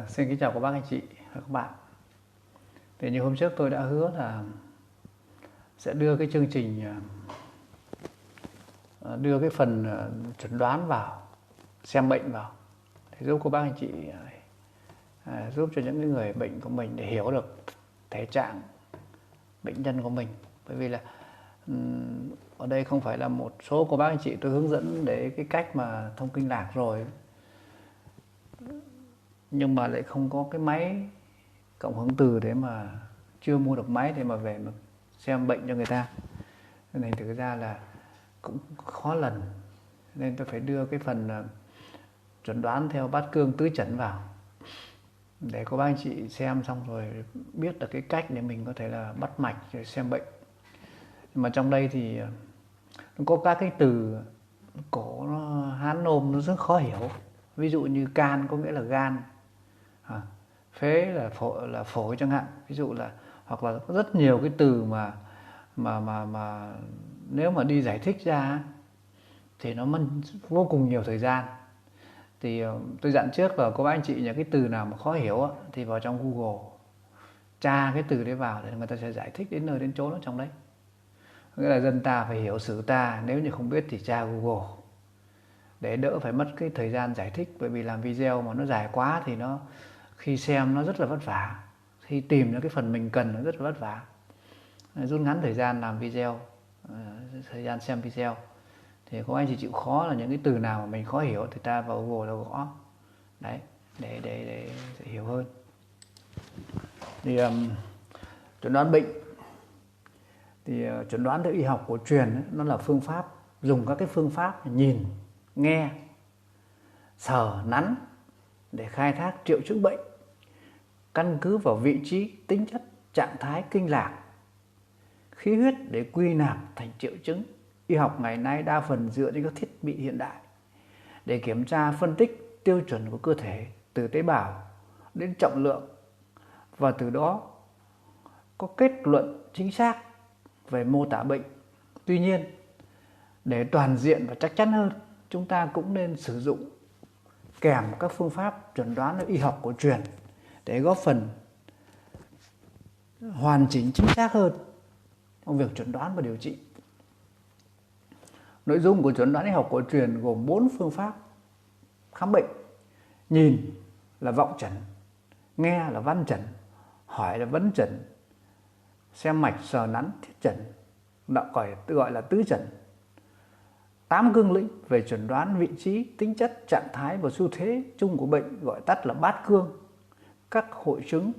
Xin kính chào các bác anh chị và các bạn. Thì như hôm trước tôi đã hứa là sẽ đưa cái chương trình, đưa cái phần chẩn đoán vào, xem bệnh vào để giúp các bác anh chị, giúp cho những người bệnh của mình để hiểu được thể trạng bệnh nhân của mình. Bởi vì là ở đây không phải là một số của bác anh chị tôi hướng dẫn để cái cách mà thông kinh lạc rồi, nhưng mà lại không có cái máy cộng hưởng từ để mà chưa mua được máy để mà về mà xem bệnh cho người ta, nên thực ra là cũng khó lần, nên tôi phải đưa cái phần chuẩn đoán theo bát cương tứ chẩn vào để có bác anh chị xem xong rồi biết được cái cách để mình có thể là bắt mạch rồi xem bệnh. Nhưng mà trong đây thì nó có các cái từ cổ nó Hán nôm nó rất khó hiểu. Ví dụ như can có nghĩa là gan, phế là phổi chẳng hạn, ví dụ là, hoặc là rất nhiều cái từ mà nếu mà đi giải thích ra thì nó mất vô cùng nhiều thời gian. Thì tôi dặn trước là có bác anh chị những cái từ nào mà khó hiểu thì vào trong Google tra cái từ đấy vào để người ta sẽ giải thích đến nơi đến chốn ở trong đấy. Nghĩa là dân ta phải hiểu sử ta, nếu như không biết thì tra Google để đỡ phải mất cái thời gian giải thích. Bởi vì làm video mà nó dài quá thì nó khi xem nó rất là vất vả, khi tìm ra cái phần mình cần nó rất là vất vả. Rút ngắn thời gian làm video, thời gian xem video. Thì có anh chị chịu khó là những cái từ nào mà mình khó hiểu thì ta vào Google là gõ đấy để hiểu hơn. Thì chuẩn đoán bệnh thì chuẩn đoán theo y học cổ truyền ấy, nó là phương pháp dùng các cái phương pháp nhìn, nghe, sờ, nắn để khai thác triệu chứng bệnh, căn cứ vào vị trí, tính chất, trạng thái kinh lạc, khí huyết để quy nạp thành triệu chứng. Y học ngày nay đa phần dựa trên các thiết bị hiện đại để kiểm tra, phân tích tiêu chuẩn của cơ thể từ tế bào đến trọng lượng, và từ đó có kết luận chính xác về mô tả bệnh. Tuy nhiên, để toàn diện và chắc chắn hơn, chúng ta cũng nên sử dụng kèm các phương pháp chuẩn đoán y học cổ truyền để góp phần hoàn chỉnh chính xác hơn trong việc chuẩn đoán và điều trị. Nội dung của chuẩn đoán y học cổ truyền gồm 4 phương pháp khám bệnh: nhìn là vọng chẩn, nghe là văn chẩn, hỏi là vấn chẩn, xem mạch sờ nắn thiết chẩn, gọi là tứ chẩn. 8 cương lĩnh về chuẩn đoán vị trí, tính chất, trạng thái và xu thế chung của bệnh, gọi tắt là bát cương. Các hội chứng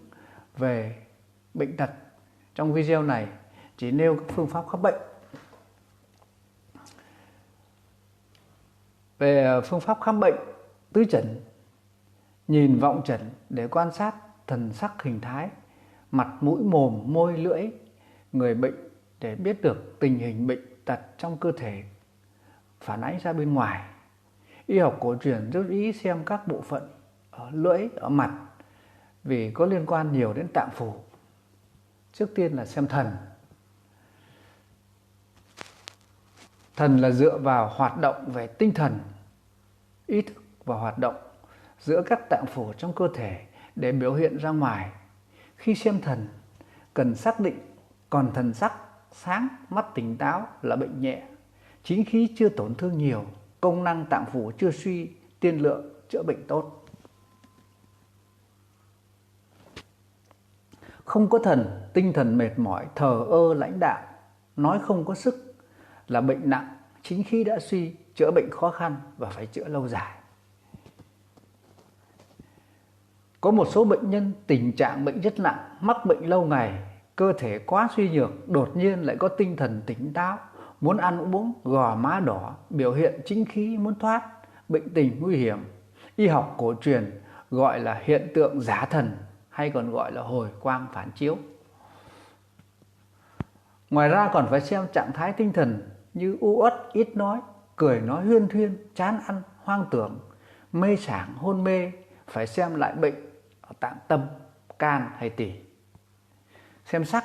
về bệnh tật trong video này chỉ nêu các phương pháp khám bệnh. Về phương pháp khám bệnh tứ chẩn: nhìn, vọng chẩn để quan sát thần sắc, hình thái, mặt, mũi, mồm, môi, lưỡi người bệnh để biết được tình hình bệnh tật trong cơ thể phản ánh ra bên ngoài. Y học cổ truyền rất ý xem các bộ phận ở lưỡi, ở mặt vì có liên quan nhiều đến tạng phủ. Trước tiên là xem thần. Thần là dựa vào hoạt động về tinh thần, ý thức và hoạt động giữa các tạng phủ trong cơ thể để biểu hiện ra ngoài. Khi xem thần, cần xác định còn thần sắc sáng, mắt tỉnh táo là bệnh nhẹ, chính khí chưa tổn thương nhiều, công năng tạng phủ chưa suy, tiên lượng, chữa bệnh tốt. Không có thần, tinh thần mệt mỏi, thờ ơ, lãnh đạm, nói không có sức là bệnh nặng, chính khí đã suy, chữa bệnh khó khăn và phải chữa lâu dài. Có một số bệnh nhân tình trạng bệnh rất nặng, mắc bệnh lâu ngày, cơ thể quá suy nhược, đột nhiên lại có tinh thần tỉnh táo, muốn ăn uống, gò má đỏ, biểu hiện chính khí muốn thoát, bệnh tình nguy hiểm. Y học cổ truyền gọi là hiện tượng giả thần, hay còn gọi là hồi quang phản chiếu. Ngoài ra còn phải xem trạng thái tinh thần như u uất, ít nói, cười nói huyên thuyên, chán ăn, hoang tưởng, mê sảng, hôn mê. Phải xem lại bệnh ở tạng tâm, can hay tỳ. Xem sắc.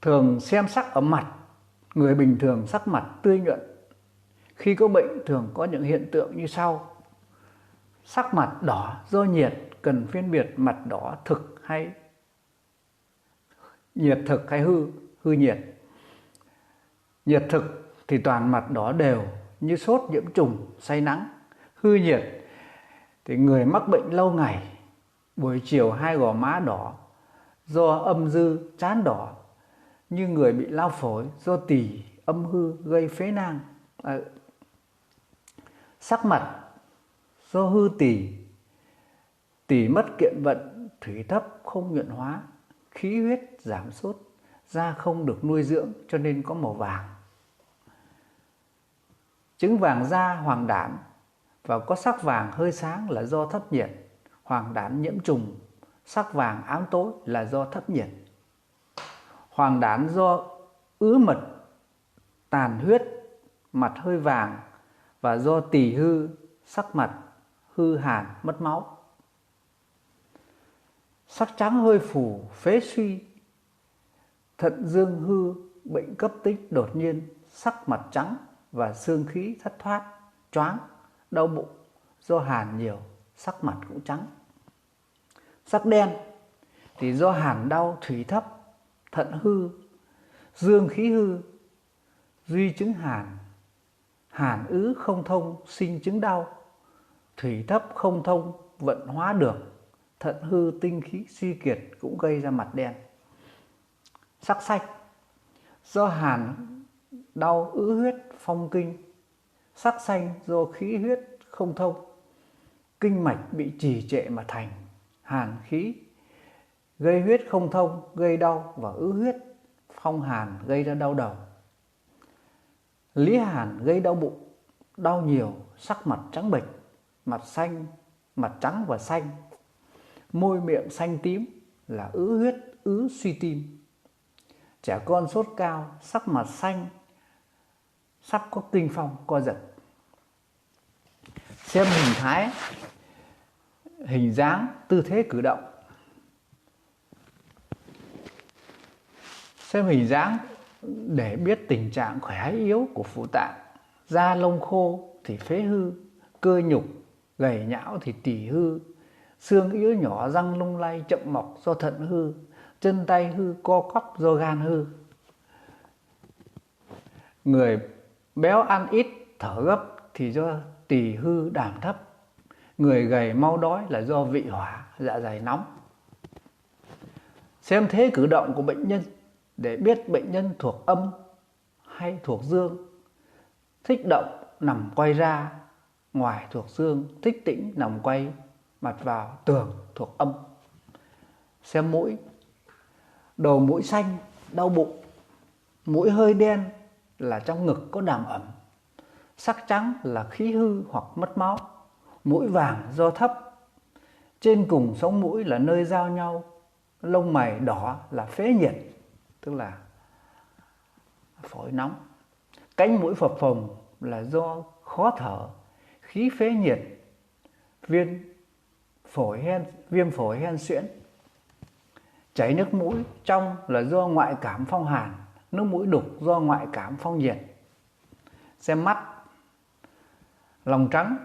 Thường xem sắc ở mặt. Người bình thường sắc mặt tươi nhuận. Khi có bệnh thường có những hiện tượng như sau: Sắc mặt đỏ do nhiệt, cần phân biệt mặt đỏ thực hay nhiệt thực hay hư nhiệt. Nhiệt thực thì toàn mặt đỏ đều như sốt nhiễm trùng, say nắng. Hư nhiệt thì người mắc bệnh lâu ngày, buổi chiều hai gò má đỏ do âm dư, trán đỏ như người bị lao phổi, do tỳ âm hư gây phế nang. Sắc mặt do hư tỳ, tỳ mất kiện vận, thủy thấp không nhuận hóa, khí huyết giảm sút, da không được nuôi dưỡng cho nên có màu vàng. Chứng vàng da hoàng đản và có sắc vàng hơi sáng là do thấp nhiệt, hoàng đản nhiễm trùng, sắc vàng ám tối là do thấp nhiệt. Hoàng đản do ứ mật, tàn huyết, mặt hơi vàng và do tỳ hư, sắc mặt hư hàn, mất máu. Sắc trắng hơi phù, phế suy, thận dương hư, bệnh cấp tính đột nhiên, sắc mặt trắng và xương khí thất thoát, choáng, đau bụng, do hàn nhiều, sắc mặt cũng trắng. Sắc đen thì do hàn đau, thủy thấp, thận hư, dương khí hư, duy chứng hàn, hàn ứ không thông, sinh chứng đau, thủy thấp không thông, vận hóa được, thận hư, tinh khí suy kiệt cũng gây ra mặt đen. Sắc xanh do hàn đau, ứ huyết, phong kinh. Sắc xanh do khí huyết không thông, kinh mạch bị trì trệ mà thành, hàn khí gây huyết không thông, gây đau và ứ huyết, phong hàn gây ra đau đầu. Lý hàn gây đau bụng, đau nhiều, sắc mặt trắng bệch, mặt xanh, mặt trắng và xanh, môi miệng xanh tím là ứ huyết, ứ suy tim. Trẻ con sốt cao, sắc mặt xanh, sắp có kinh phong, co giật. Xem hình thái, hình dáng, tư thế cử động. Xem hình dáng để biết tình trạng khỏe hay yếu của phủ tạng. Da lông khô thì phế hư, cơ nhục gầy nhão thì tỳ hư, xương yếu nhỏ, răng lung lay chậm mọc do thận hư, chân tay hư, co quắp do gan hư. Người béo ăn ít, thở gấp thì do tỳ hư, đảm thấp. Người gầy mau đói là do vị hỏa, dạ dày nóng. Xem thế cử động của bệnh nhân để biết bệnh nhân thuộc âm hay thuộc dương. Thích động nằm quay ra ngoài thuộc dương, thích tĩnh nằm quay mặt vào tường thuộc âm. Xem mũi, đầu mũi xanh, đau bụng, mũi hơi đen là trong ngực có đàm ẩm, sắc trắng là khí hư hoặc mất máu, mũi vàng do thấp, trên cùng sống mũi là nơi giao nhau, lông mày đỏ là phế nhiệt, tức là phổi nóng, cánh mũi phập phồng là do khó thở, khí phế nhiệt, viêm phổi hen suyễn. Chảy nước mũi trong là do ngoại cảm phong hàn, nước mũi đục do ngoại cảm phong nhiệt. Xem mắt, lòng trắng,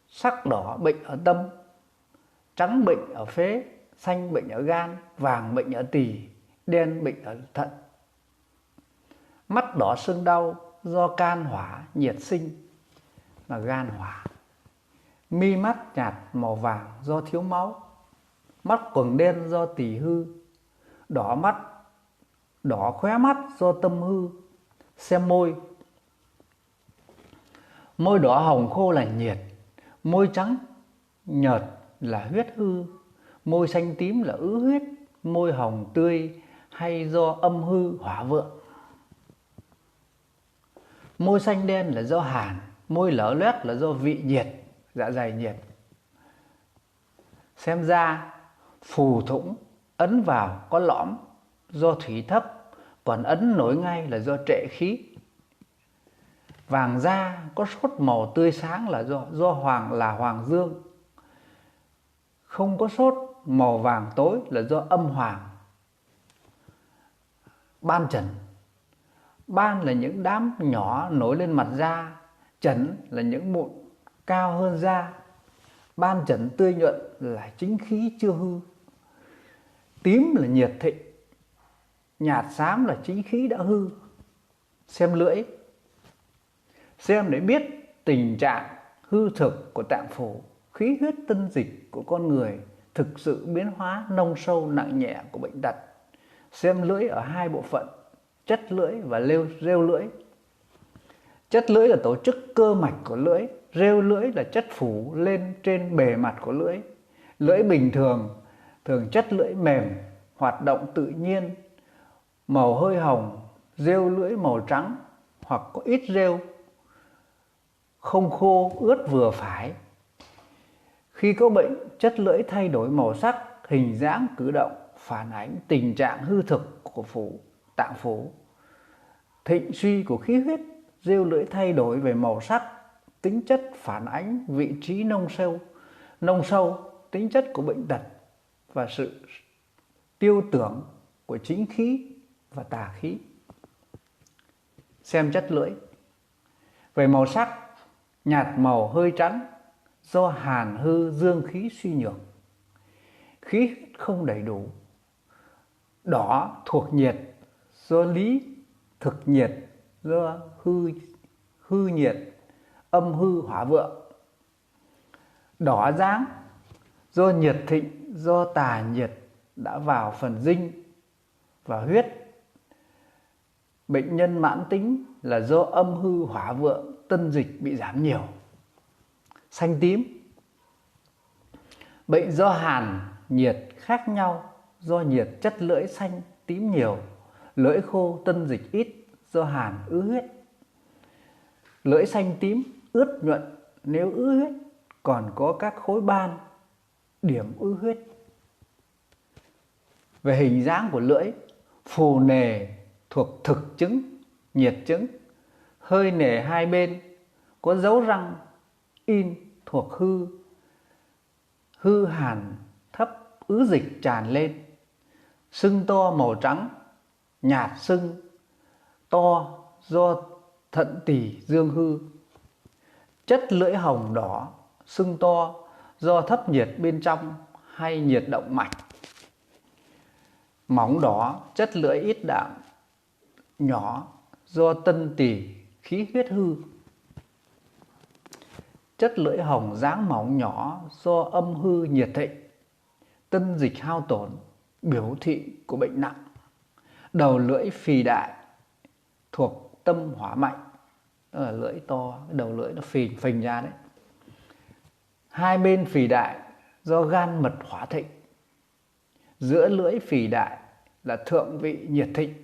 sắc đỏ bệnh ở tâm, trắng bệnh ở phế, xanh bệnh ở gan, vàng bệnh ở tỳ, đen bệnh ở thận. Mắt đỏ sưng đau do can hỏa nhiệt sinh là gan hỏa. Mi mắt nhạt màu vàng do thiếu máu. Mắt quầng đen do tỳ hư. Đỏ khóe mắt do tâm hư. Xem môi, môi đỏ hồng khô là nhiệt, môi trắng nhợt là huyết hư, môi xanh tím là ứ huyết, môi hồng tươi hay do âm hư hỏa vượng. Môi xanh đen là do hàn, môi lở loét là do vị nhiệt, dạ dày nhiệt. Xem da, phù thủng, ấn vào có lõm do thủy thấp, còn ấn nổi ngay là do trệ khí. Vàng da có sốt màu tươi sáng là do hoàng dương. Không có sốt màu vàng tối là do âm hoàng. Ban trần, ban là những đám nhỏ nổi lên mặt da, trần là những mụn cao hơn da. ban trần tươi nhuận là chính khí chưa hư. Tím là nhiệt thịnh, nhạt xám là chính khí đã hư. Xem lưỡi, xem để biết tình trạng hư thực của tạng phủ, khí huyết tân dịch của con người, thực sự biến hóa nông sâu nặng nhẹ của bệnh tật. Xem lưỡi ở hai bộ phận, chất lưỡi và rêu lưỡi. Chất lưỡi là tổ chức cơ mạch của lưỡi, rêu lưỡi là chất phủ lên trên bề mặt của lưỡi. Lưỡi bình thường, thường chất lưỡi mềm, hoạt động tự nhiên, màu hơi hồng, rêu lưỡi màu trắng hoặc có ít rêu, không khô ướt vừa phải. Khi có bệnh, chất lưỡi thay đổi màu sắc, hình dáng, cử động, phản ánh tình trạng hư thực của tạng phủ. Thịnh suy của khí huyết, rêu lưỡi thay đổi về màu sắc, tính chất phản ánh vị trí nông sâu, tính chất của bệnh tật và sự tiêu tưởng của chính khí và tà khí. Xem chất lưỡi. Về màu sắc, nhạt màu hơi trắng do hàn hư dương khí suy nhược, khí huyết không đầy đủ. Đỏ thuộc nhiệt do lý thực nhiệt, do hư nhiệt, âm hư hỏa vượng. Đỏ dáng do nhiệt thịnh, do tà nhiệt đã vào phần dinh và huyết. Bệnh nhân mãn tính là do âm hư hỏa vượng, tân dịch bị giảm nhiều. Xanh tím, bệnh do hàn nhiệt khác nhau, do nhiệt chất lưỡi xanh tím nhiều, lưỡi khô tân dịch ít, do hàn ứ huyết. Lưỡi xanh tím ướt nhuận, nếu ứ huyết còn có các khối ban, điểm ứ huyết. Về hình dáng của lưỡi, phù nề thuộc thực chứng, nhiệt chứng, hơi nề hai bên, có dấu răng in thuộc hư hàn thấp, ứ dịch tràn lên. Sưng to màu trắng, nhạt sưng to do thận tỳ dương hư. Chất lưỡi hồng đỏ, sưng to do thấp nhiệt bên trong hay nhiệt động mạch. Móng đỏ, chất lưỡi ít đạm, nhỏ do tân tỳ khí huyết hư. Chất lưỡi hồng dáng mỏng nhỏ do âm hư nhiệt thịnh, tân dịch hao tổn, biểu thị của bệnh nặng. Đầu lưỡi phì đại thuộc tâm hỏa mạnh, đó là lưỡi to, đầu lưỡi nó phình ra đấy. Hai bên phì đại do gan mật hỏa thịnh. Giữa lưỡi phì đại là thượng vị nhiệt thịnh.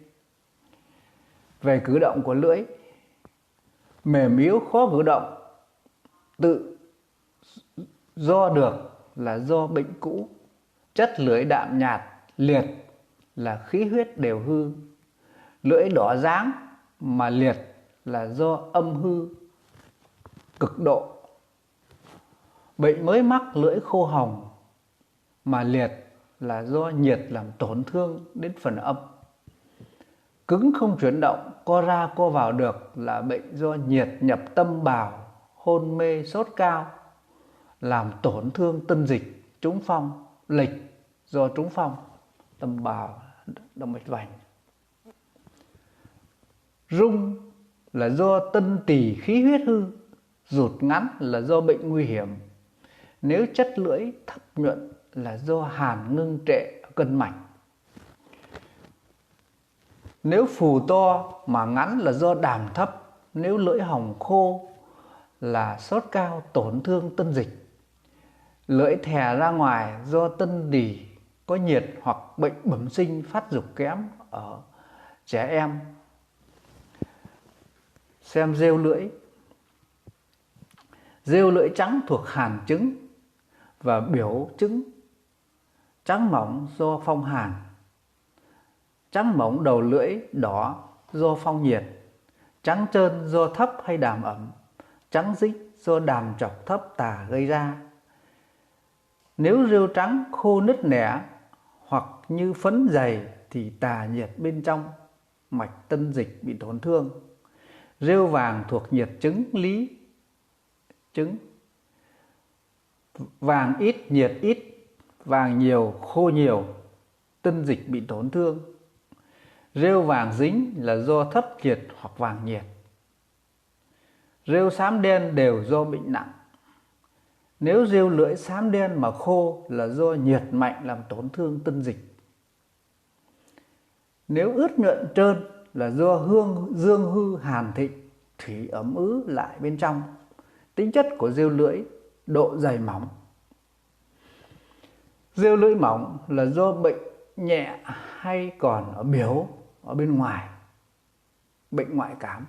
Về cử động của lưỡi, mềm yếu khó cử động, tự do được là do bệnh cũ. Chất lưỡi đạm nhạt, liệt là khí huyết đều hư. Lưỡi đỏ dáng mà liệt là do âm hư cực độ. Bệnh mới mắc lưỡi khô hồng mà liệt là do nhiệt làm tổn thương đến phần âm. Cứng không chuyển động, co ra co vào được là bệnh do nhiệt nhập tâm bào, hôn mê sốt cao, làm tổn thương tân dịch, trúng phong, lịch do trúng phong, tâm bào, động mạch vành. Rung là do tân tỳ khí huyết hư, rụt ngắn là do bệnh nguy hiểm. Nếu chất lưỡi thấp nhuận là do hàn ngưng trệ cân mạch. Nếu phù to mà ngắn là do đàm thấp. Nếu lưỡi hồng khô là sốt cao, tổn thương tân dịch. Lưỡi thè ra ngoài do tân tỳ có nhiệt hoặc bệnh bẩm sinh phát dục kém ở trẻ em. Xem rêu lưỡi. Rêu lưỡi trắng thuộc hàn chứng và biểu chứng trắng mỏng do phong hàn. Trắng mỏng đầu lưỡi đỏ do phong nhiệt. Trắng trơn do thấp hay đàm ẩm. Trắng dích do đàm trọc thấp tà gây ra. Nếu rêu trắng khô nứt nẻ hoặc như phấn dày thì tà nhiệt bên trong mạch tân dịch bị tổn thương. Rêu vàng thuộc nhiệt chứng lý chứng. Vàng ít, nhiệt ít, vàng nhiều, khô nhiều, tân dịch bị tổn thương. Rêu vàng dính là do thấp nhiệt hoặc vàng nhiệt. Rêu xám đen đều do bệnh nặng. Nếu rêu lưỡi xám đen mà khô là do nhiệt mạnh làm tổn thương tân dịch. Nếu ướt nhuận trơn là do dương hư hàn thịnh, thủy ẩm ứ lại bên trong. Tính chất của rêu lưỡi, độ dày mỏng. Rêu lưỡi mỏng là do bệnh nhẹ hay còn ở biểu, ở bên ngoài, bệnh ngoại cảm.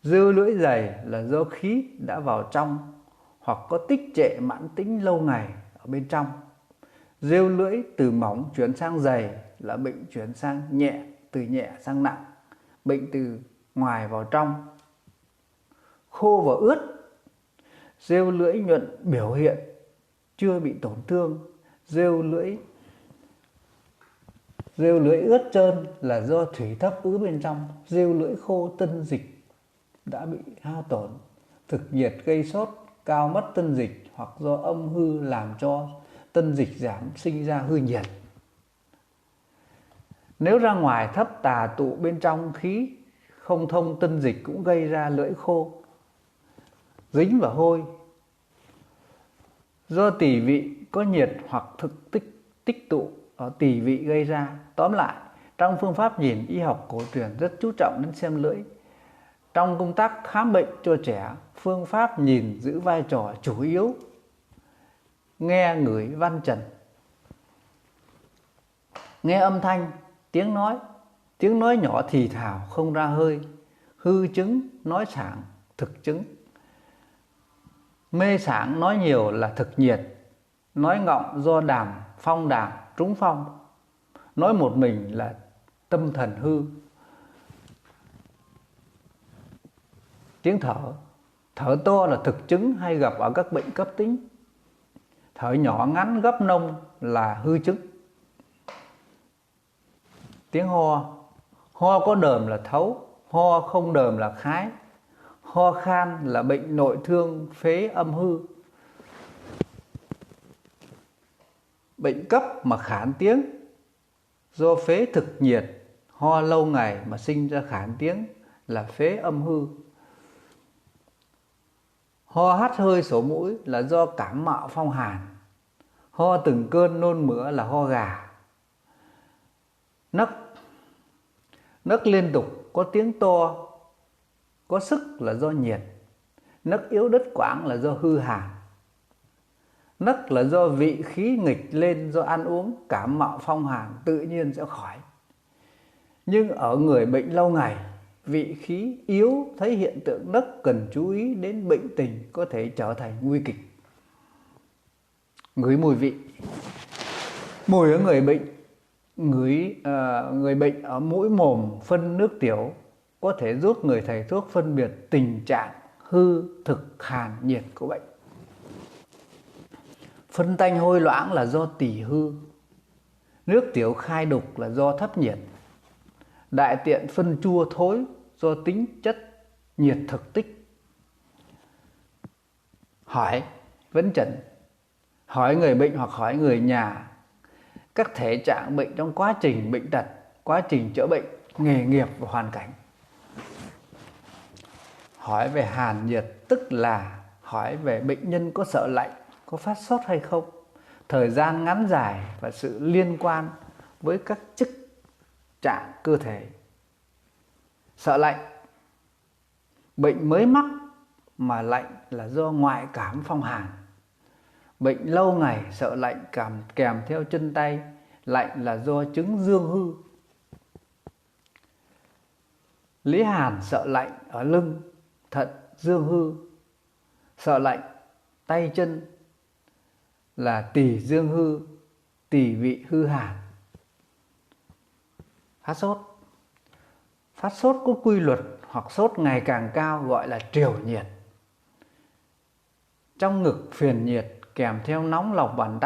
Rêu lưỡi dày là do khí đã vào trong hoặc có tích trệ mãn tính lâu ngày ở bên trong. Rêu lưỡi từ mỏng chuyển sang dày là bệnh chuyển sang nhẹ, từ nhẹ sang nặng, bệnh từ ngoài vào trong. Khô và ướt, rêu lưỡi nhuận biểu hiện chưa bị tổn thương. Rêu lưỡi ướt trơn là do thủy thấp ứ bên trong. Rêu lưỡi khô tân dịch đã bị hao tổn, thực nhiệt gây sốt, cao mất tân dịch, hoặc do âm hư làm cho tân dịch giảm, sinh ra hư nhiệt. Nếu ra ngoài thấp tà tụ bên trong khí không thông, tân dịch cũng gây ra lưỡi khô, dính và hôi. Do tỳ vị có nhiệt hoặc thực tích tụ ở tỳ vị gây ra. Tóm lại, trong phương pháp nhìn y học cổ truyền rất chú trọng đến xem lưỡi. Trong công tác khám bệnh cho trẻ, phương pháp nhìn giữ vai trò chủ yếu. Nghe ngửi văn trần, nghe âm thanh, tiếng nói nhỏ thì thào không ra hơi, hư chứng nói sảng, thực chứng. Mê sảng nói nhiều là thực nhiệt, nói ngọng do phong đàm trúng phong, nói một mình là tâm thần hư. Tiếng thở to là thực chứng hay gặp ở các bệnh cấp tính. Thở nhỏ ngắn gấp nông là hư chứng. Tiếng ho có đờm là thấu, ho không đờm là khái. Ho khan là bệnh nội thương phế âm hư. Bệnh cấp mà khản tiếng do phế thực nhiệt, ho lâu ngày mà sinh ra khản tiếng là phế âm hư. Ho hắt hơi sổ mũi là do cảm mạo phong hàn. Ho từng cơn nôn mửa là ho gà. Nấc liên tục có tiếng to, có sức là do nhiệt. Nấc yếu đứt quãng là do hư hàn. Nấc là do vị khí nghịch lên do ăn uống, cảm mạo phong hàn tự nhiên sẽ khỏi. Nhưng ở người bệnh lâu ngày, vị khí yếu thấy hiện tượng nấc cần chú ý đến bệnh tình có thể trở thành nguy kịch. Ngửi mùi vị. Mùi ở người bệnh, người bệnh ở mũi mồm phân nước tiểu có thể giúp người thầy thuốc phân biệt tình trạng hư thực hàn nhiệt của bệnh. Phân tanh hôi loãng là do tỳ hư. Nước tiểu khai đục là do thấp nhiệt. Đại tiện phân chua thối do tính chất nhiệt thực tích. Hỏi vấn chẩn. Hỏi người bệnh hoặc hỏi người nhà các thể trạng bệnh trong quá trình bệnh tật, quá trình chữa bệnh, nghề nghiệp và hoàn cảnh. Hỏi về hàn nhiệt tức là hỏi về bệnh nhân có sợ lạnh, có phát sốt hay không, thời gian ngắn dài và sự liên quan với các chức trạng cơ thể. Sợ lạnh. Bệnh mới mắc mà lạnh là do ngoại cảm phong hàn. Bệnh lâu ngày sợ lạnh kèm theo chân tay lạnh là do chứng dương hư. Lý hàn sợ lạnh ở lưng, thận dương hư. Sợ lạnh tay chân là tỳ dương hư, tỳ vị hư hàn. Phát sốt. Phát sốt có quy luật hoặc sốt ngày càng cao gọi là triều nhiệt. Trong ngực phiền nhiệt kèm theo nóng lòng bàn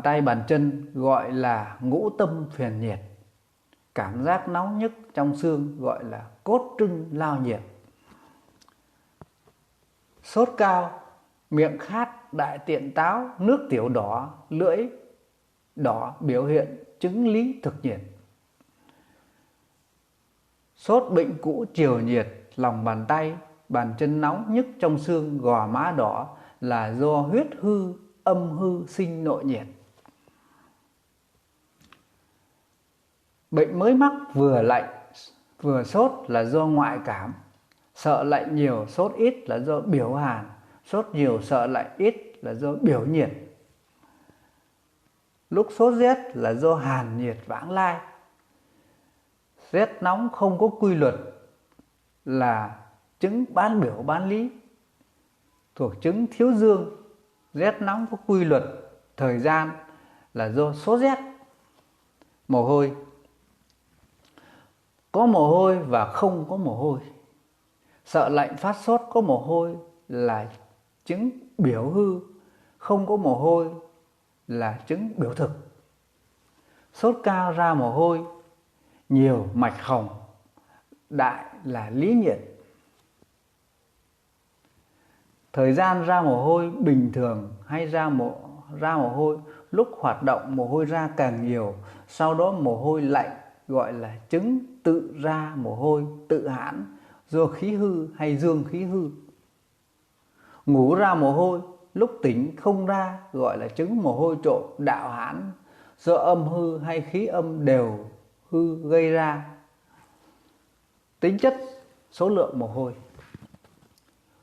tay bàn chân gọi là ngũ tâm phiền nhiệt. Cảm giác nóng nhức trong xương gọi là cốt trưng lao nhiệt. Sốt cao, miệng khát, đại tiện táo, nước tiểu đỏ, lưỡi đỏ biểu hiện chứng lý thực nhiệt. Sốt bệnh cũ chiều nhiệt, lòng bàn tay, bàn chân nóng nhức trong xương, gò má đỏ là do huyết hư, âm hư sinh nội nhiệt. Bệnh mới mắc vừa lạnh vừa sốt là do ngoại cảm, sợ lạnh nhiều sốt ít là do biểu hàn, sốt nhiều sợ lạnh ít là do biểu nhiệt. Lúc sốt rét là do hàn nhiệt vãng lai. Rét nóng không có quy luật là chứng bán biểu bán lý, thuộc chứng thiếu dương. Rét nóng có quy luật thời gian là do sốt rét. Mồ hôi, có mồ hôi và không có mồ hôi. Sợ lạnh phát sốt có mồ hôi là chứng biểu hư, không có mồ hôi là chứng biểu thực. Sốt cao ra mồ hôi nhiều, mạch hồng, đại là lý nhiệt. Thời gian ra mồ hôi bình thường hay ra mồ hôi lúc hoạt động mồ hôi ra càng nhiều, sau đó mồ hôi lạnh gọi là chứng tự ra mồ hôi, tự hãn, do khí hư hay dương khí hư. Ngủ ra mồ hôi, lúc tỉnh không ra gọi là chứng mồ hôi trộm, đạo hãn, do âm hư hay khí âm đều hư gây ra. Tính chất, số lượng mồ hôi.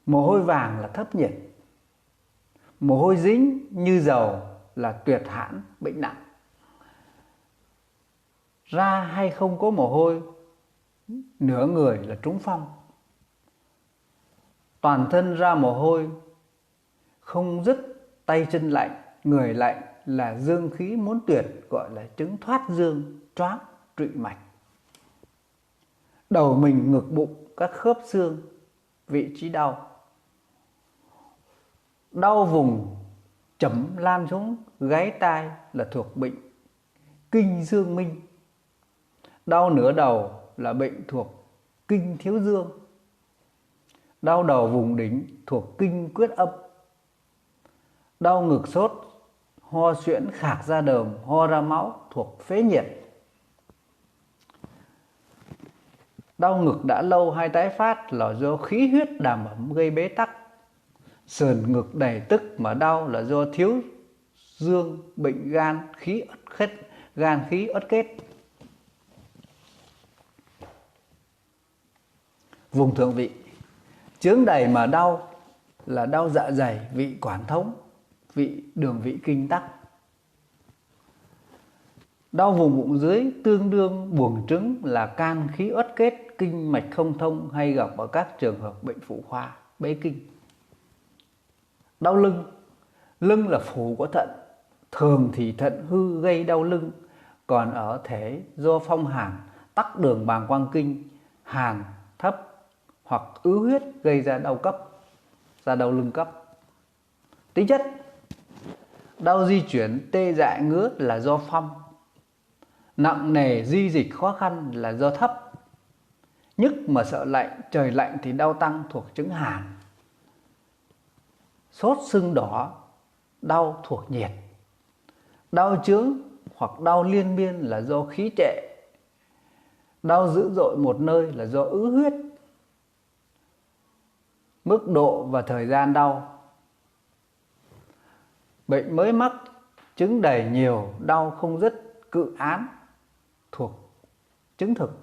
Mồ hôi vàng là thấp nhiệt. Mồ hôi dính như dầu là tuyệt hãn, bệnh nặng. Ra hay không có mồ hôi, nửa người là trúng phong. Toàn thân ra mồ hôi không dứt, tay chân lạnh, người lạnh là dương khí muốn tuyệt, gọi là chứng thoát dương, choáng, trụy mạch. Đầu mình, ngực, bụng, các khớp xương, vị trí đau. Đau vùng chấm lan xuống gáy tai là thuộc bệnh kinh dương minh. Đau nửa đầu là bệnh thuộc kinh thiếu dương. Đau đầu vùng đỉnh thuộc kinh quyết âm. Đau ngực sốt, ho suyễn, khạc ra đờm, ho ra máu thuộc phế nhiệt. Đau ngực đã lâu hay tái phát là do khí huyết đàm ẩm gây bế tắc. Sườn ngực đầy tức mà đau là do thiếu dương, bệnh gan khí uất kết. Vùng thượng vị, chướng đầy mà đau là đau dạ dày, vị quản thống, vị đường vị kinh tắc. Đau vùng bụng dưới tương đương buồng trứng là can khí uất kết, kinh mạch không thông, hay gặp ở các trường hợp bệnh phụ khoa, bế kinh. Đau lưng, lưng là phủ của thận, thường thì thận hư gây đau lưng, còn ở thể do phong hàn, tắc đường bàng quang kinh, hàn thấp hoặc ứ huyết gây ra đau cấp, ra đau lưng cấp. Tính chất, đau di chuyển, tê dại ngứa là do phong, nặng nề di dịch khó khăn là do thấp, nhức mà sợ lạnh, trời lạnh thì đau tăng thuộc chứng hàn. Sốt sưng đỏ, đau thuộc nhiệt. Đau chướng hoặc đau liên miên là do khí trệ. Đau dữ dội một nơi là do ứ huyết. Mức độ và thời gian đau. Bệnh mới mắc, chứng đầy nhiều, đau không dứt, cự án thuộc chứng thực.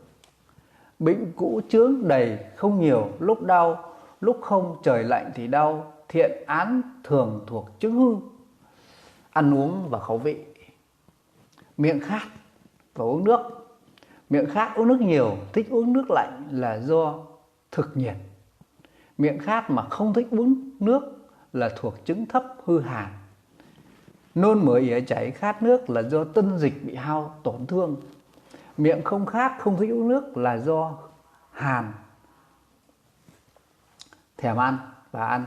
Bệnh cũ chướng đầy không nhiều, lúc đau, lúc không, trời lạnh thì đau, thiện án thường thuộc chứng hư. Ăn uống và khẩu vị. Miệng khát và uống nước. Miệng khát uống nước nhiều, thích uống nước lạnh là do thực nhiệt. Miệng khát mà không thích uống nước là thuộc chứng thấp hư hàn. Nôn mửa ỉa chảy khát nước là do tân dịch bị hao tổn thương. Miệng không khát không thích uống nước là do hàn. Thèm ăn và ăn.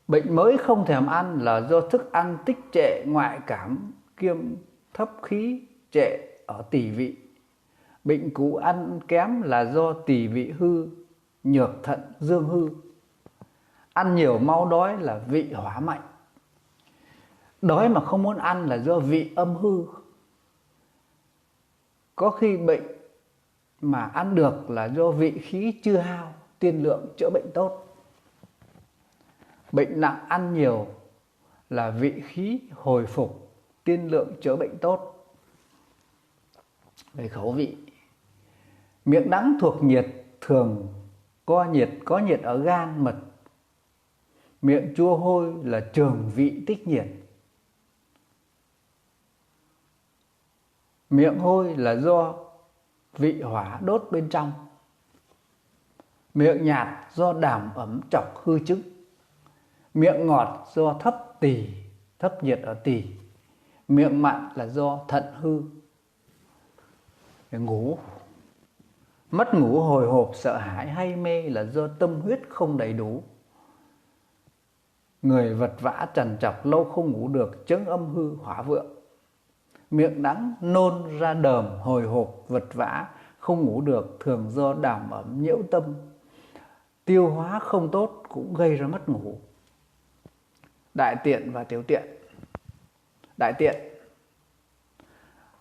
Bệnh mới không thèm ăn là do thức ăn tích trệ, ngoại cảm, kiêm thấp khí trệ ở tỳ vị. Bệnh cũ ăn kém là do tỳ vị hư, nhược thận dương hư. Ăn nhiều mau đói là vị hỏa mạnh. Đói mà không muốn ăn là do vị âm hư. Có khi bệnh mà ăn được là do vị khí chưa hao, tiên lượng chữa bệnh tốt. Bệnh nặng ăn nhiều là vị khí hồi phục, tiên lượng chữa bệnh tốt. Về khẩu vị, miệng đắng thuộc nhiệt, thường có nhiệt ở gan mật. Miệng chua hôi là trường vị tích nhiệt. Miệng hôi là do vị hỏa đốt bên trong. Miệng nhạt do đảm ẩm trọc hư chứng. Miệng ngọt do thấp nhiệt ở tỳ. Miệng mặn là do thận hư. Ngủ, mất ngủ hồi hộp sợ hãi hay mê là do tâm huyết không đầy đủ. Người vật vã trằn trọc lâu không ngủ được, chứng âm hư hỏa vượng. Miệng đắng nôn ra đờm hồi hộp vật vã không ngủ được, thường do đảm ẩm nhiễu tâm. Tiêu hóa không tốt cũng gây ra mất ngủ. Đại tiện và tiểu tiện.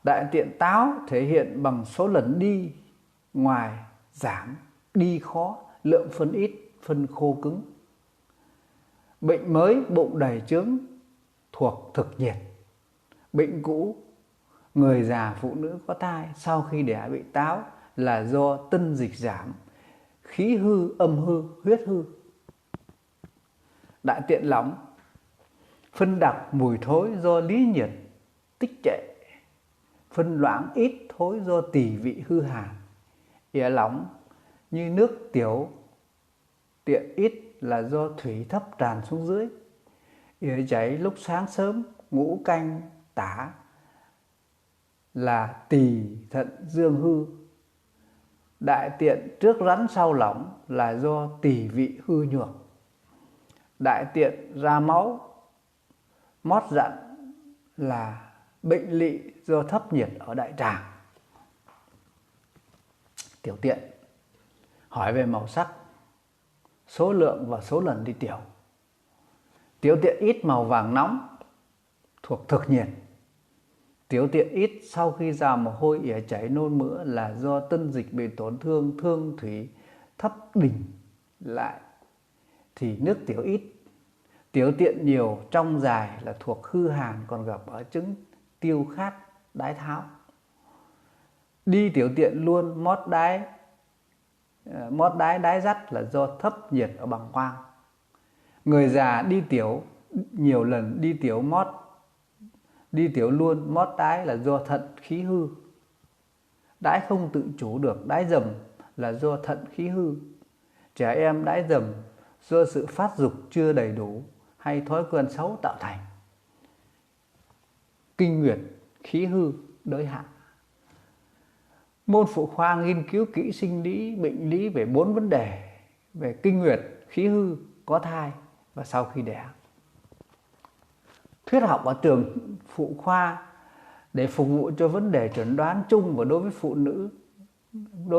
Đại tiện táo thể hiện bằng số lần đi ngoài giảm, đi khó, lượng phân ít, phân khô cứng. Bệnh mới bụng đầy chướng thuộc thực nhiệt. Bệnh cũ, người già phụ nữ có thai sau khi đẻ bị táo là do tân dịch giảm, khí hư, âm hư, huyết hư. Đại tiện lỏng, phân đặc mùi thối do lý nhiệt tích trệ. Phân loãng ít thối do tỳ vị hư hàn. Ỉa lỏng như nước tiểu tiện ít là do thủy thấp tràn xuống dưới. Ỉa cháy lúc sáng sớm, ngũ canh tả là tỳ thận dương hư. Đại tiện trước rắn sau lỏng là do tỳ vị hư nhược. Đại tiện ra máu mót dặn là bệnh lỵ do thấp nhiệt ở đại tràng. Tiểu tiện, hỏi về màu sắc, số lượng và số lần đi tiểu. Tiểu tiện ít màu vàng nóng thuộc thực nhiệt. Tiểu tiện ít sau khi ra mồ hôi, ỉa chảy, nôn mửa là do tân dịch bị tổn thương, thương thủy thấp đỉnh lại thì nước tiểu ít. Tiểu tiện nhiều trong dài là thuộc hư hàn, còn gặp ở chứng tiêu khát, đái tháo. Đi tiểu tiện luôn, mót đái dắt là do thấp nhiệt ở bàng quang. Người già đi tiểu nhiều lần, đi tiểu luôn, mót đái là do thận khí hư. Đái không tự chủ được, đái dầm là do thận khí hư. Trẻ em đái dầm do sự phát dục chưa đầy đủ hay thói quen xấu tạo thành. Kinh nguyệt, khí hư, đới hạ. Môn phụ khoa nghiên cứu kỹ sinh lý, bệnh lý về 4 vấn đề về kinh nguyệt, khí hư, có thai và sau khi đẻ. Thuyết học ở trường phụ khoa để phục vụ cho vấn đề chẩn đoán chung và đối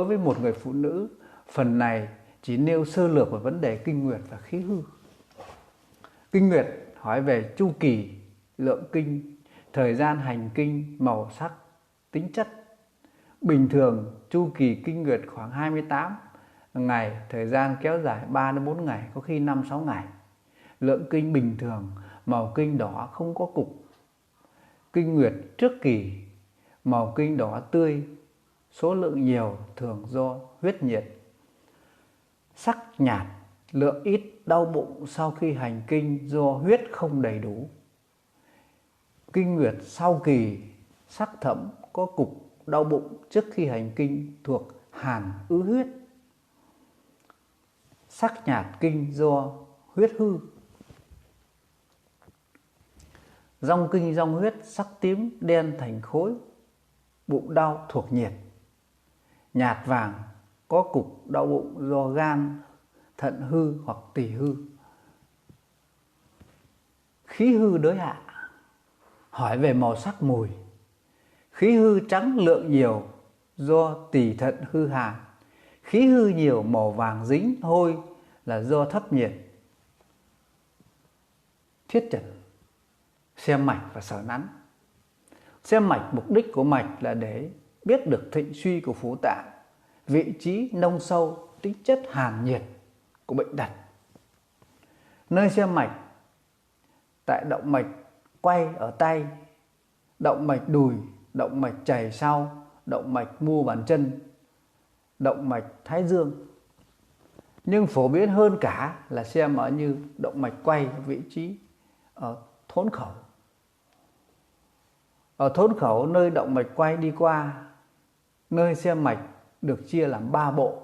với một người phụ nữ, phần này chỉ nêu sơ lược về vấn đề kinh nguyệt và khí hư. Kinh nguyệt hỏi về chu kỳ, lượng kinh, thời gian hành kinh, màu sắc, tính chất. Bình thường chu kỳ kinh nguyệt khoảng 28 ngày, thời gian kéo dài 3 đến 4 ngày, có khi 5-6 ngày. Lượng kinh bình thường, màu kinh đỏ không có cục. Kinh nguyệt trước kỳ, màu kinh đỏ tươi, số lượng nhiều, thường do huyết nhiệt. Sắc nhạt, lượng ít, đau bụng sau khi hành kinh do huyết không đầy đủ. Kinh nguyệt sau kỳ, sắc thẫm, có cục, đau bụng trước khi hành kinh thuộc hàn ứ huyết. Sắc nhạt kinh do huyết hư. Rong kinh rong huyết, sắc tím đen thành khối, bụng đau thuộc nhiệt. Nhạt vàng, có cục, đau bụng do gan, thận hư hoặc tỳ hư. Khí hư đới hạ, hỏi về màu sắc mùi. Khí hư trắng lượng nhiều do tỳ thận hư hàn. khí hư nhiều, màu vàng dính hôi là do thấp nhiệt. Thiết trần xem mạch và sở nắn. Xem mạch, mục đích của mạch là để biết được thịnh suy của phủ tạng, vị trí nông sâu, tính chất hàn nhiệt của bệnh tật. Nơi xem mạch tại động mạch quay ở tay, động mạch đùi, động mạch chày sau, động mạch mu bàn chân, động mạch thái dương. Nhưng phổ biến hơn cả là xem ở như động mạch quay, vị trí ở thốn khẩu. Ở thốn khẩu, nơi động mạch quay đi qua, nơi xem mạch được chia làm 3 bộ: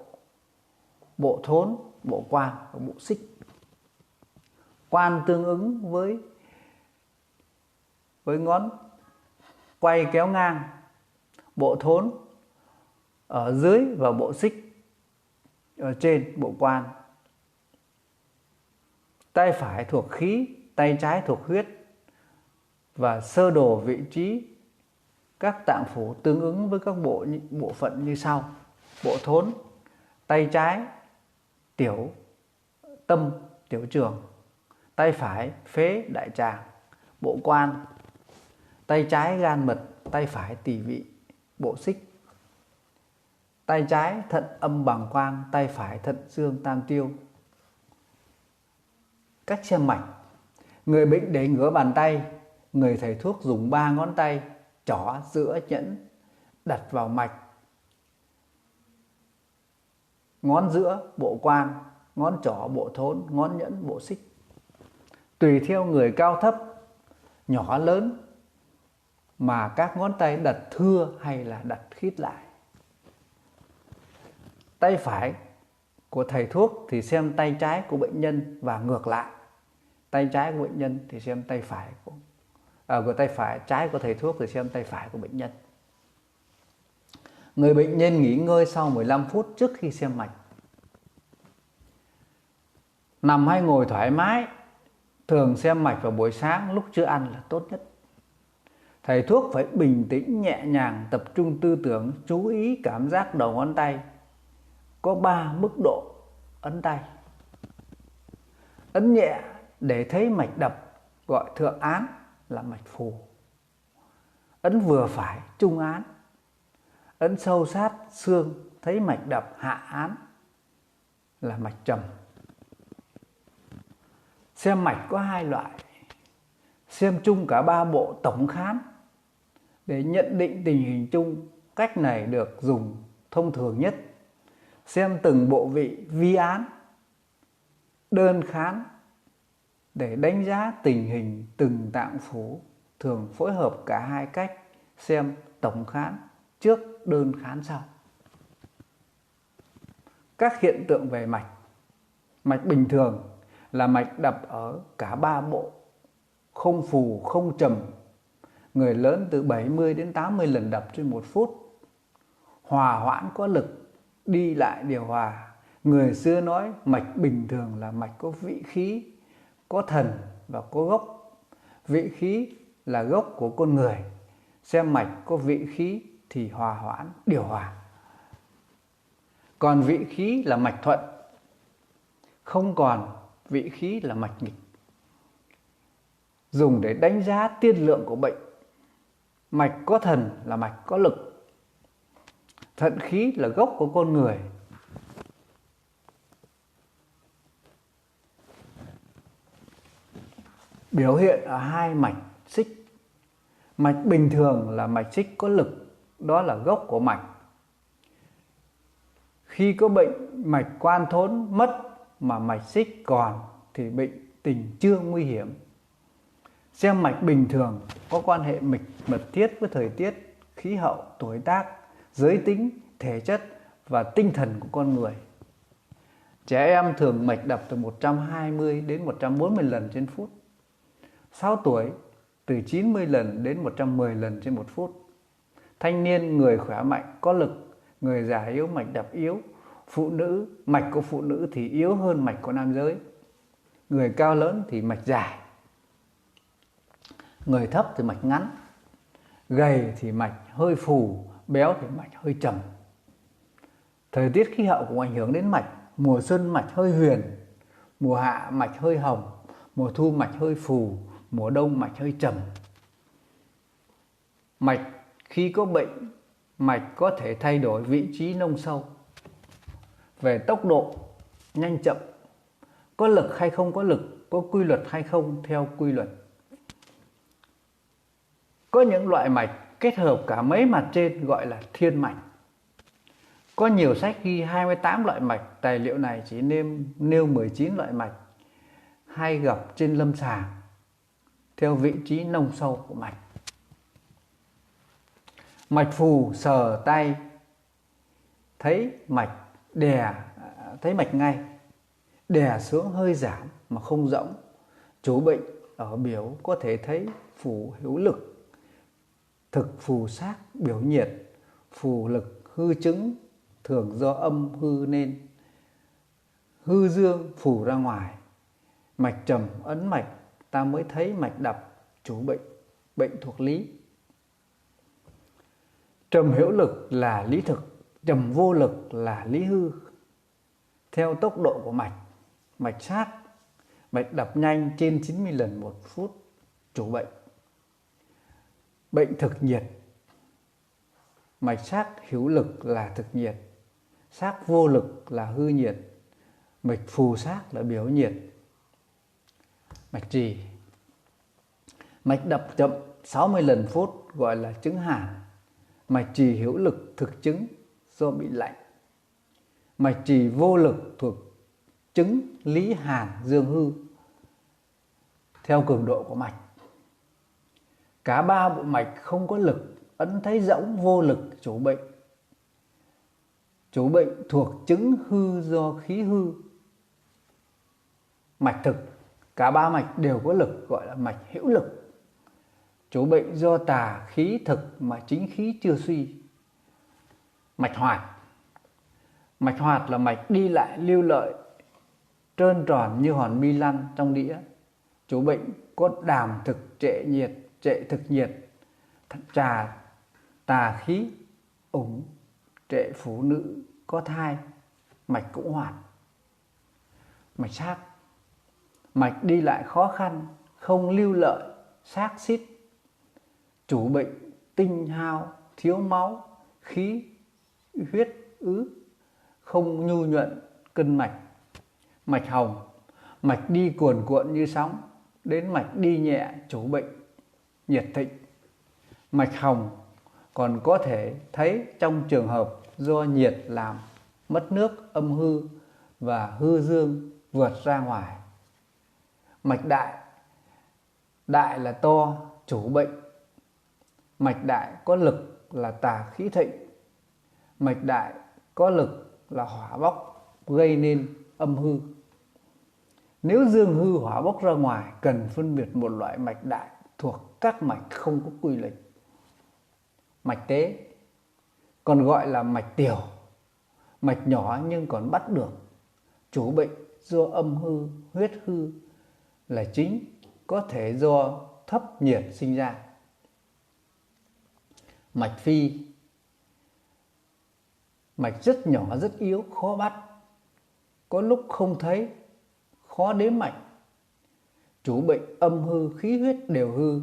bộ thốn, bộ quan và bộ xích. Quan tương ứng với ngón quay kéo ngang, bộ thốn ở dưới và bộ xích ở trên bộ quan. Tay phải thuộc khí, tay trái thuộc huyết, và sơ đồ vị trí các tạng phủ tương ứng với các bộ phận như sau: bộ thốn, tay trái tiểu tâm tiểu trường, tay phải phế đại tràng, bộ quan, tay trái gan mật, tay phải tỳ vị, bộ xích, tay trái thận âm bàng quang, tay phải thận dương tam tiêu. Cách xem mạch: người bệnh để ngửa bàn tay, người thầy thuốc dùng 3 ngón tay trỏ, giữa, nhẫn đặt vào mạch. Ngón giữa bộ quan, ngón trỏ bộ thốn, ngón nhẫn bộ xích. Tùy theo người cao thấp, nhỏ lớn mà các ngón tay đặt thưa hay là đặt khít lại. Tay phải của thầy thuốc thì xem tay trái của bệnh nhân và ngược lại. Tay trái của bệnh nhân thì xem tay phải của tay phải trái của thầy thuốc thì xem tay phải của bệnh nhân. Người bệnh nhân nghỉ ngơi sau 15 phút trước khi xem mạch. Nằm hay ngồi thoải mái, thường xem mạch vào buổi sáng lúc chưa ăn là tốt nhất. Thầy thuốc phải bình tĩnh, nhẹ nhàng, tập trung tư tưởng, chú ý cảm giác đầu ngón tay. Có 3 mức độ ấn tay. Ấn nhẹ để thấy mạch đập gọi thượng án là mạch phù. Ấn vừa phải trung án. Ấn sâu sát xương thấy mạch đập hạ án là mạch trầm. Xem mạch có 2 loại: xem chung cả 3 bộ tổng khán để nhận định tình hình chung. Cách này được dùng thông thường nhất. Xem từng bộ vị vi án, đơn khán để đánh giá tình hình từng tạng phủ. Thường phối hợp cả 2 cách, xem tổng khán trước, đơn khán sau. Các hiện tượng về mạch. Mạch bình thường là mạch đập ở cả 3 bộ, không phù, không trầm. Người lớn từ 70 đến 80 lần đập trên 1 phút. Hòa hoãn có lực, đi lại điều hòa. Người xưa nói mạch bình thường là mạch có vị khí, có thần và có gốc. Vị khí là gốc của con người. Xem mạch có vị khí thì hòa hoãn, điều hòa. Còn vị khí là mạch thuận, không còn vị khí là mạch nghịch. Dùng để đánh giá tiên lượng của bệnh. Mạch có thần là mạch có lực. Thận khí là gốc của con người. Biểu hiện ở 2 mạch xích. Mạch bình thường là mạch xích có lực, đó là gốc của mạch. Khi có bệnh mạch quan thốn mất mà mạch xích còn thì bệnh tình chưa nguy hiểm. Xem mạch bình thường có quan hệ mật thiết với thời tiết, khí hậu, tuổi tác, giới tính, thể chất và tinh thần của con người. Trẻ em thường mạch đập từ 120 đến 140 lần trên phút. 6 tuổi từ 90 lần đến 110 lần trên 1 phút. Thanh niên, người khỏe mạnh, có lực, người già yếu, mạch đập yếu. Phụ nữ, mạch của phụ nữ thì yếu hơn mạch của nam giới. Người cao lớn thì mạch dài. Người thấp thì mạch ngắn. Gầy thì mạch hơi phù, béo thì mạch hơi trầm. Thời tiết khí hậu cũng ảnh hưởng đến mạch. Mùa xuân mạch hơi huyền, mùa hạ mạch hơi hồng, mùa thu mạch hơi phù, mùa đông mạch hơi trầm. Mạch khi có bệnh, mạch có thể thay đổi vị trí nông sâu, về tốc độ, nhanh chậm, có lực hay không có lực, có quy luật hay không theo quy luật. Có những loại mạch kết hợp cả mấy mặt trên gọi là thiên mạch. Có nhiều sách ghi 28 loại mạch, tài liệu này chỉ nêu 19 loại mạch hay gặp trên lâm sàng theo vị trí nông sâu của mạch. Mạch phù sờ tay thấy mạch thấy mạch ngay, đè xuống hơi giảm mà không rỗng. Chú bệnh ở biểu có thể thấy phù hữu lực, thực phù sát biểu nhiệt, phù lực hư chứng thường do âm hư nên, hư dương phù ra ngoài. Mạch trầm ấn mạch ta mới thấy mạch đập chủ bệnh, bệnh thuộc lý. Trầm hữu lực là lý thực, trầm vô lực là lý hư. Theo tốc độ của mạch, mạch sát, mạch đập nhanh trên 90 lần một phút chủ bệnh. Bệnh thực nhiệt, mạch sát hữu lực là thực nhiệt, sát vô lực là hư nhiệt, mạch phù sát là biểu nhiệt. Mạch trì, mạch đập chậm 60 lần phút gọi là chứng hàn. Mạch trì hữu lực thực chứng do bị lạnh. Mạch trì vô lực thuộc chứng lý hàn dương hư theo cường độ của mạch. Cả ba bộ mạch không có lực, ấn thấy rỗng vô lực chủ bệnh. Chủ bệnh thuộc chứng hư do khí hư. Mạch thực, cả ba mạch đều có lực gọi là mạch hữu lực. Chủ bệnh do tà khí thực mà chính khí chưa suy. Mạch hoạt, mạch hoạt là mạch đi lại lưu lợi, trơn tròn như hòn bi lăn trong đĩa. Chủ bệnh có đàm thực trệ nhiệt, trệ thực nhiệt, tà khí ủng, trệ phụ nữ có thai, mạch cũng hoạt. Mạch sát, mạch đi lại khó khăn, không lưu lợi, xác xít. Chủ bệnh tinh hao, thiếu máu, khí, huyết ứ, không nhu nhuận, cân mạch. Mạch hồng, mạch đi cuồn cuộn như sóng, đến mạch đi nhẹ chủ bệnh, nhiệt thịnh. Mạch hồng còn có thể thấy trong trường hợp do nhiệt làm mất nước âm hư và hư dương vượt ra ngoài. Mạch đại, đại là to, chủ bệnh. Mạch đại có lực là tà khí thịnh. Mạch đại có lực là hỏa bốc gây nên âm hư. Nếu dương hư hỏa bốc ra ngoài, cần phân biệt một loại mạch đại thuộc các mạch không có quy lịch. Mạch tế, còn gọi là mạch tiểu, mạch nhỏ nhưng còn bắt được. Chủ bệnh do âm hư, huyết hư là chính, có thể do thấp nhiệt sinh ra. Mạch phi, mạch rất nhỏ rất yếu, khó bắt, có lúc không thấy, khó đếm mạch. Chủ bệnh âm hư, khí huyết đều hư,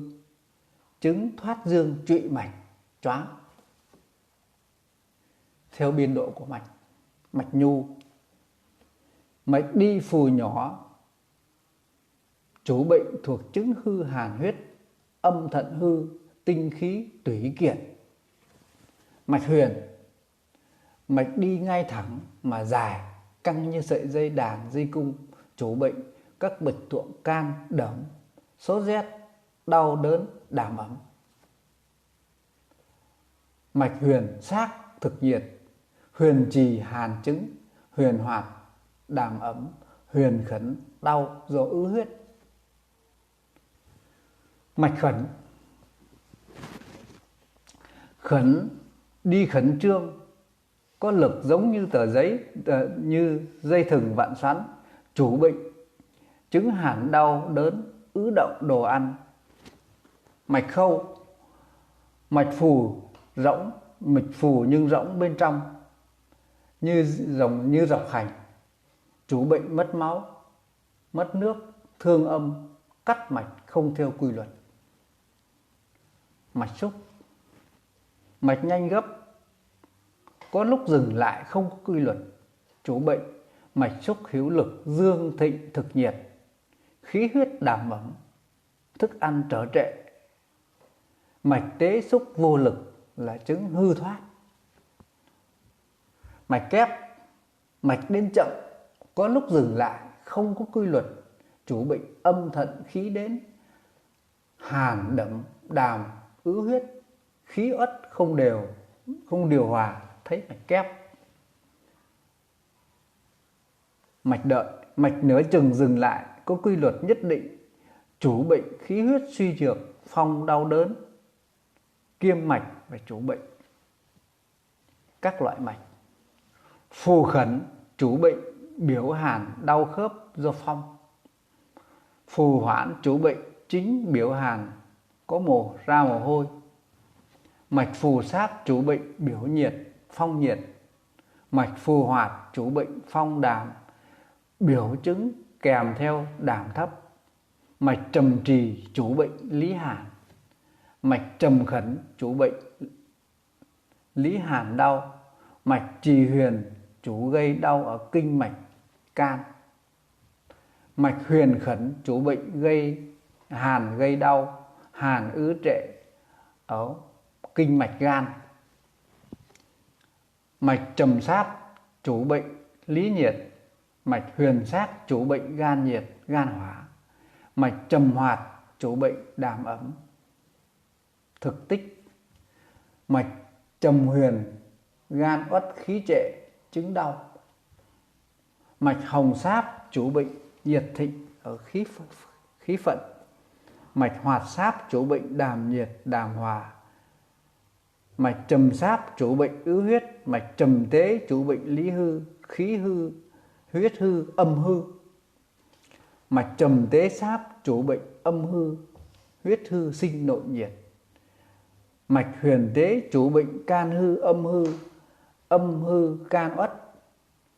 chứng thoát dương trụy mạch, choáng. Theo biên độ của mạch. Mạch nhu, mạch đi phù nhỏ, chủ bệnh thuộc chứng hư hàn huyết, âm thận hư, tinh khí tủy kiệt. Mạch huyền, mạch đi ngay thẳng mà dài, căng như sợi dây đàn dây cung, chủ bệnh các bệnh tuộng can, đờm, sốt rét, đau đớn, đảm ấm. Mạch huyền xác thực nhiệt, huyền trì hàn chứng, huyền hoạt đảm ấm, huyền khẩn đau do ứ huyết. Mạch khẩn, khẩn đi khẩn trương, có lực giống như tờ giấy, như dây thừng vặn xoắn, chủ bệnh chứng hàn đau đớn, ứ động đồ ăn. Mạch khâu, mạch phù rỗng, mạch phù nhưng rỗng bên trong, như dọc hành. Chủ bệnh mất máu, mất nước, thương âm, cắt mạch không theo quy luật. Mạch xúc, mạch nhanh gấp, có lúc dừng lại không có quy luật. Chủ bệnh mạch xúc hữu lực, dương thịnh thực nhiệt, khí huyết đảm ẩm, thức ăn trở trệ. Mạch tế xúc vô lực là chứng hư thoát. Mạch kép, mạch đến chậm, có lúc dừng lại không có quy luật. Chủ bệnh âm thận khí đến, hàn đẫm đàm ứ huyết, khí uất không điều hòa, thấy mạch kép. Mạch đợi, mạch nửa chừng dừng lại, có quy luật nhất định. Chủ bệnh khí huyết suy nhược, phong đau đớn, kiêm mạch và chủ bệnh. Các loại mạch. Phù khẩn, chủ bệnh biểu hàn đau khớp do phong. Phù hoãn, chủ bệnh chính biểu hàn có ra mồ hôi. Mạch phù sát, chủ bệnh biểu nhiệt phong nhiệt. Mạch phù hoạt, chủ bệnh phong đàm biểu chứng kèm theo đàm thấp. Mạch trầm trì, chủ bệnh lý hàn. Mạch trầm khẩn, chủ bệnh lý hàn đau. Mạch trì huyền, chủ gây đau ở kinh mạch can. Mạch huyền khẩn, chủ bệnh gây đau hàn ứ trệ ở kinh mạch gan. Mạch trầm sát, chủ bệnh lý nhiệt. Mạch huyền sát, chủ bệnh gan nhiệt gan hỏa. Mạch trầm hoạt, chủ bệnh đàm ẩm thực tích. Mạch trầm huyền, gan uất khí trệ chứng đau. Mạch hồng sáp, chủ bệnh nhiệt thịnh ở khí phận. Mạch hoạt sáp, chủ bệnh đàm nhiệt đàm hòa. Mạch trầm sáp, chủ bệnh ứ huyết. Mạch trầm tế, chủ bệnh lý hư khí hư huyết hư âm hư. Mạch trầm tế sáp, chủ bệnh âm hư huyết hư sinh nội nhiệt. Mạch huyền tế, chủ bệnh can hư âm hư can uất.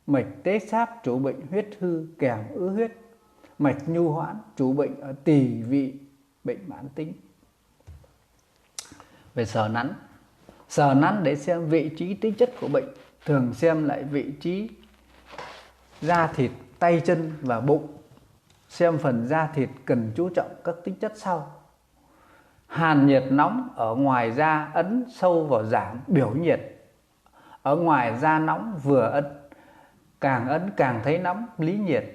Mạch tế sáp, chủ bệnh huyết hư kèm ứ huyết. Mạch nhu hoãn, chủ bệnh ở tỳ vị bệnh mãn tính. Về sờ nắn để xem vị trí tính chất của bệnh. Thường xem lại vị trí da thịt tay chân và bụng. Xem phần da thịt cần chú trọng các tính chất sau. Hàn nhiệt nóng ở ngoài da ấn sâu vào giảm biểu nhiệt. Ở ngoài da nóng vừa ấn càng thấy nóng lý nhiệt.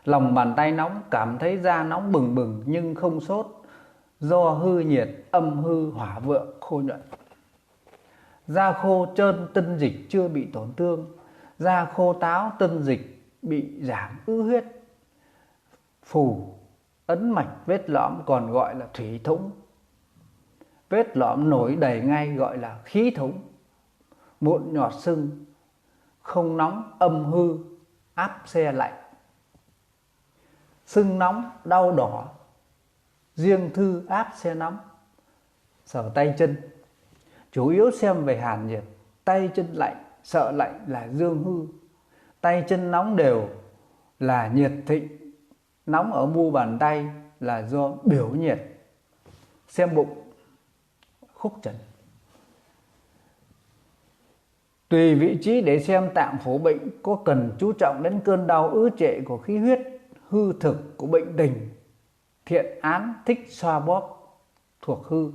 Lòng bàn tay nóng cảm thấy da nóng bừng bừng nhưng không sốt do hư nhiệt âm hư hỏa vượng khô nhuận. Da khô trơn tân dịch chưa bị tổn thương. Da khô táo tân dịch bị giảm ứ huyết. Phù ấn mạch vết lõm còn gọi là thủy thủng. Vết lõm nổi đầy ngay gọi là khí thủng. Mụn nhọt sưng không nóng âm hư áp xe lạnh. Sưng nóng đau đỏ riêng thư áp xe nóng. Sờ tay chân chủ yếu xem về hàn nhiệt. Tay chân lạnh sợ lạnh là dương hư. Tay chân nóng đều là nhiệt thịnh. Nóng ở mu bàn tay là do biểu nhiệt. Xem bụng khúc trần. Tùy vị trí để xem tạng phủ bệnh có cần chú trọng đến cơn đau ứ trệ của khí huyết, hư thực của bệnh tình. Thiện án thích xoa bóp thuộc hư.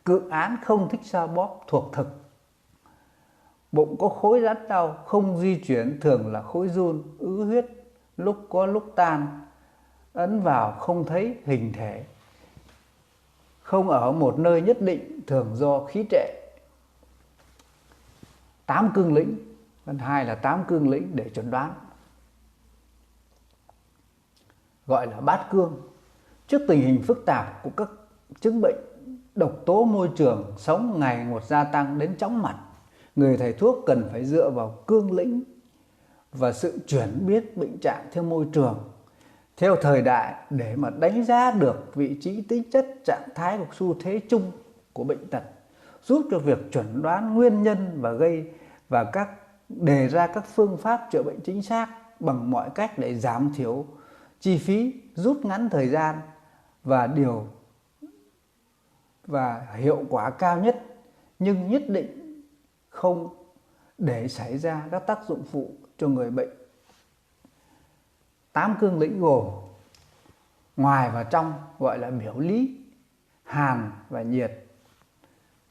Cự án không thích xoa bóp thuộc thực. Bụng có khối rát đau không di chuyển thường là khối run ứ huyết lúc có lúc tan. Ấn vào không thấy hình thể. Không ở một nơi nhất định thường do khí trệ. 8 cương lĩnh. Phần 2 là 8 cương lĩnh để chẩn đoán. Gọi là bát cương. Trước tình hình phức tạp của các chứng bệnh độc tố môi trường sống ngày một gia tăng đến chóng mặt, người thầy thuốc cần phải dựa vào cương lĩnh và sự chuyển biến bệnh trạng theo môi trường, theo thời đại để mà đánh giá được vị trí tính chất trạng thái của xu thế chung của bệnh tật, giúp cho việc chuẩn đoán nguyên nhân và các đề ra các phương pháp chữa bệnh chính xác bằng mọi cách để giảm thiểu chi phí, rút ngắn thời gian và hiệu quả cao nhất, nhưng nhất định không để xảy ra các tác dụng phụ cho người bệnh. 8 cương lĩnh gồm ngoài và trong gọi là biểu lý, hàn và nhiệt,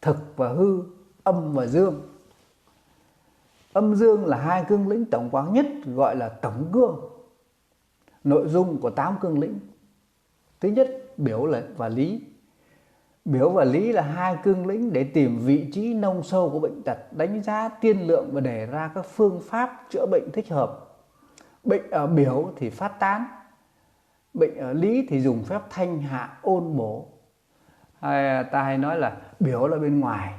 thực và hư, âm và dương. Âm dương là 2 cương lĩnh tổng quán nhất gọi là tổng cương. Nội dung của 8 cương lĩnh: thứ nhất, biểu và lý. Biểu và lý là 2 cương lĩnh để tìm vị trí nông sâu của bệnh tật, đánh giá tiên lượng và đề ra các phương pháp chữa bệnh thích hợp. Bệnh ở biểu thì phát tán, bệnh ở lý thì dùng phép thanh hạ ôn bổ. Ta hay nói là biểu là bên ngoài.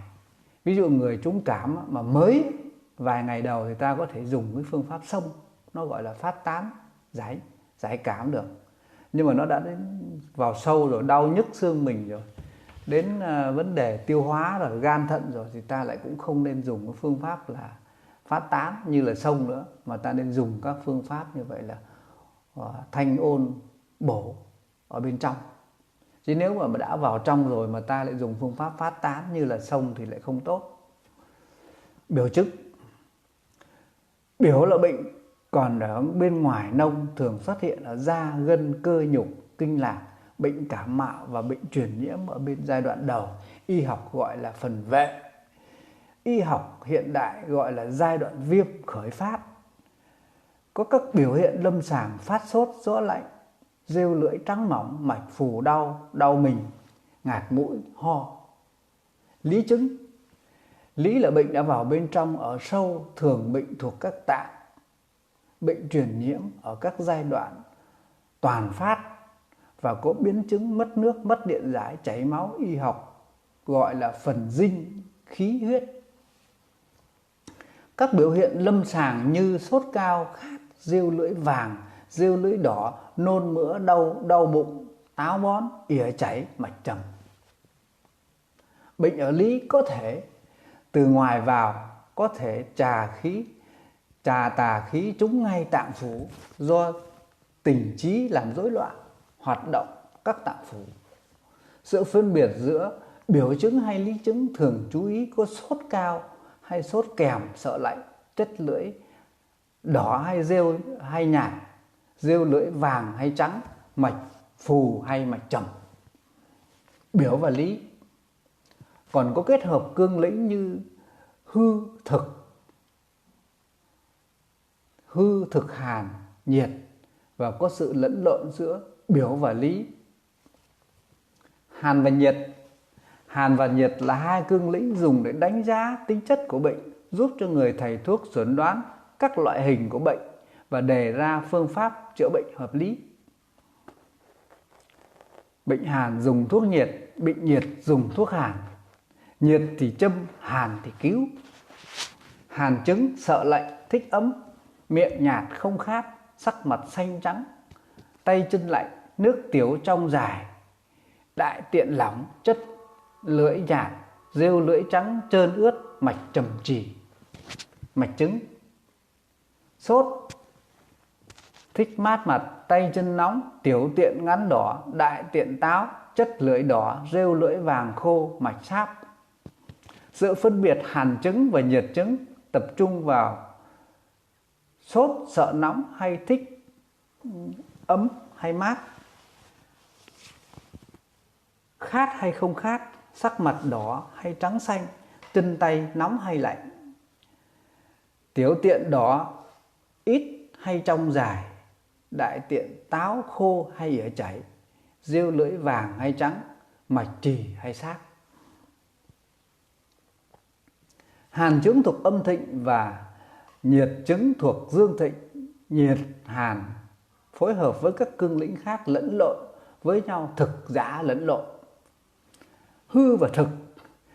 Ví dụ người trúng cảm mà mới vài ngày đầu thì ta có thể dùng cái phương pháp xông, nó gọi là phát tán, giải cảm được. Nhưng mà nó đã đến vào sâu rồi, đau nhức xương mình rồi, đến vấn đề tiêu hóa rồi, gan thận rồi, thì ta lại cũng không nên dùng cái phương pháp là phát tán như là xông nữa, mà ta nên dùng các phương pháp như vậy là thanh ôn bổ ở bên trong. Chứ nếu mà đã vào trong rồi mà ta lại dùng phương pháp phát tán như là xông thì lại không tốt. Biểu chứng. Biểu là bệnh còn ở bên ngoài nông, thường xuất hiện ở da, gân, cơ, nhục, kinh lạc. Bệnh cảm mạo và bệnh truyền nhiễm ở bên giai đoạn đầu, y học gọi là phần vệ. Y học hiện đại gọi là giai đoạn viêm khởi phát. Có các biểu hiện lâm sàng phát sốt, rõ lạnh, rêu lưỡi trắng mỏng, mạch phù đau, đau mình, ngạt mũi, ho. Lý chứng. Lý là bệnh đã vào bên trong ở sâu, thường bệnh thuộc các tạng. Bệnh truyền nhiễm ở các giai đoạn toàn phát và có biến chứng mất nước, mất điện giải, chảy máu, y học gọi là phần dinh khí huyết. Các biểu hiện lâm sàng như sốt cao, khát, rêu lưỡi vàng, rêu lưỡi đỏ, nôn mửa, đau bụng, táo bón, ỉa chảy, mạch trầm. Bệnh ở lý có thể từ ngoài vào, có thể trà tà khí trúng ngay tạng phủ do tình trí làm rối loạn hoạt động các tạng phủ. Sự phân biệt giữa biểu chứng hay lý chứng thường chú ý có sốt cao hay sốt kèm sợ lạnh, chất lưỡi đỏ hay rêu hay nhạt, rêu lưỡi vàng hay trắng, mạch phù hay mạch trầm. Biểu và lý còn có kết hợp cương lĩnh như hư thực hàn nhiệt và có sự lẫn lộn giữa biểu và lý. Hàn và nhiệt. Hàn và nhiệt là 2 cương lĩnh dùng để đánh giá tính chất của bệnh, giúp cho người thầy thuốc chuẩn đoán các loại hình của bệnh và đề ra phương pháp chữa bệnh hợp lý. Bệnh hàn dùng thuốc nhiệt, bệnh nhiệt dùng thuốc hàn. Nhiệt thì châm, hàn thì cứu. Hàn chứng sợ lạnh, thích ấm, miệng nhạt không khát, sắc mặt xanh trắng, tay chân lạnh, nước tiểu trong dài, đại tiện lỏng, chất lưỡi nhạt, rêu lưỡi trắng trơn ướt, mạch trầm trì. Mạch chứng. Sốt, thích mát mặt, tay chân nóng, tiểu tiện ngắn đỏ, đại tiện táo, chất lưỡi đỏ, rêu lưỡi vàng khô, mạch sáp. Sự phân biệt hàn chứng và nhiệt chứng tập trung vào sốt sợ nóng hay thích ấm hay mát, khát hay không khát, sắc mặt đỏ hay trắng xanh, chân tay nóng hay lạnh, tiểu tiện đỏ ít hay trong dài, đại tiện táo khô hay ỉa chảy, rêu lưỡi vàng hay trắng, mạch trì hay sát. Hàn chứng thuộc âm thịnh và nhiệt chứng thuộc dương thịnh. Nhiệt, hàn phối hợp với các cương lĩnh khác lẫn lộn với nhau, thực giả lẫn lộn. Hư và thực.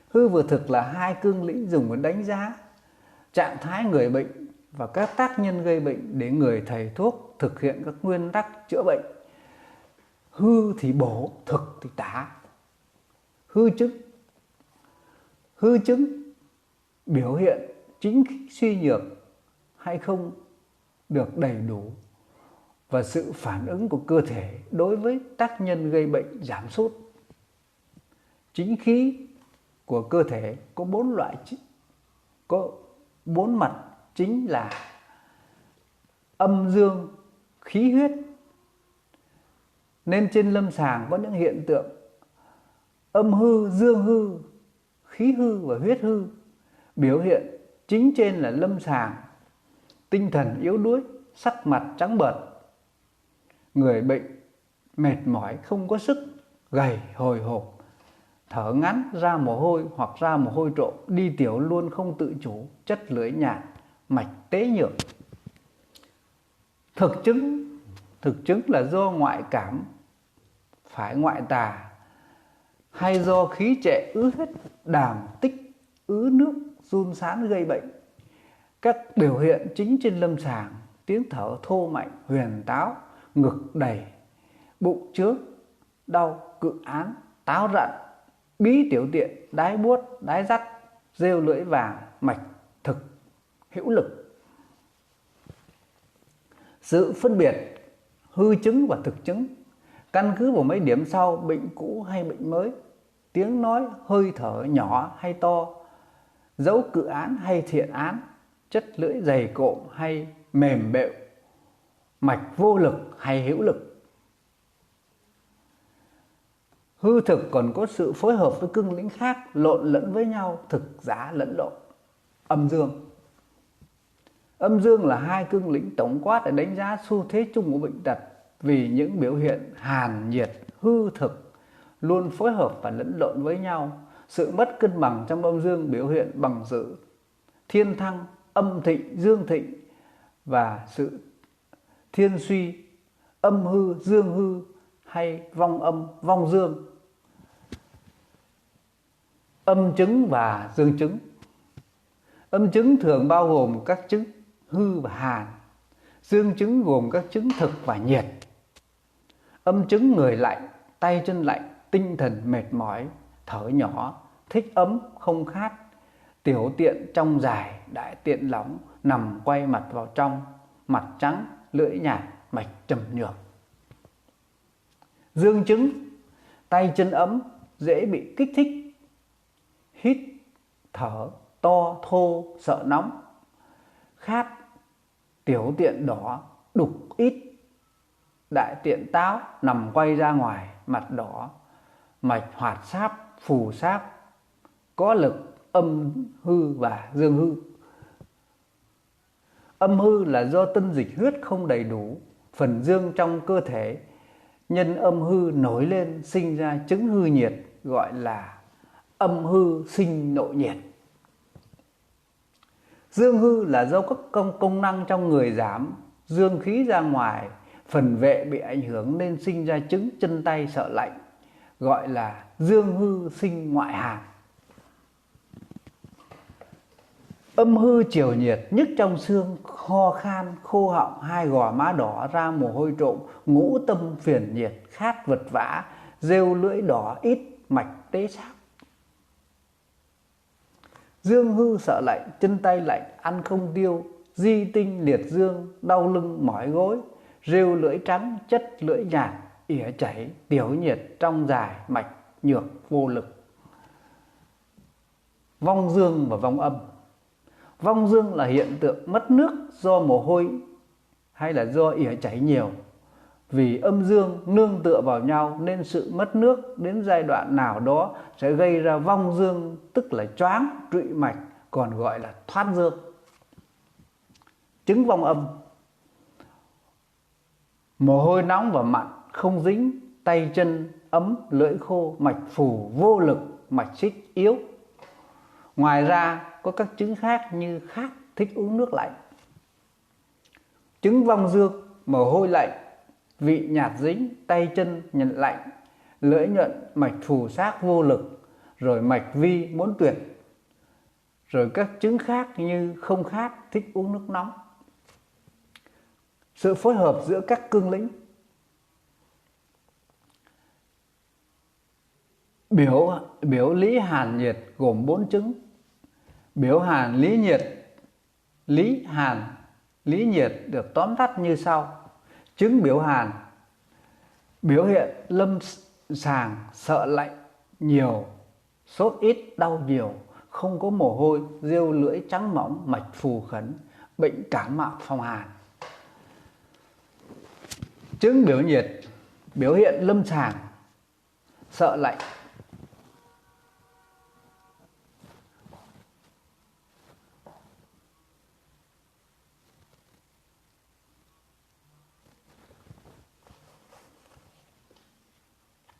Hư và thực là 2 cương lĩnh dùng để đánh giá trạng thái người bệnh và các tác nhân gây bệnh để người thầy thuốc thực hiện các nguyên tắc chữa bệnh. Hư thì bổ, thực thì tả. Hư chứng biểu hiện chính suy nhược, hay không được đầy đủ và sự phản ứng của cơ thể đối với tác nhân gây bệnh giảm sút. Chính khí của cơ thể có 4 mặt chính là âm dương khí huyết, nên trên lâm sàng có những hiện tượng âm hư, dương hư, khí hư và huyết hư. Biểu hiện chính trên là lâm sàng tinh thần yếu đuối, sắc mặt trắng bệch, người bệnh mệt mỏi không có sức, gầy hồi hộp, thở ngắn, ra mồ hôi hoặc ra mồ hôi trộm, đi tiểu luôn không tự chủ, chất lưỡi nhạt, mạch tế nhược. Thực chứng là do ngoại cảm phải ngoại tà, hay do khí trệ ứ huyết, đàm tích ứ nước, run sán gây bệnh. Các biểu hiện chính trên lâm sàng: tiếng thở thô mạnh, huyền táo, ngực đầy, bụng trướng, đau, cự án, táo rặn, bí tiểu tiện, đái buốt, đái dắt, rêu lưỡi vàng, mạch thực, hữu lực. Sự phân biệt hư chứng và thực chứng căn cứ vào mấy điểm sau: bệnh cũ hay bệnh mới, tiếng nói, hơi thở nhỏ hay to, dấu cự án hay thiện án, chất lưỡi dày cộm hay mềm bệu, mạch vô lực hay hữu lực. Hư thực còn có sự phối hợp với cương lĩnh khác, lộn lẫn với nhau, thực giả lẫn lộn. Âm dương là hai cương lĩnh tổng quát để đánh giá xu thế chung của bệnh tật, vì những biểu hiện hàn nhiệt, hư thực luôn phối hợp và lẫn lộn với nhau. Sự mất cân bằng trong âm dương biểu hiện bằng sự thiên thăng, âm thịnh, dương thịnh, và sự thiên suy, âm hư, dương hư, hay vong âm, vong dương. Âm chứng và dương chứng. Âm chứng thường bao gồm các chứng hư và hàn. Dương chứng gồm các chứng thực và nhiệt. Âm chứng người lạnh, tay chân lạnh, tinh thần mệt mỏi, thở nhỏ, thích ấm không khát, tiểu tiện trong dài, đại tiện lỏng, nằm quay mặt vào trong, mặt trắng, lưỡi nhạt, mạch trầm nhược. Dương chứng: tay chân ấm, dễ bị kích thích, hít thở to thô, sợ nóng, khát, tiểu tiện đỏ, đục ít, đại tiện táo, nằm quay ra ngoài, mặt đỏ, mạch hoạt sáp, phù sáp, có lực. Âm hư và dương hư. Âm hư là do tân dịch huyết không đầy đủ, phần dương trong cơ thể nhân âm hư nổi lên, sinh ra chứng hư nhiệt, gọi là âm hư sinh nội nhiệt. Dương hư là do các công năng trong người giảm, dương khí ra ngoài, phần vệ bị ảnh hưởng nên sinh ra chứng chân tay sợ lạnh, gọi là dương hư sinh ngoại hàn. Âm hư chiều nhiệt, nhức trong xương, ho khan, khô họng, hai gò má đỏ, ra mồ hôi trộm, ngũ tâm phiền nhiệt, khát vật vã, rêu lưỡi đỏ ít, mạch tế sáp. Dương hư sợ lạnh, chân tay lạnh, ăn không tiêu, di tinh liệt dương, đau lưng mỏi gối, rêu lưỡi trắng, chất lưỡi nhạt, ỉa chảy, tiểu nhiệt trong dài, mạch nhược vô lực. Vong dương và vong âm. Vong dương là hiện tượng mất nước do mồ hôi hay là do ỉa chảy nhiều. Vì âm dương nương tựa vào nhau nên sự mất nước đến giai đoạn nào đó sẽ gây ra vong dương, tức là choáng, trụy mạch, còn gọi là thoát dương. Chứng vong âm: mồ hôi nóng và mặn không dính, tay chân ấm, lưỡi khô, mạch phù, vô lực, mạch xích yếu. Ngoài ra có các chứng khác như khát, thích uống nước lạnh. Chứng vong dương: mồ hôi lạnh, vị nhạt dính, tay chân nhận lạnh, lưỡi nhuận, mạch phù xác vô lực, rồi mạch vi muốn tuyệt. Rồi các chứng khác như không khát, thích uống nước nóng. Sự phối hợp giữa các cương lĩnh. Biểu lý hàn nhiệt gồm 4 chứng: biểu hàn lý nhiệt, lý hàn lý nhiệt được tóm tắt như sau. Chứng biểu hàn: biểu hiện lâm sàng sợ lạnh nhiều, sốt ít, đau nhiều, không có mồ hôi, rêu lưỡi trắng mỏng, mạch phù khẩn, bệnh cảm mạo phong hàn. Chứng biểu nhiệt: biểu hiện lâm sàng sợ lạnh,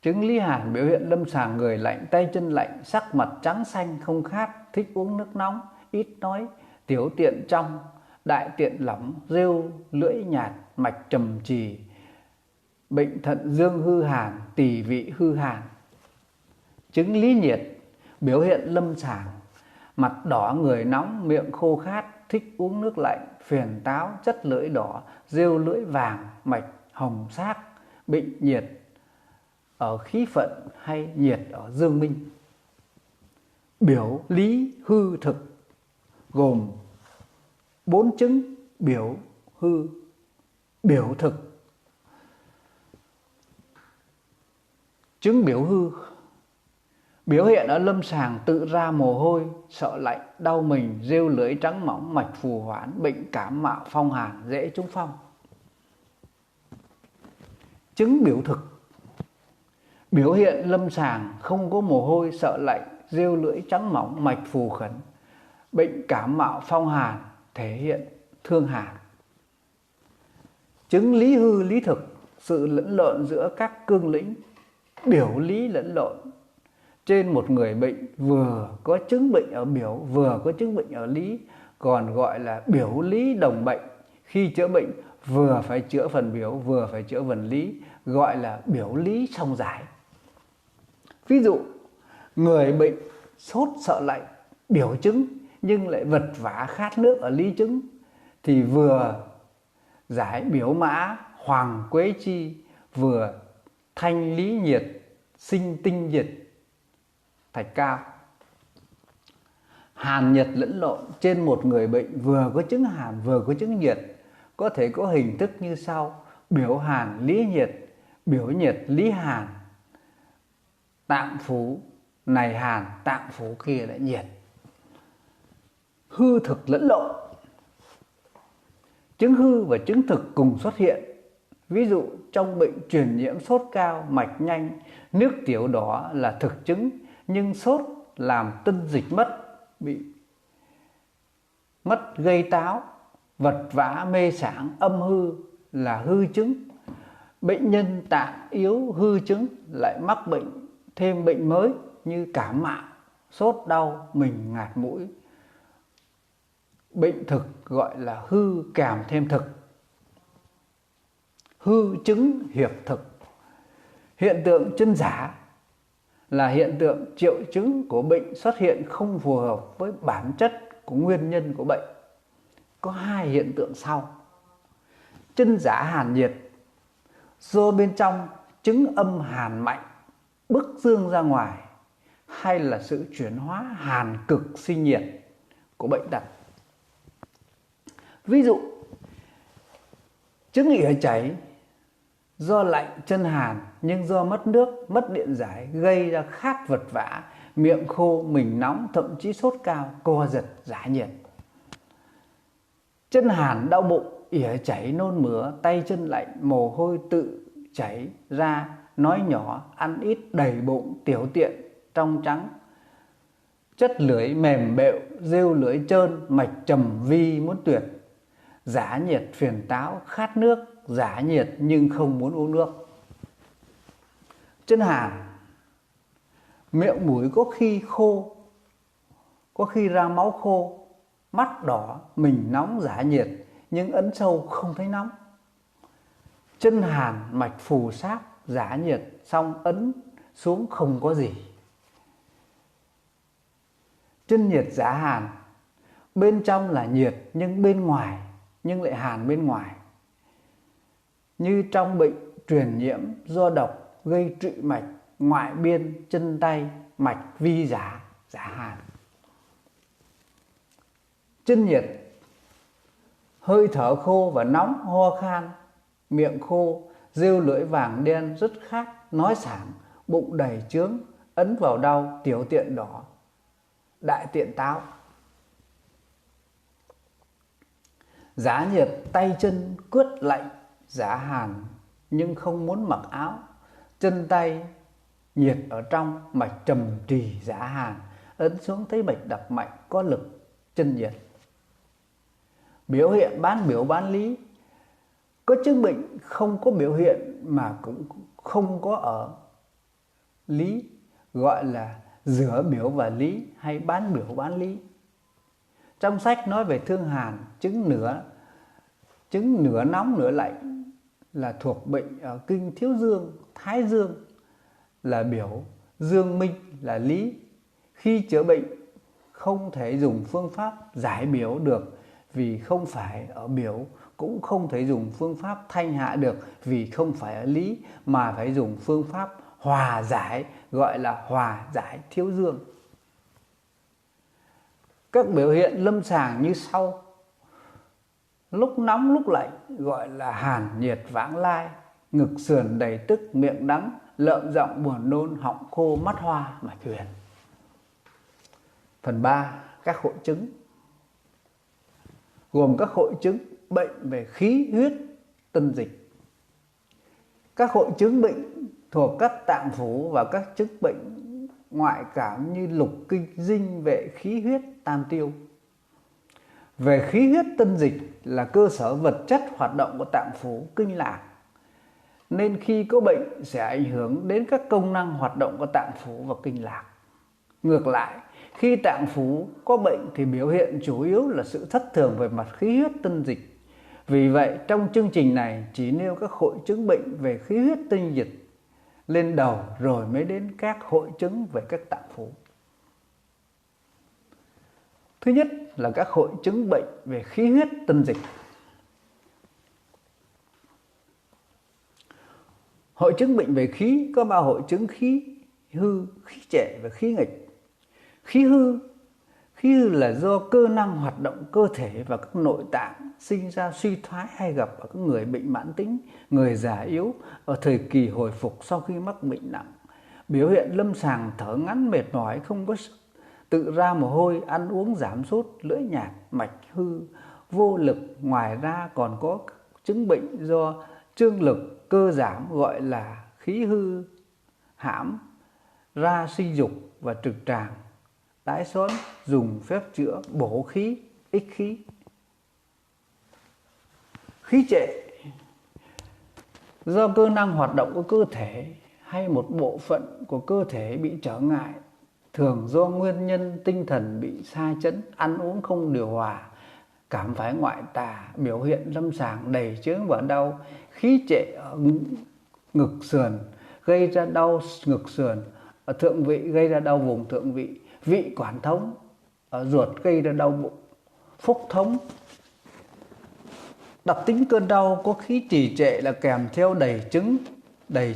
chứng lý hàn: biểu hiện lâm sàng người lạnh, tay chân lạnh, sắc mặt trắng xanh, không khát, thích uống nước nóng, ít nói, tiểu tiện trong, đại tiện lỏng, rêu lưỡi nhạt, mạch trầm trì, bệnh thận dương hư hàn, tỳ vị hư hàn. Chứng lý nhiệt: biểu hiện lâm sàng mặt đỏ, người nóng, miệng khô khát, thích uống nước lạnh, phiền táo, chất lưỡi đỏ, rêu lưỡi vàng, mạch hồng xác, bệnh nhiệt ở khí phận hay nhiệt ở dương minh. Biểu lý hư thực gồm 4 chứng: biểu, hư, biểu thực. Chứng biểu hư: biểu hiện ở lâm sàng tự ra mồ hôi, sợ lạnh, đau mình, rêu lưỡi trắng mỏng, mạch phù hoán, bệnh cảm mạo phong hàn, dễ trúng phong. Chứng biểu thực: biểu hiện lâm sàng không có mồ hôi, sợ lạnh, rêu lưỡi trắng mỏng, mạch phù khẩn, bệnh cảm mạo phong hàn, thể hiện thương hàn. Chứng lý hư lý thực: sự lẫn lộn giữa các cương lĩnh, biểu lý lẫn lộn trên một người bệnh, vừa có chứng bệnh ở biểu, vừa có chứng bệnh ở lý, còn gọi là biểu lý đồng bệnh. Khi chữa bệnh vừa phải chữa phần biểu, vừa phải chữa phần lý, gọi là biểu lý song giải. Ví dụ, người bệnh sốt sợ lạnh biểu chứng nhưng lại vật vã khát nước ở lý chứng, thì vừa giải biểu mã hoàng quế chi, vừa thanh lý nhiệt, sinh tinh nhiệt thạch cao. Hàn nhiệt lẫn lộn trên một người bệnh, vừa có chứng hàn vừa có chứng nhiệt, có thể có hình thức như sau: biểu hàn lý nhiệt, biểu nhiệt lý hàn, tạng phủ này hàn, tạng phủ kia lại nhiệt. Hư thực lẫn lộn: chứng hư và chứng thực cùng xuất hiện. Ví dụ trong bệnh truyền nhiễm sốt cao, mạch nhanh, nước tiểu đỏ là thực chứng, nhưng sốt làm tân dịch bị mất gây táo, vật vã mê sảng âm hư là hư chứng. Bệnh nhân tạng yếu hư chứng lại mắc bệnh thêm bệnh mới như cảm mạo, sốt đau, mình ngạt mũi. Bệnh thực gọi là hư kèm thêm thực. Hư chứng hiệp thực: hiện tượng chân giả là hiện tượng triệu chứng của bệnh xuất hiện không phù hợp với bản chất của nguyên nhân của bệnh. Có 2 hiện tượng sau: chân giả hàn nhiệt, do bên trong chứng âm hàn mạnh bức dương ra ngoài, hay là sự chuyển hóa hàn cực sinh nhiệt của bệnh tật. Ví dụ, chứng ỉa chảy do lạnh chân hàn nhưng do mất nước, mất điện giải gây ra khát vật vã, miệng khô, mình nóng, thậm chí sốt cao, co giật, giả nhiệt. Chân hàn đau bụng, ỉa chảy, nôn mửa, tay chân lạnh, mồ hôi tự chảy ra, nói nhỏ, ăn ít, đầy bụng, tiểu tiện, trong trắng, chất lưỡi mềm bệu, rêu lưỡi trơn, mạch trầm vi muốn tuyệt, giả nhiệt, phiền táo, khát nước, giả nhiệt nhưng không muốn uống nước. Chân hàn: miệng mũi có khi khô, có khi ra máu khô, mắt đỏ, mình nóng, giả nhiệt nhưng ấn sâu không thấy nóng. Chân hàn mạch phù sát, giả nhiệt xong ấn xuống không có gì. Chân nhiệt giả hàn: bên trong là nhiệt nhưng bên ngoài lại hàn bên ngoài. Như trong bệnh truyền nhiễm do độc gây trụy mạch ngoại biên chân tay, mạch vi giả, giả hàn. Chân nhiệt hơi thở khô và nóng, ho khan, miệng khô, rêu lưỡi vàng đen rất khát, nói sảng, bụng đầy chướng, ấn vào đau, tiểu tiện đỏ, đại tiện táo. Giá nhiệt tay chân cướt lạnh, giá hàn nhưng không muốn mặc áo, chân tay nhiệt ở trong, mạch trầm trì giá hàn, ấn xuống thấy mạch đập mạnh có lực, chân nhiệt. Biểu hiện bán biểu bán lý, có chứng bệnh không có biểu hiện mà cũng không có ở lý, gọi là giữa biểu và lý hay bán biểu bán lý. Trong sách nói về thương hàn, chứng nửa nóng nửa lạnh là thuộc bệnh ở kinh thiếu dương, thái dương là biểu, dương minh là lý. Khi chữa bệnh không thể dùng phương pháp giải biểu được vì không phải ở biểu, cũng không thể dùng phương pháp thanh hạ được vì không phải ở lý, mà phải dùng phương pháp hòa giải, gọi là hòa giải thiếu dương. Các biểu hiện lâm sàng như sau: lúc nóng lúc lạnh gọi là hàn nhiệt vãng lai, ngực sườn đầy tức, miệng đắng, lợm giọng buồn nôn, họng khô, mắt hoa, mạch huyền. Phần 3. Các hội chứng gồm các hội chứng bệnh về khí huyết tân dịch. Các hội chứng bệnh thuộc các tạng phủ và các chứng bệnh ngoại cảm như lục kinh, dinh, vệ, khí huyết, tam tiêu. Về khí huyết tân dịch là cơ sở vật chất hoạt động của tạng phủ kinh lạc, nên khi có bệnh sẽ ảnh hưởng đến các công năng hoạt động của tạng phủ và kinh lạc. Ngược lại, khi tạng phủ có bệnh thì biểu hiện chủ yếu là sự thất thường về mặt khí huyết tân dịch. Vì vậy, trong chương trình này chỉ nêu các hội chứng bệnh về khí huyết tân dịch lên đầu rồi mới đến các hội chứng về các tạng phủ. Thứ nhất là các hội chứng bệnh về khí huyết tân dịch. Hội chứng bệnh về khí có 3 hội chứng: khí hư, khí trệ và khí nghịch. Khí hư là do cơ năng hoạt động cơ thể và các nội tạng sinh ra suy thoái, hay gặp ở các người bệnh mãn tính, người già yếu ở thời kỳ hồi phục sau khi mắc bệnh nặng. Biểu hiện lâm sàng thở ngắn, mệt mỏi, không có sức, tự ra mồ hôi, ăn uống giảm sút, lưỡi nhạt, mạch hư, vô lực. Ngoài ra còn có chứng bệnh do trương lực, cơ giảm gọi là khí hư hãm, ra sinh dục và trực tràng, tái xón, dùng phép chữa bổ khí, ích khí. Khí trệ do cơ năng hoạt động của cơ thể hay một bộ phận của cơ thể bị trở ngại, thường do nguyên nhân tinh thần bị sa chấn, ăn uống không điều hòa, cảm phải ngoại tà. Biểu hiện lâm sàng đầy chướng và đau. Khí trệ ở ngực sườn gây ra đau ngực sườn, ở thượng vị gây ra đau vùng thượng vị, vị quản thống ở ruột gây ra đau bụng, phúc thống. Đặc tính cơn đau có khí trì trệ là kèm theo đầy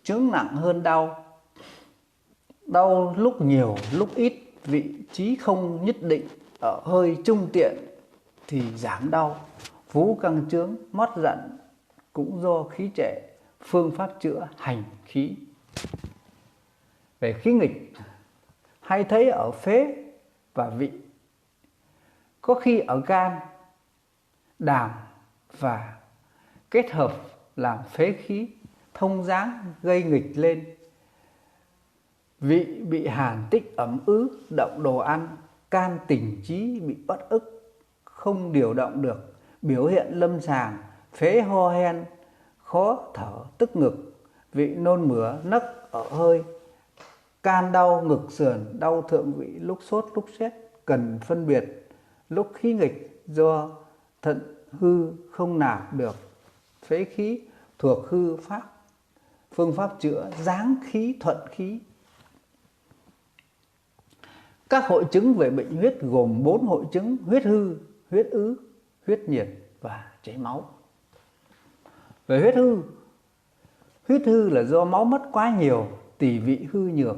chướng nặng hơn đau. Đau lúc nhiều lúc ít, vị trí không nhất định, ở hơi trung tiện thì giảm đau. Vú căng chướng, mót giận cũng do khí trệ. Phương pháp chữa hành khí. Về khí nghịch hay thấy ở phế và vị, có khi ở gan, đàm và kết hợp làm phế khí, thông dáng gây nghịch lên. Vị bị hàn tích ẩm ứ, động đồ ăn, can tình trí bị uất ức, không điều động được. Biểu hiện lâm sàng phế ho hen, khó thở, tức ngực, vị nôn mửa, nấc ở hơi, can đau ngực sườn, đau thượng vị lúc sốt lúc sét. Cần phân biệt lúc khí nghịch do thận hư không nạp được phế khí, thuộc hư pháp. Phương pháp chữa giáng khí thuận khí. Các hội chứng về bệnh huyết gồm 4 hội chứng: huyết hư, huyết ứ, huyết nhiệt và chảy máu. Về huyết hư là do máu mất quá nhiều, tỳ vị hư nhược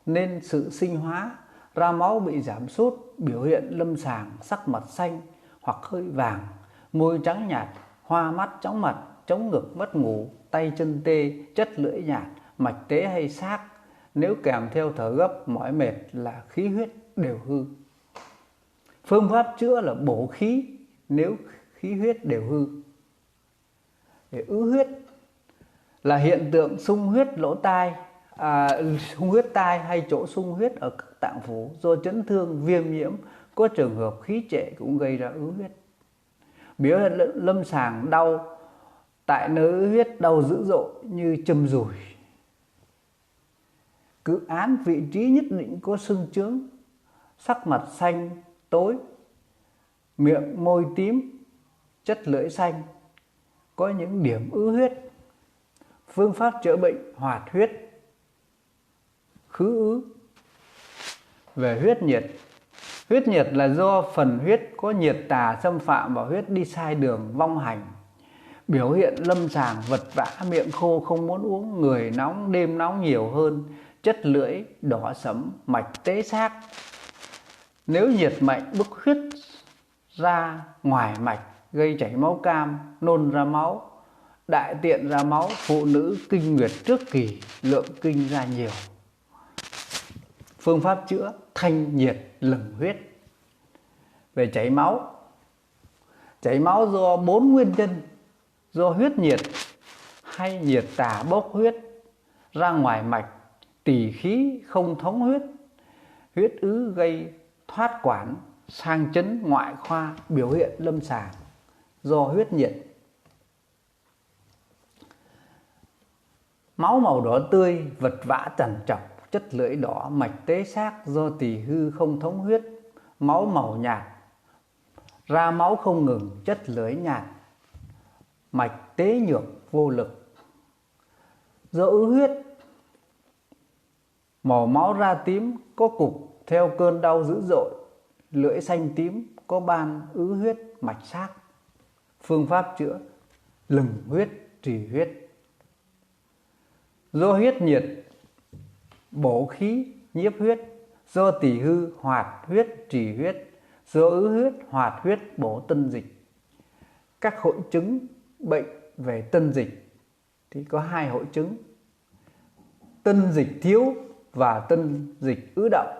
nên sự sinh hóa ra máu bị giảm sút. Biểu hiện lâm sàng sắc mặt xanh, hoặc hơi vàng, môi trắng nhạt, hoa mắt, chóng mặt, chống ngực, mất ngủ, tay chân tê, chất lưỡi nhạt, mạch tế hay xác. Nếu kèm theo thở gấp, mỏi mệt là khí huyết đều hư. Phương pháp chữa là bổ khí nếu khí huyết đều hư. Để ứ huyết là hiện tượng sung huyết lỗ tai, sung huyết tai hay chỗ sung huyết ở các tạng phủ do chấn thương, viêm nhiễm. Có trường hợp khí trệ cũng gây ra ứ huyết. Biểu hiện lâm sàng đau tại nơi ứ huyết, đau dữ dội như châm rủi. Cứ án vị trí nhất định có sưng chướng, sắc mặt xanh tối, miệng môi tím, chất lưỡi xanh, có những điểm ứ huyết. Phương pháp chữa bệnh hoạt huyết, khứ ứ. Về huyết nhiệt. Huyết nhiệt là do phần huyết có nhiệt tà xâm phạm vào huyết đi sai đường, vong hành. Biểu hiện lâm sàng vật vã, miệng khô không muốn uống, người nóng, đêm nóng nhiều hơn, chất lưỡi đỏ sẫm, mạch tế xác. Nếu nhiệt mạnh bức huyết ra ngoài mạch, gây chảy máu cam, nôn ra máu, đại tiện ra máu. Phụ nữ kinh nguyệt trước kỳ, lượng kinh ra nhiều. Phương pháp chữa thanh nhiệt lừng huyết. Về chảy máu. Chảy máu do 4 nguyên nhân: do huyết nhiệt hay nhiệt tà bốc huyết ra ngoài mạch, tỳ khí không thống huyết, huyết ứ gây thoát quản, sang chấn ngoại khoa. Biểu hiện lâm sàng do huyết nhiệt. Máu màu đỏ tươi, vật vã trằn trọc, chất lưỡi đỏ, mạch tế xác do tỳ hư không thống huyết. Máu màu nhạt, ra máu không ngừng, chất lưỡi nhạt, mạch tế nhược vô lực. Do ứ huyết, màu máu ra tím, có cục theo cơn đau dữ dội, lưỡi xanh tím, có ban ứ huyết mạch xác. Phương pháp chữa lừng huyết, trì huyết. Do huyết nhiệt bổ khí, nhiếp huyết. Do tỳ hư hoạt huyết, trì huyết. Do ứ huyết hoạt huyết, bổ tân dịch. Các hội chứng bệnh về tân dịch thì có 2 hội chứng: tân dịch thiếu và tân dịch ứ động.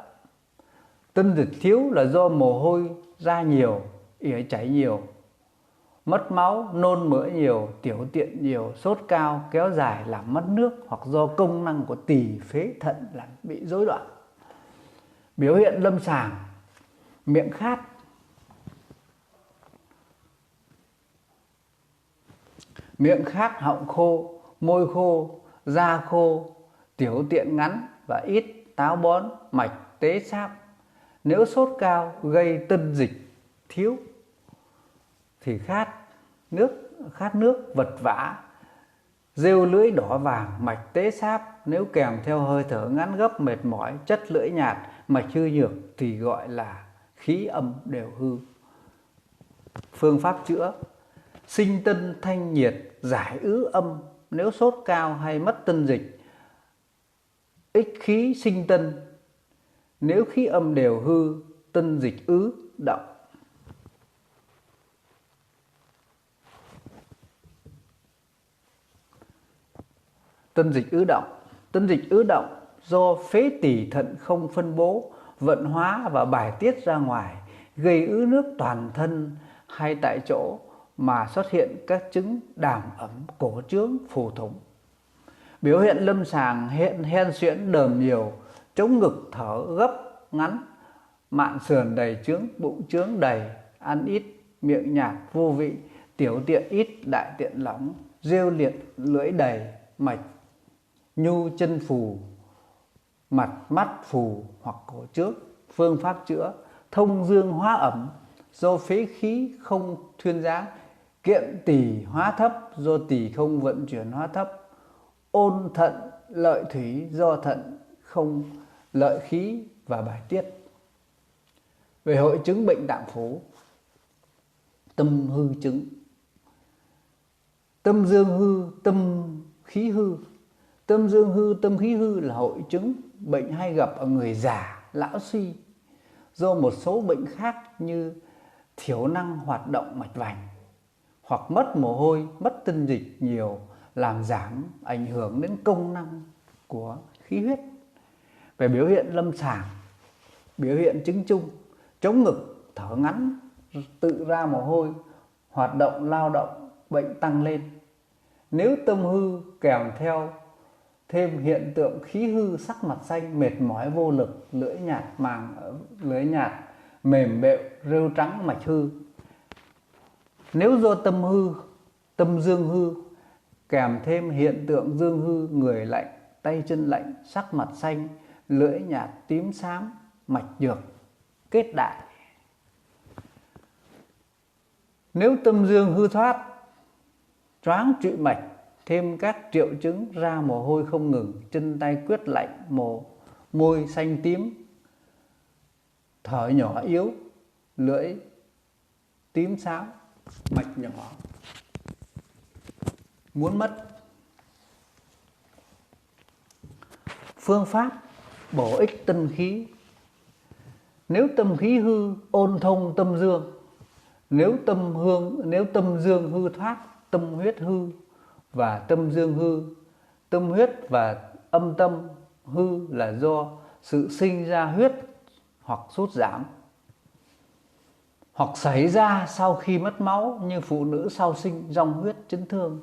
Tân dịch thiếu là do mồ hôi ra nhiều, ỉa chảy nhiều, mất máu, nôn mỡ nhiều, tiểu tiện nhiều, sốt cao kéo dài làm mất nước, hoặc do công năng của tỳ phế thận là bị rối loạn. Biểu hiện lâm sàng: miệng khát, họng khô, môi khô, da khô, tiểu tiện ngắn và ít, táo bón, mạch tế sáp. Nếu sốt cao gây tân dịch thiếu thì khát nước, vật vã, rêu lưỡi đỏ vàng, mạch tế sáp. Nếu kèm theo hơi thở ngắn gấp, mệt mỏi, chất lưỡi nhạt, mạch hư nhược thì gọi là khí âm đều hư. Phương pháp chữa sinh tân thanh nhiệt, giải ứ âm. Nếu sốt cao hay mất tân dịch, ích khí sinh tân. Nếu khí âm đều hư, tân dịch ứ động. Tân dịch ứ động. Tân dịch ứ động do phế tỳ thận không phân bố, vận hóa và bài tiết ra ngoài, gây ứ nước toàn thân hay tại chỗ mà xuất hiện các chứng đàm ẩm, cổ trướng, phù thủng. Biểu hiện lâm sàng hen suyễn, đờm nhiều, chống ngực, thở gấp ngắn, mạn sườn đầy trướng, bụng trướng đầy, ăn ít, miệng nhạt vô vị, tiểu tiện ít, đại tiện lỏng, rêu liệt, lưỡi đầy, mạch nhu chân phù, mặt mắt phù hoặc cổ trước. Phương pháp chữa thông dương hóa ẩm, do phế khí không thuyên dáng, kiện tỳ hóa thấp, do tỳ không vận chuyển hóa thấp, ôn thận lợi thủy, do thận không lợi khí và bài tiết. Về hội chứng bệnh tạng phủ. Tâm hư chứng. Tâm dương hư, tâm khí hư. Tâm dương hư, tâm khí hư là hội chứng bệnh hay gặp ở người già, lão suy, do một số bệnh khác như thiểu năng hoạt động mạch vành, hoặc mất mồ hôi, mất tinh dịch nhiều, làm giảm ảnh hưởng đến công năng của khí huyết. Về biểu hiện lâm sàng, biểu hiện chứng chung: chống ngực, thở ngắn, tự ra mồ hôi, hoạt động lao động, bệnh tăng lên. Nếu tâm hư kèm theo thêm hiện tượng khí hư, sắc mặt xanh, mệt mỏi vô lực, lưỡi nhạt, mềm bẹo, rêu trắng, mạch hư. Nếu do tâm dương hư kèm thêm hiện tượng dương hư, người lạnh, tay chân lạnh, sắc mặt xanh, lưỡi nhạt, tím xám, mạch nhược, kết đại. Nếu tâm dương hư thoát, choáng trụy mạch, thêm các triệu chứng ra mồ hôi không ngừng, chân tay quyết lạnh, môi xanh tím, thở nhỏ yếu, lưỡi tím xám, mạch nhỏ, muốn mất. Phương pháp bổ ích tâm khí: nếu tâm khí hư, ôn thông tâm dương. Nếu tâm dương hư thoát, tâm huyết hư và tâm dương hư. Tâm huyết và âm tâm hư là do sự sinh ra huyết hoặc sút giảm, hoặc xảy ra sau khi mất máu, như phụ nữ sau sinh dòng huyết chấn thương.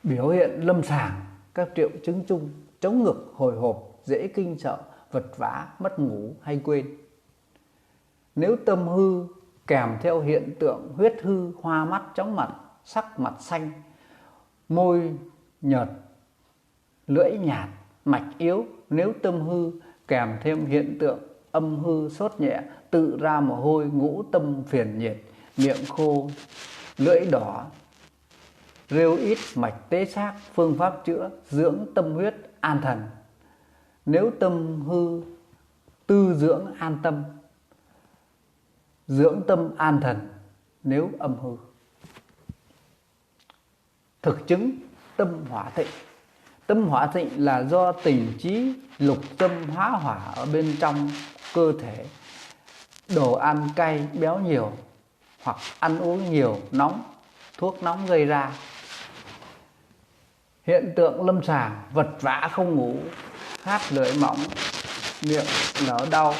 Biểu hiện lâm sàng: các triệu chứng chung: chống ngực, hồi hộp, dễ kinh sợ, vật vã, mất ngủ hay quên. Nếu tâm hư kèm theo hiện tượng huyết hư, hoa mắt, chóng mặt, sắc mặt xanh, môi nhợt, lưỡi nhạt, mạch yếu. Nếu tâm hư kèm thêm hiện tượng âm hư, sốt nhẹ, tự ra mồ hôi, ngũ tâm phiền nhiệt, miệng khô, lưỡi đỏ, rêu ít, mạch tế xác. Phương pháp chữa: dưỡng tâm huyết, an thần. Nếu tâm hư, tư dưỡng an tâm, dưỡng tâm an thần nếu âm hư. Thực chứng tâm hỏa thịnh: tâm hỏa thịnh là do tình trí lục tâm hóa hỏa ở bên trong cơ thể, đồ ăn cay béo nhiều, hoặc ăn uống nhiều nóng, thuốc nóng gây ra. Hiện tượng lâm sàng: vật vã không ngủ, khát lưỡi mỏng, miệng nở đau,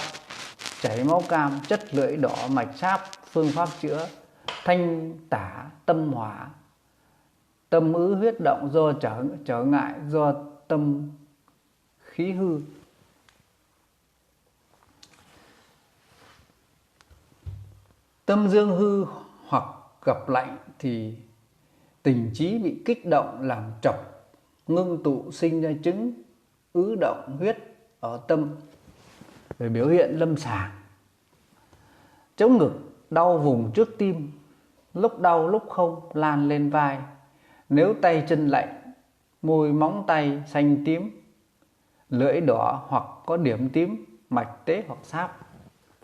chảy máu cam, chất lưỡi đỏ, mạch sáp. Phương pháp chữa: thanh tả tâm hỏa. Tâm ứ huyết động do trở ngại do tâm khí hư. Tâm dương hư hoặc gặp lạnh thì tình trí bị kích động làm trọc, ngưng tụ sinh ra chứng ứ động huyết ở tâm. Về biểu hiện lâm sàng: chống ngực, đau vùng trước tim, lúc đau lúc không, lan lên vai. Nếu tay chân lạnh, môi móng tay xanh tím, lưỡi đỏ hoặc có điểm tím, mạch tế hoặc sáp.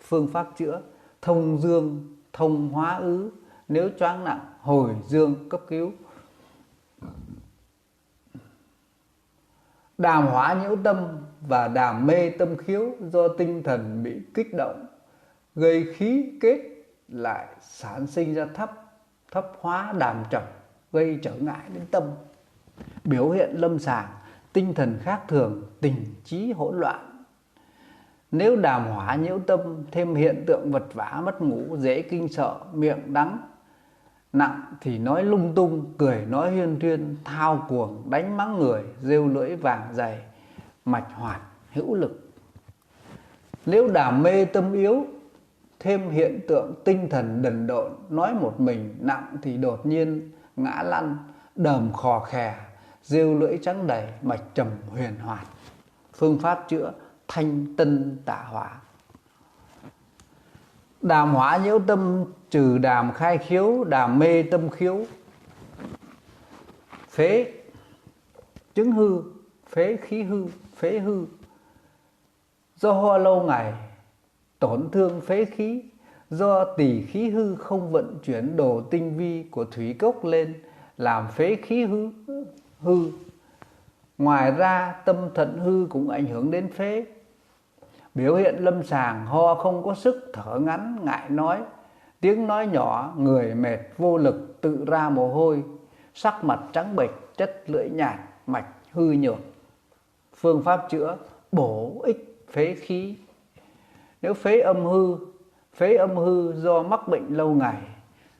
Phương pháp chữa: thông dương, thông hóa ứ. Nếu choáng nặng, hồi dương cấp cứu. Đàm hóa nhiễu tâm và đàm mê tâm khiếu do tinh thần bị kích động, gây khí kết lại sản sinh ra thấp hóa đàm trầm, gây trở ngại đến tâm. Biểu hiện lâm sàng: tinh thần khác thường, tình trí hỗn loạn. Nếu đàm hỏa nhiễu tâm thêm hiện tượng vật vã, mất ngủ, dễ kinh sợ, miệng đắng nặng thì nói lung tung, cười nói huyên thuyên, thao cuồng, đánh mắng người, rêu lưỡi vàng dày, mạch hoạt hữu lực. Nếu đàm mê tâm yếu thêm hiện tượng tinh thần đần độn, nói một mình, nặng thì đột nhiên ngã lăn, đờm khò khè, rêu lưỡi trắng đầy, mạch trầm huyền hoạt. Phương pháp chữa: thanh tân tả hỏa. Đàm hỏa nhiễu tâm trừ đàm khai khiếu, đàm mê tâm khiếu. Phế chứng hư, phế khí hư, phế hư do ho lâu ngày, tổn thương phế khí. Do tỳ khí hư không vận chuyển đồ tinh vi của thủy cốc lên, làm phế khí hư. Ngoài ra tâm thận hư cũng ảnh hưởng đến phế. Biểu hiện lâm sàng: ho không có sức, thở ngắn, ngại nói, tiếng nói nhỏ, người mệt vô lực tự ra mồ hôi, sắc mặt trắng bệch, chất lưỡi nhạt, mạch hư nhược. Phương pháp chữa: bổ ích phế khí. Nếu phế âm hư do mắc bệnh lâu ngày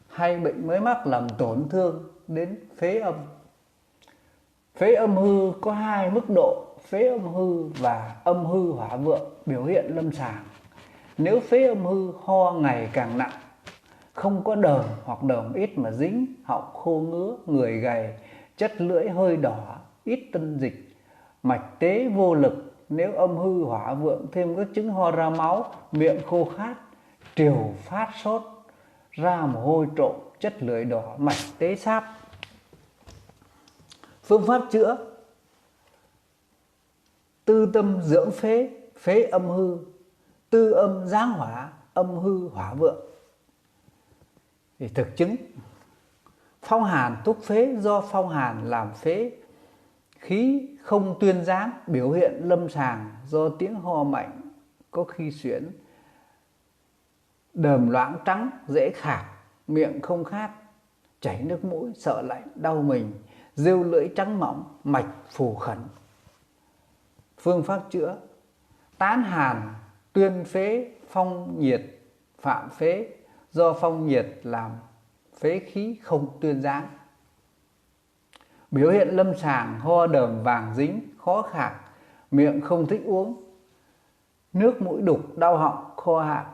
hay bệnh mới mắc làm tổn thương đến phế âm. Phế âm hư có hai mức độ: phế âm hư và âm hư hỏa vượng. Biểu hiện lâm sàng: nếu phế âm hư ho ngày càng nặng, không có đờm hoặc đờm ít mà dính, họng khô ngứa, người gầy, chất lưỡi hơi đỏ, ít tân dịch, mạch tế vô lực. Nếu âm hư hỏa vượng thêm các chứng ho ra máu, miệng khô khát, triều phát sốt, ra mồ hôi trộm, chất lưỡi đỏ, mạch tế sáp. Phương pháp chữa: tư tâm dưỡng phế, phế âm hư, tư âm giáng hỏa, âm hư hỏa vượng. Thì thực chứng: phong hàn thuốc phế, do phong hàn làm phế khí không tuyên giáng. Biểu hiện lâm sàng: do tiếng ho mạnh, có khi suyễn, đờm loãng trắng, dễ khạc, miệng không khát, chảy nước mũi, sợ lạnh, đau mình, rêu lưỡi trắng mỏng, mạch phù khẩn. Phương pháp chữa: tán hàn, tuyên phế, phong nhiệt, phạm phế, do phong nhiệt làm phế khí không tuyên giáng. Biểu hiện lâm sàng: ho đờm vàng dính, khó khạc, miệng không thích uống, nước mũi đục, đau họng, kho hạc,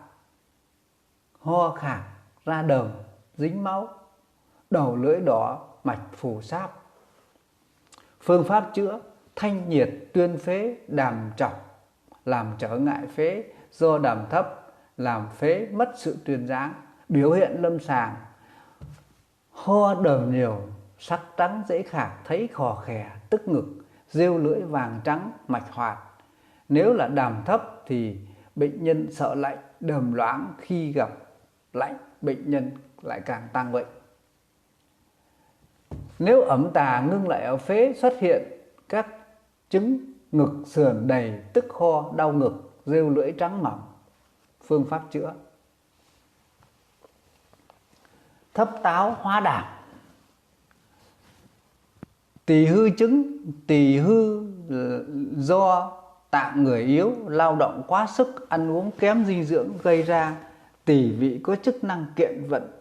ho khạc, ra đờm, dính máu, đầu lưỡi đỏ, mạch phù sáp. Phương pháp chữa: thanh nhiệt, tuyên phế, đàm trọc, làm trở ngại phế, do đàm thấp làm phế mất sự tuyên giáng. Biểu hiện lâm sàng: ho đờm nhiều, sắc trắng dễ khạc, thấy khò khè, tức ngực, rêu lưỡi vàng trắng, mạch hoạt. Nếu là đàm thấp thì bệnh nhân sợ lạnh, đờm loãng, khi gặp lạnh bệnh nhân lại càng tăng bệnh. Nếu ẩm tà ngưng lại ở phế, xuất hiện các chứng ngực sườn đầy, tức kho, đau ngực, rêu lưỡi trắng mỏng. Phương pháp chữa: thấp táo hóa đảm. Tỳ hư chứng: tỳ hư do tạng người yếu, lao động quá sức, ăn uống kém dinh dưỡng gây ra. Tỳ vị có chức năng kiện vận,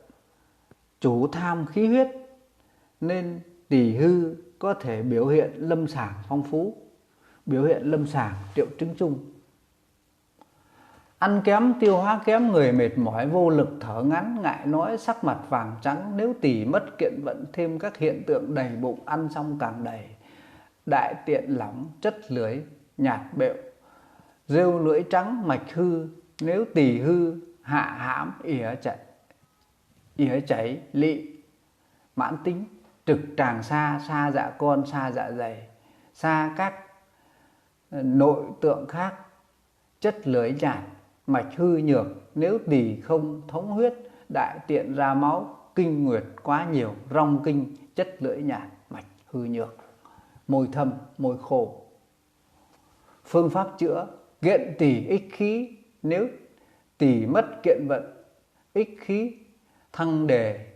chủ tham khí huyết, nên tỳ hư có thể biểu hiện lâm sàng phong phú. Biểu hiện lâm sàng, triệu chứng chung: ăn kém, tiêu hóa kém, người mệt mỏi, vô lực, thở ngắn, ngại nói, sắc mặt vàng trắng. Nếu tỳ mất kiện vận, thêm các hiện tượng đầy bụng, ăn xong càng đầy, đại tiện lỏng, chất lưỡi nhạt bệu, rêu lưỡi trắng, mạch hư. Nếu tỳ hư, hạ hãm, ỉa chảy, lị, mãn tính, trực tràng xa, xa dạ con, xa dạ dày, xa các nội tượng khác, chất lưỡi nhạt, mạch hư nhược. Nếu tỳ không thống huyết, đại tiện ra máu, kinh nguyệt quá nhiều, rong kinh, chất lưỡi nhạt, mạch hư nhược, môi thâm, môi khô. Phương pháp chữa: kiện tỳ ích khí. Nếu tỳ mất kiện vận, ích khí thăng đề.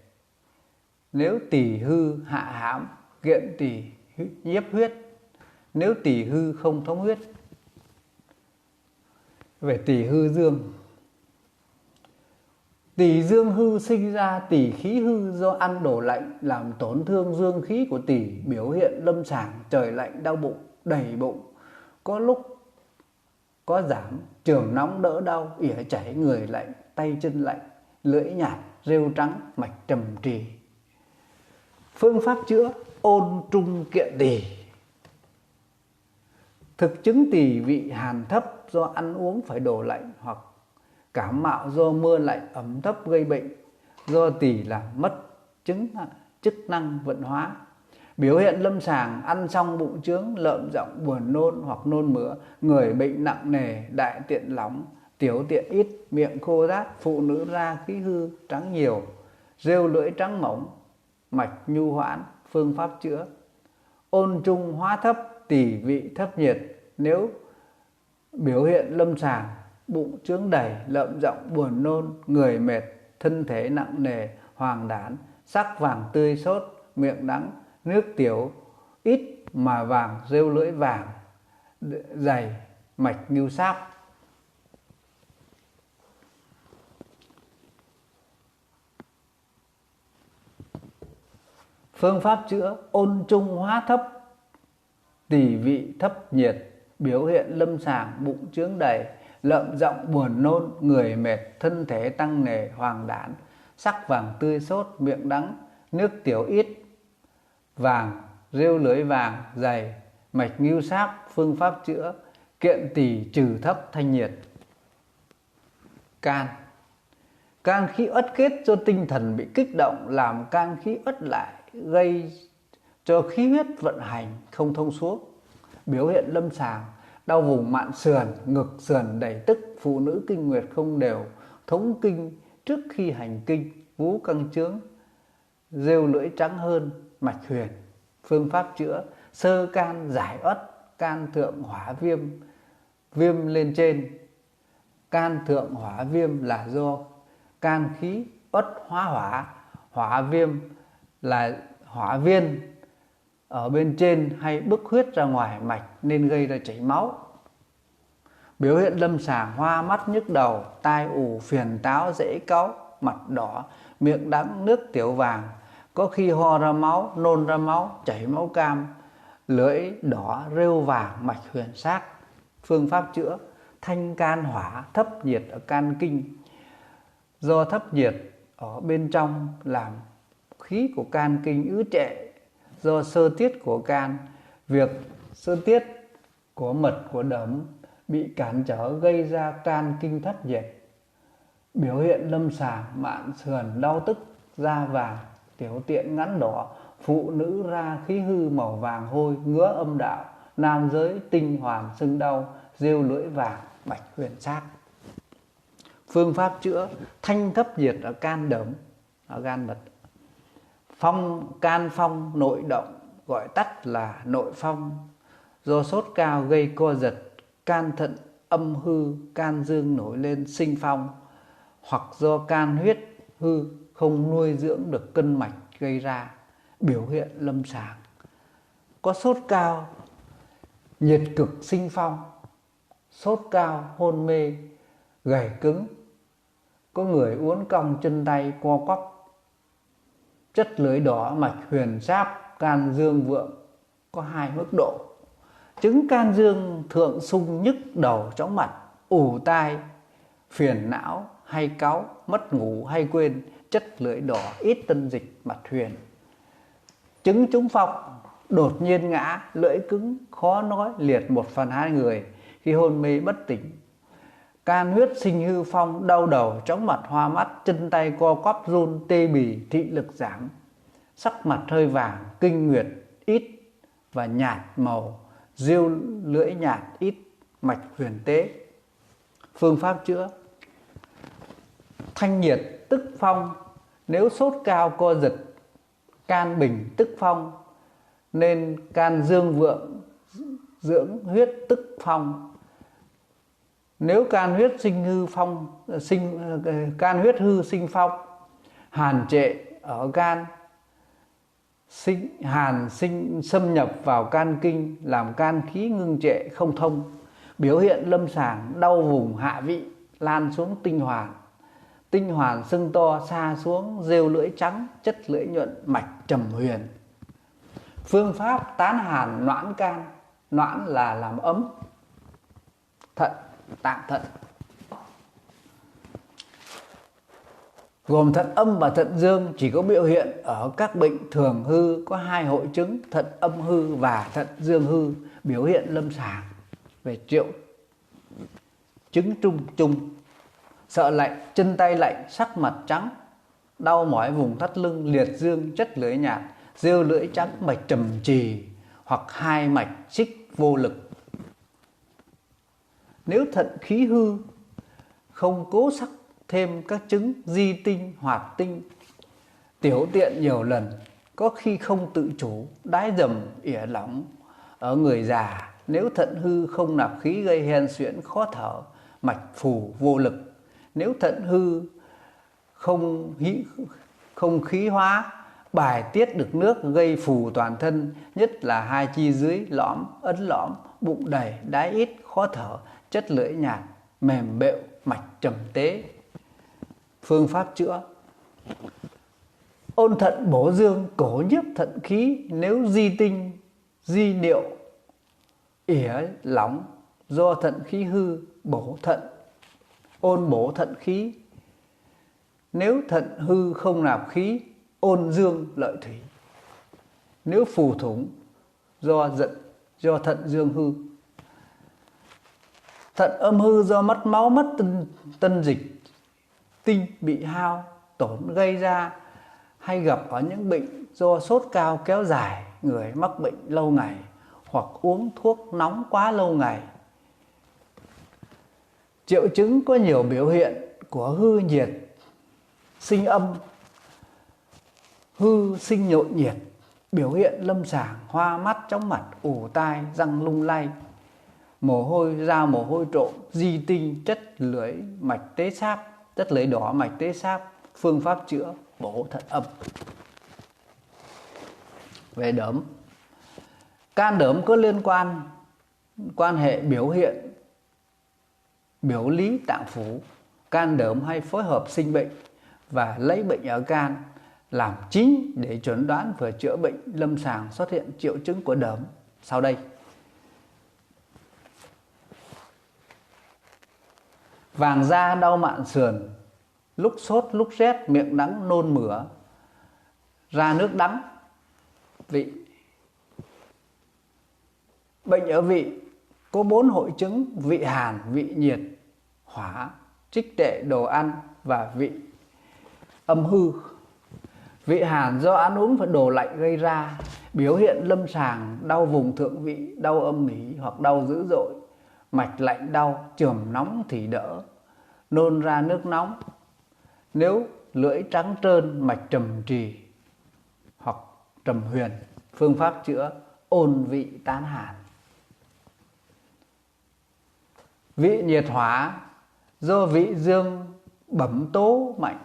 Nếu tỳ hư hạ hãm, kiện tỳ nhiếp huyết. Nếu tỳ hư không thống huyết. Về tỳ hư dương: tỳ dương hư sinh ra tỳ khí hư, do ăn đồ lạnh làm tổn thương dương khí của tỳ. Biểu hiện lâm sàng: trời lạnh, đau bụng, đầy bụng, có lúc có giảm, trường nóng đỡ đau, ỉa chảy, người lạnh, tay chân lạnh, lưỡi nhạt, rêu trắng, mạch trầm trì. Phương pháp chữa: ôn trung kiện tỳ. Thực chứng tỳ vị hàn thấp, do ăn uống phải đồ lạnh, hoặc cảm mạo do mưa lạnh ẩm thấp gây bệnh, do tỳ làm mất chức năng vận hóa. Biểu hiện lâm sàng: ăn xong bụng trướng, lợm giọng, buồn nôn hoặc nôn mửa, người bệnh nặng nề, đại tiện lỏng, tiểu tiện ít, miệng khô rát, phụ nữ ra khí hư trắng nhiều, rêu lưỡi trắng mỏng, mạch nhu hoãn. Phương pháp chữa: ôn trung hóa thấp, tỳ vị thấp nhiệt. Nếu biểu hiện lâm sàng: bụng trướng đầy, lợm giọng, buồn nôn, người mệt, thân thể nặng nề, hoàng đản, sắc vàng tươi sốt, miệng đắng, nước tiểu ít mà vàng, rêu lưỡi vàng, dày, mạch ngưu sáp. Phương pháp chữa: ôn trung hóa thấp, tỳ vị thấp nhiệt, biểu hiện lâm sàng bụng chướng đầy, lợm giọng buồn nôn, người mệt, thân thể tăng nề, hoàng đản, sắc vàng tươi sốt, miệng đắng, nước tiểu ít, vàng, rêu lưỡi vàng, dày, mạch ngưu sáp. Phương pháp chữa: kiện tỳ trừ thấp thanh nhiệt. Can. Can khí uất kết do tinh thần bị kích động, làm can khí uất lại, gây cho khí huyết vận hành không thông suốt. Biểu hiện lâm sàng: đau vùng mạn sườn, ngực, sườn đầy tức, phụ nữ kinh nguyệt không đều, thống kinh trước khi hành kinh, vú căng trướng, rêu lưỡi trắng hơn, mạch huyền. Phương pháp chữa: sơ can giải uất, can thượng hỏa viêm, viêm lên trên. Can thượng hỏa viêm là do can khí uất hóa hỏa, hỏa viêm là hỏa viên ở bên trên hay bức huyết ra ngoài mạch nên gây ra chảy máu. Biểu hiện lâm sàng: hoa mắt, nhức đầu, tai ù, phiền táo, dễ cáu, mặt đỏ, miệng đắng, nước tiểu vàng, có khi ho ra máu, nôn ra máu, chảy máu cam, lưỡi đỏ, rêu vàng, mạch huyền sát. Phương pháp chữa: thanh can hỏa, thấp nhiệt ở can kinh. Do thấp nhiệt ở bên trong làm khí của can kinh ứ trệ. Do sơ tiết của can, việc sơ tiết của mật của đờm bị cản trở gây ra can kinh thất nhiệt. Biểu hiện lâm sàng: mạn sườn đau tức, da vàng, tiểu tiện ngắn đỏ, phụ nữ ra khí hư màu vàng hôi, ngứa âm đạo, nam giới tinh hoàn sưng đau, rêu lưỡi vàng, mạch huyền sát. Phương pháp chữa: thanh thấp nhiệt ở can đờm, ở gan mật. Phong, can phong nội động, gọi tắt là nội phong. Do sốt cao gây co giật, can thận âm hư, can dương nổi lên sinh phong, hoặc do can huyết hư không nuôi dưỡng được cân mạch gây ra. Biểu hiện lâm sàng: có sốt cao, nhiệt cực sinh phong, sốt cao, hôn mê, gầy cứng, có người uốn cong chân tay co quắp, chất lưỡi đỏ, mạch huyền sáp. Can dương vượng có hai mức độ: chứng can dương thượng sung, nhức đầu, chóng mặt, ù tai, phiền não hay cáu, mất ngủ hay quên, chất lưỡi đỏ, ít tân dịch, mạch huyền. Chứng trúng phong, đột nhiên ngã, lưỡi cứng, khó nói, liệt 1/2 người khi hôn mê bất tỉnh. Can huyết sinh hư phong, đau đầu, chóng mặt, hoa mắt, chân tay co quắp, run, tê bì, thị lực giảm, sắc mặt hơi vàng, kinh nguyệt ít và nhạt màu, rêu lưỡi nhạt ít, mạch huyền tế. Phương pháp chữa: thanh nhiệt tức phong. Nếu sốt cao co giật, can bình tức phong, nên can dương vượng dưỡng huyết tức phong. Nếu can huyết sinh hư phong, can huyết hư sinh phong, hàn trệ ở gan, hàn xâm nhập vào can kinh, làm can khí ngưng trệ không thông. Biểu hiện lâm sàng: đau vùng hạ vị, lan xuống tinh hoàn sưng to, xa xuống, rêu lưỡi trắng, chất lưỡi nhuận, mạch trầm huyền. Phương pháp tán hàn noãn can. Noãn là làm ấm thận, tạng thận, gồm thận âm và thận dương, chỉ có biểu hiện ở các bệnh thường hư, có 2 hội chứng: thận âm hư và thận dương hư. Biểu hiện lâm sàng về triệu chứng chung: sợ lạnh, chân tay lạnh, sắc mặt trắng, đau mỏi vùng thắt lưng, liệt dương, chất lưỡi nhạt, rêu lưỡi trắng, mạch trầm trì hoặc 2 mạch xích vô lực. Nếu thận khí hư, không cố sắc thêm các chứng di tinh, hoạt tinh, tiểu tiện nhiều lần, có khi không tự chủ, đái dầm, ỉa lỏng. Ở người già, nếu thận hư không nạp khí gây hen suyễn, khó thở, mạch phù vô lực. Nếu thận hư không khí hóa, bài tiết được nước, gây phù toàn thân, nhất là hai chi dưới lõm, ấn lõm, bụng đầy, đái ít, khó thở, chất lưỡi nhạt, mềm bệu, mạch trầm tế. Phương pháp chữa: ôn thận bổ dương, cổ nhiếp thận khí. Nếu di tinh, di niệu, ỉa lỏng do thận khí hư, bổ thận, ôn bổ thận khí. Nếu thận hư không nạp khí, ôn dương lợi thủy. Nếu phù thủng do thận dương hư, thận âm hư do mất máu, mất tân dịch, tinh bị hao tổn gây ra, hay gặp ở những bệnh do sốt cao kéo dài, người mắc bệnh lâu ngày, hoặc uống thuốc nóng quá lâu ngày. Triệu chứng có nhiều biểu hiện của hư nhiệt sinh âm, hư sinh nhộn nhiệt. Biểu hiện lâm sàng: hoa mắt, chóng mặt, ù tai, răng lung lay, mồ hôi ra mồ hôi trộm, di tinh, chất lưỡi mạch tế sáp, chất lưỡi đỏ mạch tế sáp. Phương pháp chữa: bổ thận âm. Về đỡm: can đỡm có liên quan hệ biểu hiện biểu lý tạng phủ. Can đỡm hay phối hợp sinh bệnh và lấy bệnh ở can làm chính để chuẩn đoán và chữa bệnh. Lâm sàng xuất hiện triệu chứng của đỡm sau đây: vàng da, đau mạn sườn, lúc sốt lúc rét, miệng đắng, nôn mửa, ra nước đắng. Vị: bệnh ở vị có 4 hội chứng: vị hàn, vị nhiệt, hỏa, trích tệ đồ ăn, và vị âm hư. Vị hàn do ăn uống và đồ lạnh gây ra. Biểu hiện lâm sàng: đau vùng thượng vị, đau âm ỉ hoặc đau dữ dội, mạch lạnh đau, chườm nóng thì đỡ, nôn ra nước nóng. Nếu lưỡi trắng trơn, mạch trầm trì hoặc trầm huyền. Phương pháp chữa: ôn vị tán hàn. Vị nhiệt hỏa do vị dương bẩm tố mạnh,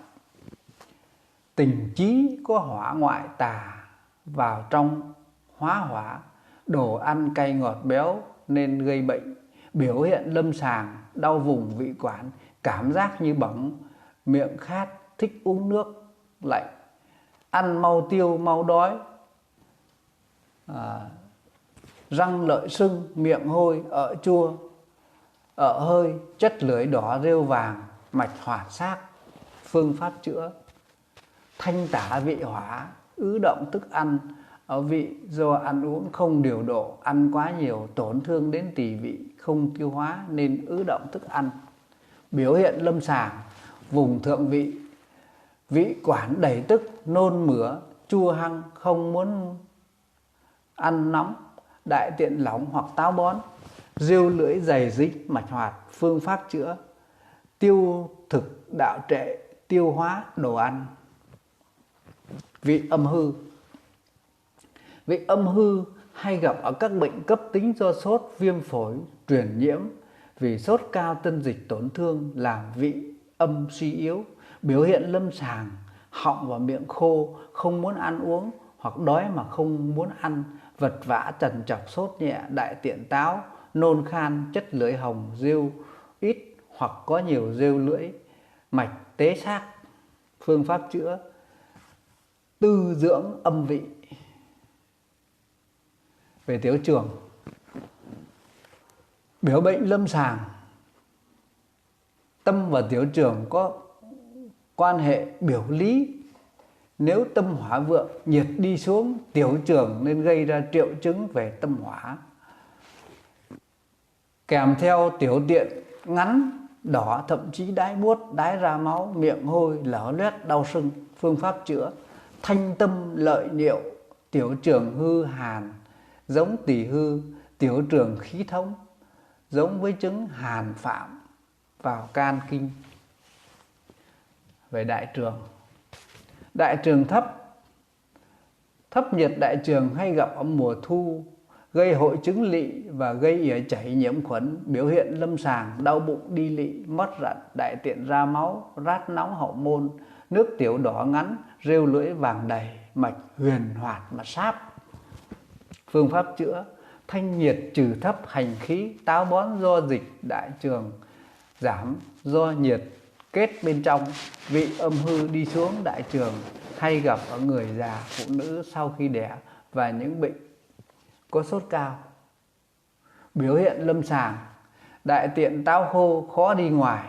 tình trí có hỏa ngoại tà vào trong hóa hỏa, đồ ăn cay ngọt béo nên gây bệnh. Biểu hiện lâm sàng: đau vùng vị quản, cảm giác như bỏng, miệng khát, thích uống nước lạnh, ăn mau tiêu mau đói, răng lợi sưng, miệng hôi, ợ chua, ợ hơi, chất lưỡi đỏ rêu vàng, mạch hoạt xác. Phương pháp chữa: thanh tả vị hỏa, ứ động thức ăn ở vị do ăn uống không điều độ, ăn quá nhiều, tổn thương đến tỳ vị, không tiêu hóa nên ứ động thức ăn. Biểu hiện lâm sàng: vùng thượng vị, vị quản đầy tức, nôn mửa, chua hăng, không muốn ăn nóng, đại tiện lỏng hoặc táo bón, rêu lưỡi dày dính, mạch hoạt. Phương pháp chữa: tiêu thực đạo trệ, tiêu hóa đồ ăn. Vị âm hư: vị âm hư hay gặp ở các bệnh cấp tính do sốt, viêm phổi, truyền nhiễm. Vì sốt cao tân dịch tổn thương làm vị âm suy yếu. Biểu hiện lâm sàng: họng và miệng khô, không muốn ăn uống hoặc đói mà không muốn ăn, vật vã trần trọc, sốt nhẹ, đại tiện táo, nôn khan, chất lưỡi hồng, rêu ít hoặc có nhiều rêu lưỡi, mạch tế xác. Phương pháp chữa: tư dưỡng âm vị. Về tiểu trường: biểu bệnh lâm sàng: tâm và tiểu trường có quan hệ biểu lý. Nếu tâm hỏa vượng, nhiệt đi xuống tiểu trường nên gây ra triệu chứng về tâm hỏa, kèm theo tiểu tiện ngắn, đỏ, thậm chí đái buốt, đái ra máu, miệng hôi, lở loét, đau sưng. Phương pháp chữa: thanh tâm lợi niệu, tiểu trường hư hàn, giống tỳ hư, tiểu trường khí thông, giống với chứng hàn phạm vào can kinh. Về đại trường: đại trường thấp nhiệt đại trường hay gặp ở mùa thu, gây hội chứng lỵ và gây ỉa chảy nhiễm khuẩn. Biểu hiện lâm sàng: đau bụng, đi lỵ, mất rặn, đại tiện ra máu, rát nóng hậu môn, nước tiểu đỏ ngắn, rêu lưỡi vàng đầy, mạch huyền hoạt mà sáp. Phương pháp chữa: thanh nhiệt trừ thấp hành khí, táo bón do dịch đại trường giảm, do nhiệt kết bên trong, vị âm hư đi xuống đại trường, hay gặp ở người già, phụ nữ sau khi đẻ và những bệnh có sốt cao. Biểu hiện lâm sàng: đại tiện táo khô, khó đi ngoài,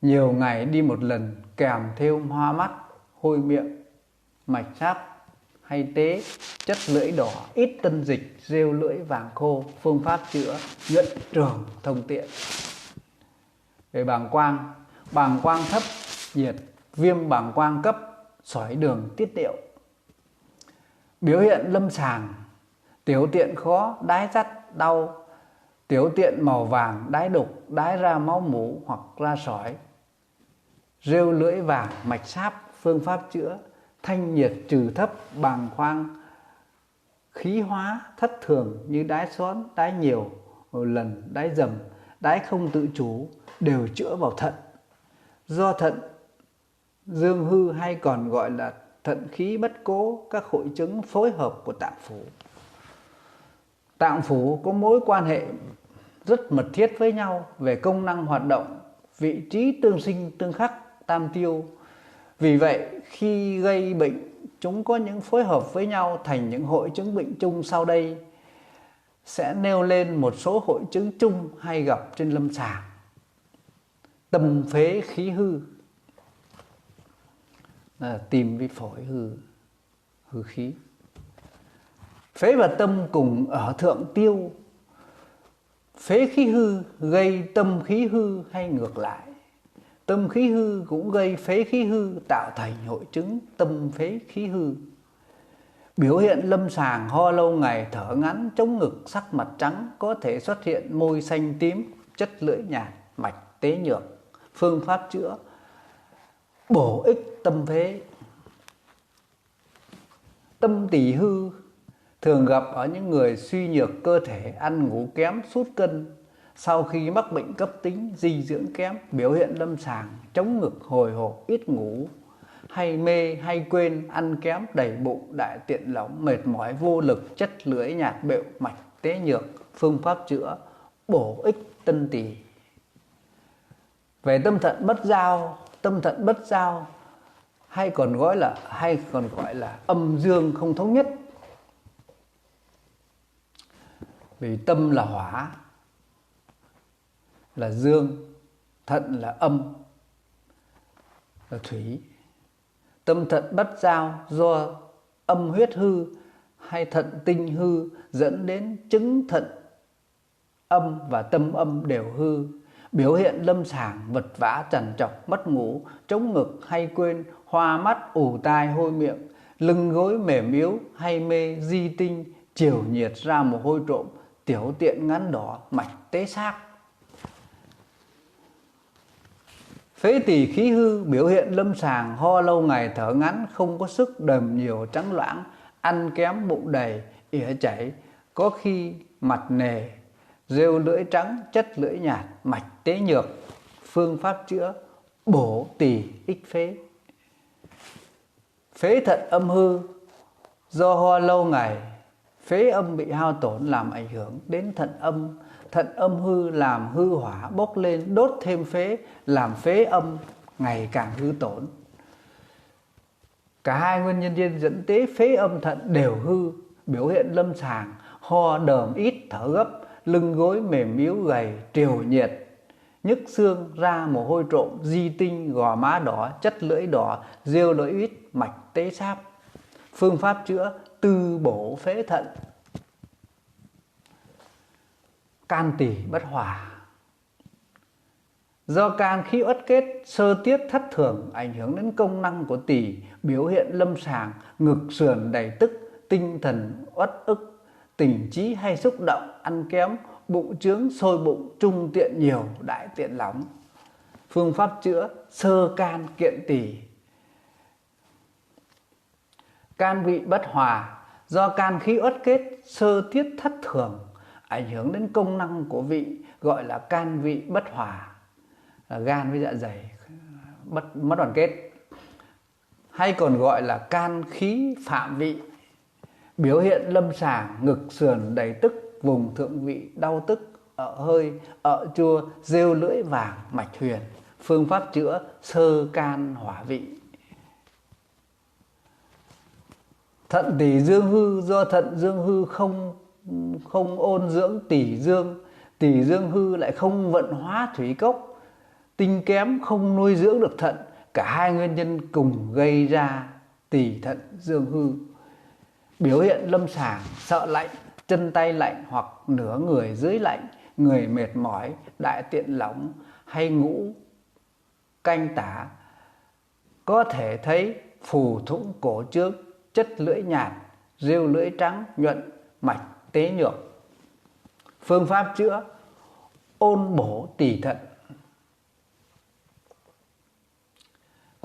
nhiều ngày đi một lần, kèm theo hoa mắt, hôi miệng, mạch sáp hay tế, chất lưỡi đỏ, ít tân dịch, rêu lưỡi vàng khô. Phương pháp chữa: nhuận trường thông tiện. Về bàng quang thấp nhiệt, viêm bàng quang cấp, sỏi đường tiết niệu. Biểu hiện lâm sàng: tiểu tiện khó, đái dắt, đau, tiểu tiện màu vàng, đái đục, đái ra máu mủ hoặc ra sỏi, rêu lưỡi vàng, mạch sáp. Phương pháp chữa: thanh nhiệt trừ thấp, bàng quang khí hóa thất thường như đái xoắn, đái nhiều lần, đái dầm, đái không tự chủ đều chữa vào thận. Do thận dương hư hay còn gọi là thận khí bất cố, các hội chứng phối hợp của tạng phủ. Tạng phủ có mối quan hệ rất mật thiết với nhau về công năng hoạt động, vị trí tương sinh tương khắc, tam tiêu. Vì vậy khi gây bệnh, chúng có những phối hợp với nhau thành những hội chứng bệnh chung. Sau đây sẽ nêu lên một số hội chứng chung hay gặp trên lâm sàng. Tâm phế khí hư, tim với phổi hư khí. Phế và tâm cùng ở thượng tiêu. Phế khí hư gây tâm khí hư hay ngược lại. Tâm khí hư cũng gây phế khí hư, tạo thành hội chứng tâm phế khí hư. Biểu hiện lâm sàng: ho lâu ngày, thở ngắn, chống ngực, sắc mặt trắng, có thể xuất hiện môi xanh tím, chất lưỡi nhạt, mạch tế nhược. Phương pháp chữa: bổ ích tâm phế. Tâm tỳ hư thường gặp ở những người suy nhược cơ thể, ăn ngủ kém, sút cân sau khi mắc bệnh cấp tính, dinh dưỡng kém. Biểu hiện lâm sàng: chống ngực, hồi hộp, ít ngủ, hay mê, hay quên, ăn kém, đầy bụng, đại tiện lỏng, mệt mỏi, vô lực, chất lưỡi nhạt bệu, mạch tế nhược. Phương pháp chữa: bổ ích tân tỳ. Về tâm thận bất giao hay còn gọi là âm dương không thống nhất. Vì tâm là hỏa, là dương, thận là âm, là thủy. Tâm thận bất giao do âm huyết hư hay thận tinh hư dẫn đến chứng thận âm và tâm âm đều hư. Biểu hiện lâm sàng: vật vã, trằn trọc, mất ngủ, chống ngực, hay quên, hoa mắt, ù tai, hôi miệng, lưng gối mềm yếu, hay mê, di tinh, chiều nhiệt, ra mồ hôi trộm, tiểu tiện ngắn đỏ, mạch tế xác. Phế tỳ khí hư. Biểu hiện lâm sàng: ho lâu ngày, thở ngắn, không có sức, đờm nhiều, trắng loãng, ăn kém, bụng đầy, ỉa chảy, có khi mặt nề, rêu lưỡi trắng, chất lưỡi nhạt, mạch tế nhược. Phương pháp chữa: bổ tỳ ích phế. Phế thận âm hư. Do ho lâu ngày, phế âm bị hao tổn làm ảnh hưởng đến thận âm. Thận âm hư làm hư hỏa bốc lên, đốt thêm phế, làm phế âm ngày càng hư tổn. Cả hai nguyên nhân trên dẫn tới phế âm thận đều hư. Biểu hiện lâm sàng: ho đờm ít, thở gấp, lưng gối mềm yếu, gầy, triều nhiệt, nhức xương, ra mồ hôi trộm, di tinh, gò má đỏ, chất lưỡi đỏ, rêu lưỡi ít, mạch tế sáp. Phương pháp chữa: tư bổ phế thận. Can tỳ bất hòa. Do can khí uất kết, sơ tiết thất thường ảnh hưởng đến công năng của tỳ. Biểu hiện lâm sàng: ngực sườn đầy tức, tinh thần uất ức, tình trí hay xúc động, ăn kém, bụng trướng, sôi bụng, trung tiện nhiều, đại tiện lỏng. Phương pháp chữa: sơ can kiện tỳ. Can vị bất hòa. Do can khí uất kết, sơ tiết thất thường ảnh hưởng đến công năng của vị, gọi là can vị bất hòa, là gan với dạ dày mất đoàn kết. hay còn gọi là can khí phạm vị. Biểu hiện lâm sàng ngực sườn đầy tức, vùng thượng vị đau tức, ợ hơi, ợ chua, rêu lưỡi vàng, mạch huyền. Phương pháp chữa sơ can hỏa vị. Thận tỳ dương hư, do thận dương hư không ôn dưỡng tỳ dương hư lại không vận hóa thủy cốc, tinh kém không nuôi dưỡng được thận. Cả hai nguyên nhân cùng gây ra tỳ thận dương hư. Biểu hiện lâm sàng sợ lạnh, chân tay lạnh hoặc nửa người dưới lạnh, người mệt mỏi, đại tiện lỏng hay ngũ canh tả. Có thể thấy phù thủng cổ trước, chất lưỡi nhạt, rêu lưỡi trắng, nhuận, mạch tế nhược. Phương pháp chữa ôn bổ tỳ thận.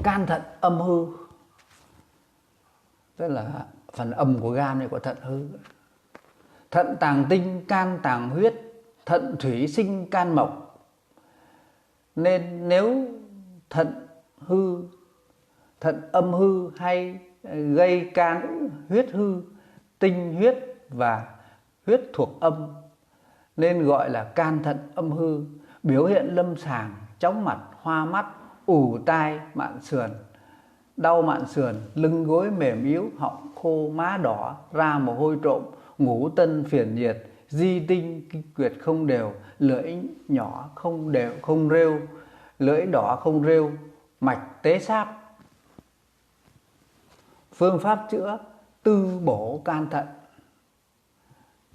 Can thận âm hư, tức là phần âm của gan này của thận hư. Thận tàng tinh, can tàng huyết, thận thủy sinh can mộc. Nên nếu thận hư, thận âm hư hay gây can huyết hư, tinh huyết và huyết thuộc âm, nên gọi là can thận âm hư. Biểu hiện lâm sàng chóng mặt, hoa mắt, ù tai, mạn sườn, đau mạn sườn, lưng gối mềm yếu, họng khô, má đỏ, ra mồ hôi trộm, ngủ tân phiền nhiệt, di tinh kinh nguyệt không đều, lưỡi nhỏ không đều không rêu, lưỡi đỏ không rêu, mạch tế sáp. Phương pháp chữa tư bổ can thận.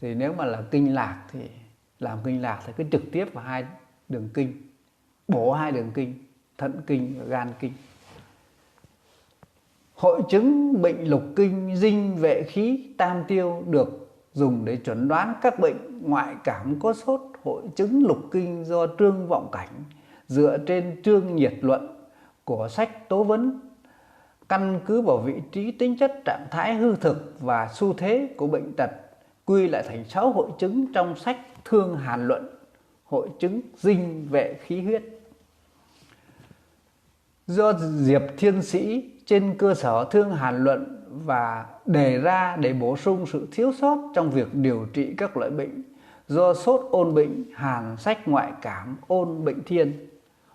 Thì nếu mà là kinh lạc thì làm kinh lạc thì cứ trực tiếp vào hai đường kinh, bổ hai đường kinh, thận kinh và gan kinh. Hội chứng bệnh lục kinh, dinh vệ khí, tam tiêu được dùng để chuẩn đoán các bệnh ngoại cảm có sốt. Hội chứng lục kinh do Trương Vọng Cảnh dựa trên Trương Nhiệt Luận của sách Tố Vấn, căn cứ vào vị trí, tính chất, trạng thái hư thực và xu thế của bệnh tật, quy lại thành 6 hội chứng trong sách Thương Hàn Luận. Hội chứng dinh vệ khí huyết do Diệp Thiên Sĩ trên cơ sở Thương Hàn Luận và đề ra để bổ sung sự thiếu sót trong việc điều trị các loại bệnh do sốt ôn bệnh Hàn, sách ngoại cảm ôn bệnh thiên.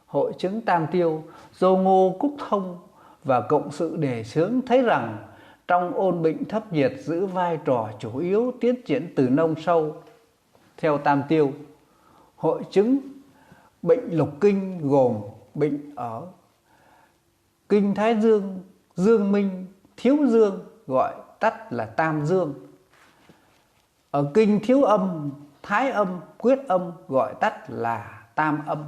Hội chứng tam tiêu do Ngô Cúc Thông và cộng sự đề xướng thấy rằng trong ôn bệnh thấp nhiệt giữ vai trò chủ yếu, tiến triển từ nông sâu theo tam tiêu. Hội chứng bệnh lục kinh gồm bệnh ở kinh Thái Dương, dương minh, thiếu dương gọi tắt là tam dương. Ở kinh thiếu âm, thái âm, quyết âm gọi tắt là tam âm.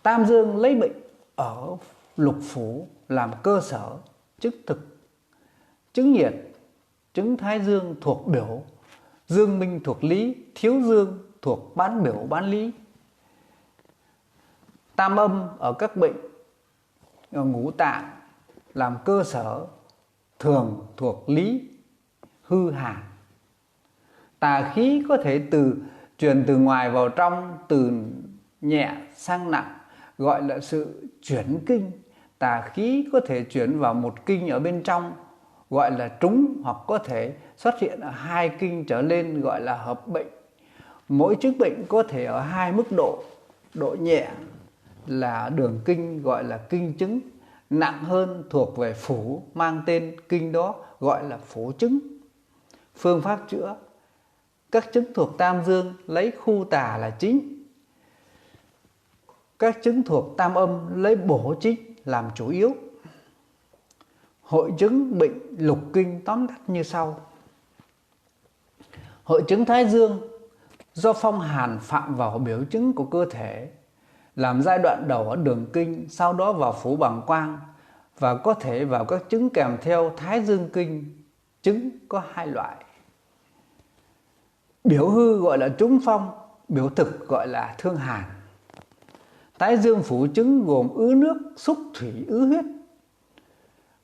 Tam dương lấy bệnh ở lục phủ làm cơ sở, chứng thực, chứng nhiệt, chứng thái dương thuộc biểu, dương minh thuộc lý, thiếu dương thuộc bán biểu bán lý. Tam âm ở các bệnh ở ngũ tạng làm cơ sở, thường thuộc lý, hư hàn. Tà khí có thể truyền từ ngoài vào trong, từ nhẹ sang nặng, gọi là sự chuyển kinh. Tà khí có thể chuyển vào một kinh ở bên trong, gọi là trúng, hoặc có thể xuất hiện ở hai kinh trở lên, gọi là hợp bệnh. Mỗi chứng bệnh có thể ở hai mức độ. Độ nhẹ là đường kinh gọi là kinh chứng, nặng hơn thuộc về phủ mang tên kinh đó gọi là phủ chứng. Phương pháp chữa các chứng thuộc tam dương lấy khu tà là chính, các chứng thuộc tam âm lấy bổ chính làm chủ yếu. Hội chứng bệnh lục kinh tóm tắt như sau. Hội chứng thái dương do phong hàn phạm vào biểu chứng của cơ thể, làm giai đoạn đầu ở đường kinh, sau đó vào phủ bàng quang và có thể vào các chứng kèm theo thái dương kinh. Chứng có hai loại. Biểu hư gọi là trúng phong, biểu thực gọi là thương hàn. Thái dương phủ chứng gồm ứ nước, xúc thủy, ứ huyết.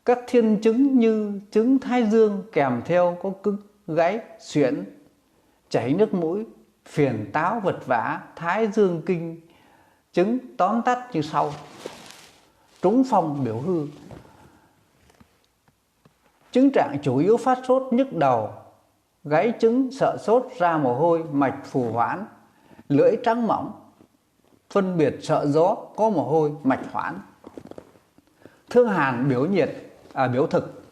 Các thiên chứng như chứng thái dương kèm theo có cứng, gáy, suyễn, chảy nước mũi, phiền táo, vật vã. Thái dương kinh chứng tóm tắt như sau. Trúng phong biểu hư. Chứng trạng chủ yếu phát sốt nhức đầu, gáy chứng, sợ sốt, ra mồ hôi, mạch phù hoãn, lưỡi trắng mỏng, phân biệt sợ gió, có mồ hôi, mạch hoãn. Thương hàn biểu thực.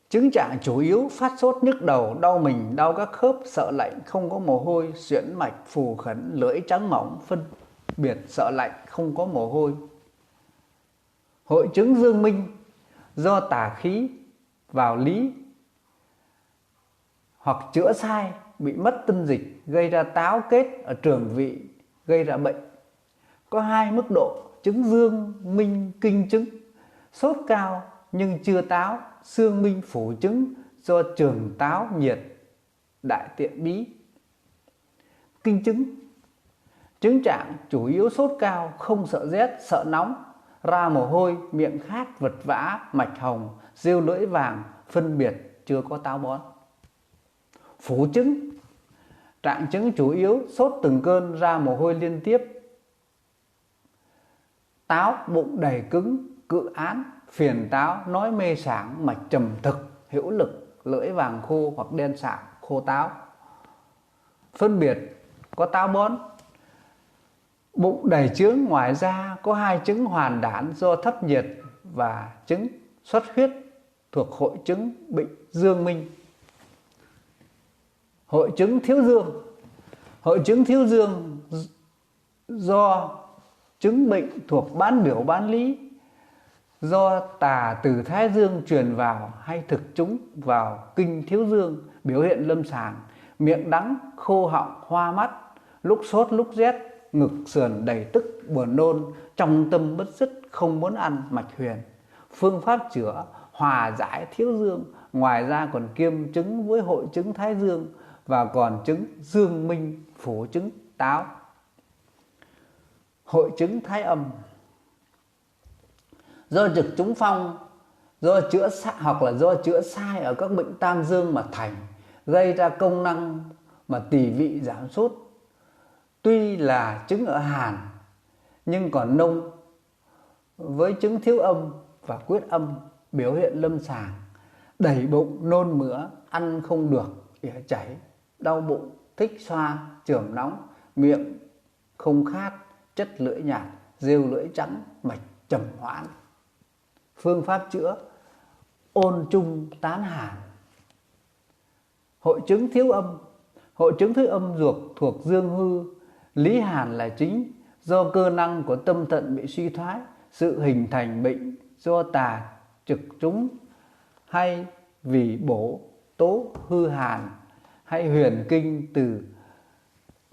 Chứng trạng chủ yếu phát sốt nhức đầu, đau mình, đau các khớp, sợ lạnh, không có mồ hôi, suyễn mạch, phù khẩn, lưỡi trắng mỏng, phân biệt sợ lạnh, không có mồ hôi. Hội chứng dương minh do tà khí vào lý hoặc chữa sai, bị mất tinh dịch, gây ra táo kết ở trường vị, gây ra bệnh. Có hai mức độ chứng dương minh kinh chứng: sốt cao nhưng chưa táo, xương minh phủ chứng do trường táo nhiệt, đại tiện bí. Kinh chứng: chứng trạng chủ yếu sốt cao, không sợ rét, sợ nóng, ra mồ hôi, miệng khát, vật vã, mạch hồng, rêu lưỡi vàng, phân biệt chưa có táo bón. Phủ chứng: trạng chứng chủ yếu sốt từng cơn, ra mồ hôi liên tiếp, táo, bụng đầy cứng, cự án, phiền táo, nói mê sảng, mạch trầm thực, hữu lực, lưỡi vàng khô hoặc đen sạm, khô táo. Phân biệt có táo bón. Bụng đầy chướng, ngoài ra có hai chứng hoàn đản do thấp nhiệt và chứng xuất huyết thuộc hội chứng bệnh dương minh. Hội chứng thiếu dương. Hội chứng thiếu dương do chứng bệnh thuộc bán biểu bán lý, do tà từ thái dương truyền vào hay thực chúng vào kinh thiếu dương. Biểu hiện lâm sàng: miệng đắng, khô họng, hoa mắt, lúc sốt lúc rét, ngực sườn đầy tức, buồn nôn, trong tâm bất dứt, không muốn ăn, mạch huyền. Phương pháp chữa: hòa giải thiếu dương. Ngoài ra còn kiêm chứng với hội chứng thái dương và còn chứng dương minh phủ chứng táo. Hội chứng thái âm do trực trúng phong, do chữa hoặc là do chữa sai ở các bệnh tam dương mà thành, gây ra công năng mà tỳ vị giảm sút. Tuy là chứng ở hàn nhưng còn nông với chứng thiếu âm và quyết âm. Biểu hiện lâm sàng: đầy bụng, nôn mửa, ăn không được, ỉa chảy, đau bụng, thích xoa, chườm nóng, miệng không khát, chất lưỡi nhạt, rêu lưỡi trắng, mạch trầm hoãn. Phương pháp chữa: ôn trung tán hàn. Hội chứng thiếu âm. Hội chứng thiếu âm thuộc dương hư, lý hàn là chính, do cơ năng của tâm thận bị suy thoái. Sự hình thành bệnh do tà trực trúng hay vì bổ tố hư hàn hay huyền kinh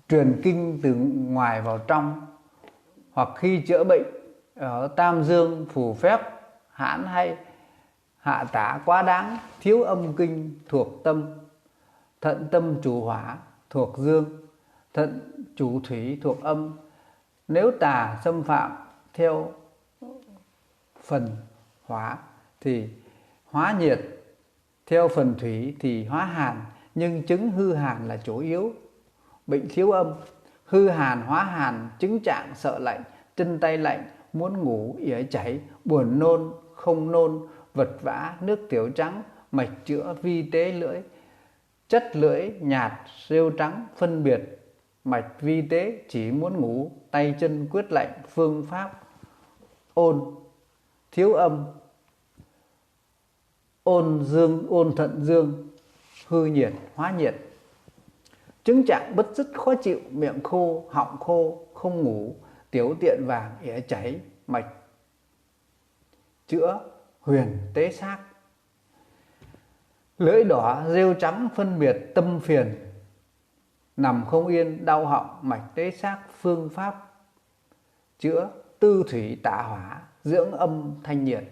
truyền kinh từ ngoài vào trong, hoặc khi chữa bệnh ở tam dương phù phép hãn hay hạ tả quá đáng. Thiếu âm kinh thuộc tâm, thận tâm chủ hỏa thuộc dương, thận chủ thủy thuộc âm. Nếu tà xâm phạm theo phần hỏa thì hóa nhiệt, theo phần thủy thì hóa hàn, nhưng chứng hư hàn là chủ yếu. Bệnh thiếu âm: hư hàn hóa hàn, chứng trạng sợ lạnh, chân tay lạnh, muốn ngủ, ỉa chảy, buồn nôn, không nôn, vật vã, nước tiểu trắng, mạch chữa, vi tế lưỡi, chất lưỡi nhạt, rêu trắng, phân biệt mạch vi tế, chỉ muốn ngủ, tay chân quyết lạnh. Phương pháp ôn thiếu âm: ôn thận dương, hư nhiệt hóa nhiệt. Chứng trạng bất dứt, khó chịu, miệng khô, họng khô, không ngủ, tiểu tiện vàng, ỉa chảy, mạch chữa huyền tế xác. Lưỡi đỏ, rêu trắng, phân biệt tâm phiền, nằm không yên, đau họng, mạch tế xác. Phương pháp chữa tư thủy tả hỏa, dưỡng âm thanh nhiệt.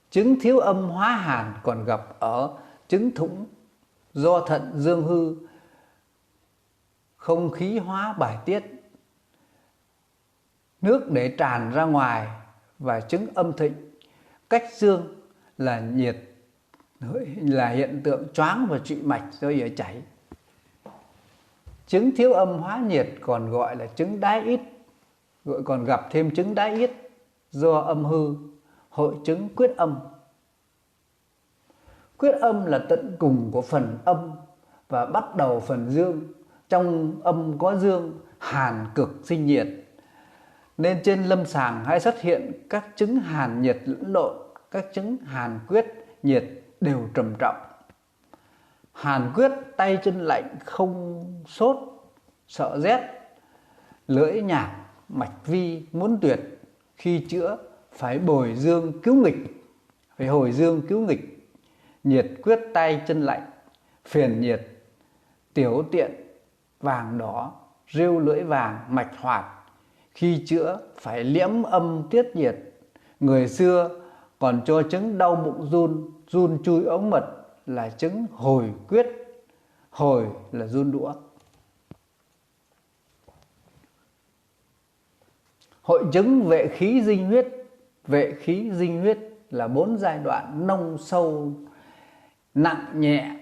Chứng thiếu âm hóa hàn còn gặp ở chứng thủng do thận dương hư, không khí hóa bài tiết, nước để tràn ra ngoài, và chứng âm thịnh. Cách dương là nhiệt, là hiện tượng choáng và trụy mạch do ỉa chảy. Chứng thiếu âm hóa nhiệt còn gọi là chứng đái ít, gọi còn gặp thêm chứng đái yết do âm hư, hội chứng quyết âm. Quyết âm là tận cùng của phần âm và bắt đầu phần dương. Trong âm có dương, hàn cực sinh nhiệt, nên trên lâm sàng hay xuất hiện các chứng hàn nhiệt lẫn lộn. Các chứng hàn quyết nhiệt đều trầm trọng. Hàn quyết tay chân lạnh, không sốt, sợ rét, lưỡi nhạt, mạch vi muốn tuyệt. Khi chữa phải bồi dương cứu nghịch, phải hồi dương cứu nghịch. Nhiệt quyết tay chân lạnh, phiền nhiệt, tiểu tiện vàng đỏ, rêu lưỡi vàng, mạch hoạt. Khi chữa phải liễm âm tiết nhiệt. Người xưa còn cho chứng đau bụng run, run chui ống mật là chứng hồi quyết. Hồi là run đũa. Hội chứng vệ khí dinh huyết. Vệ khí dinh huyết là 4 giai đoạn nông sâu nặng nhẹ.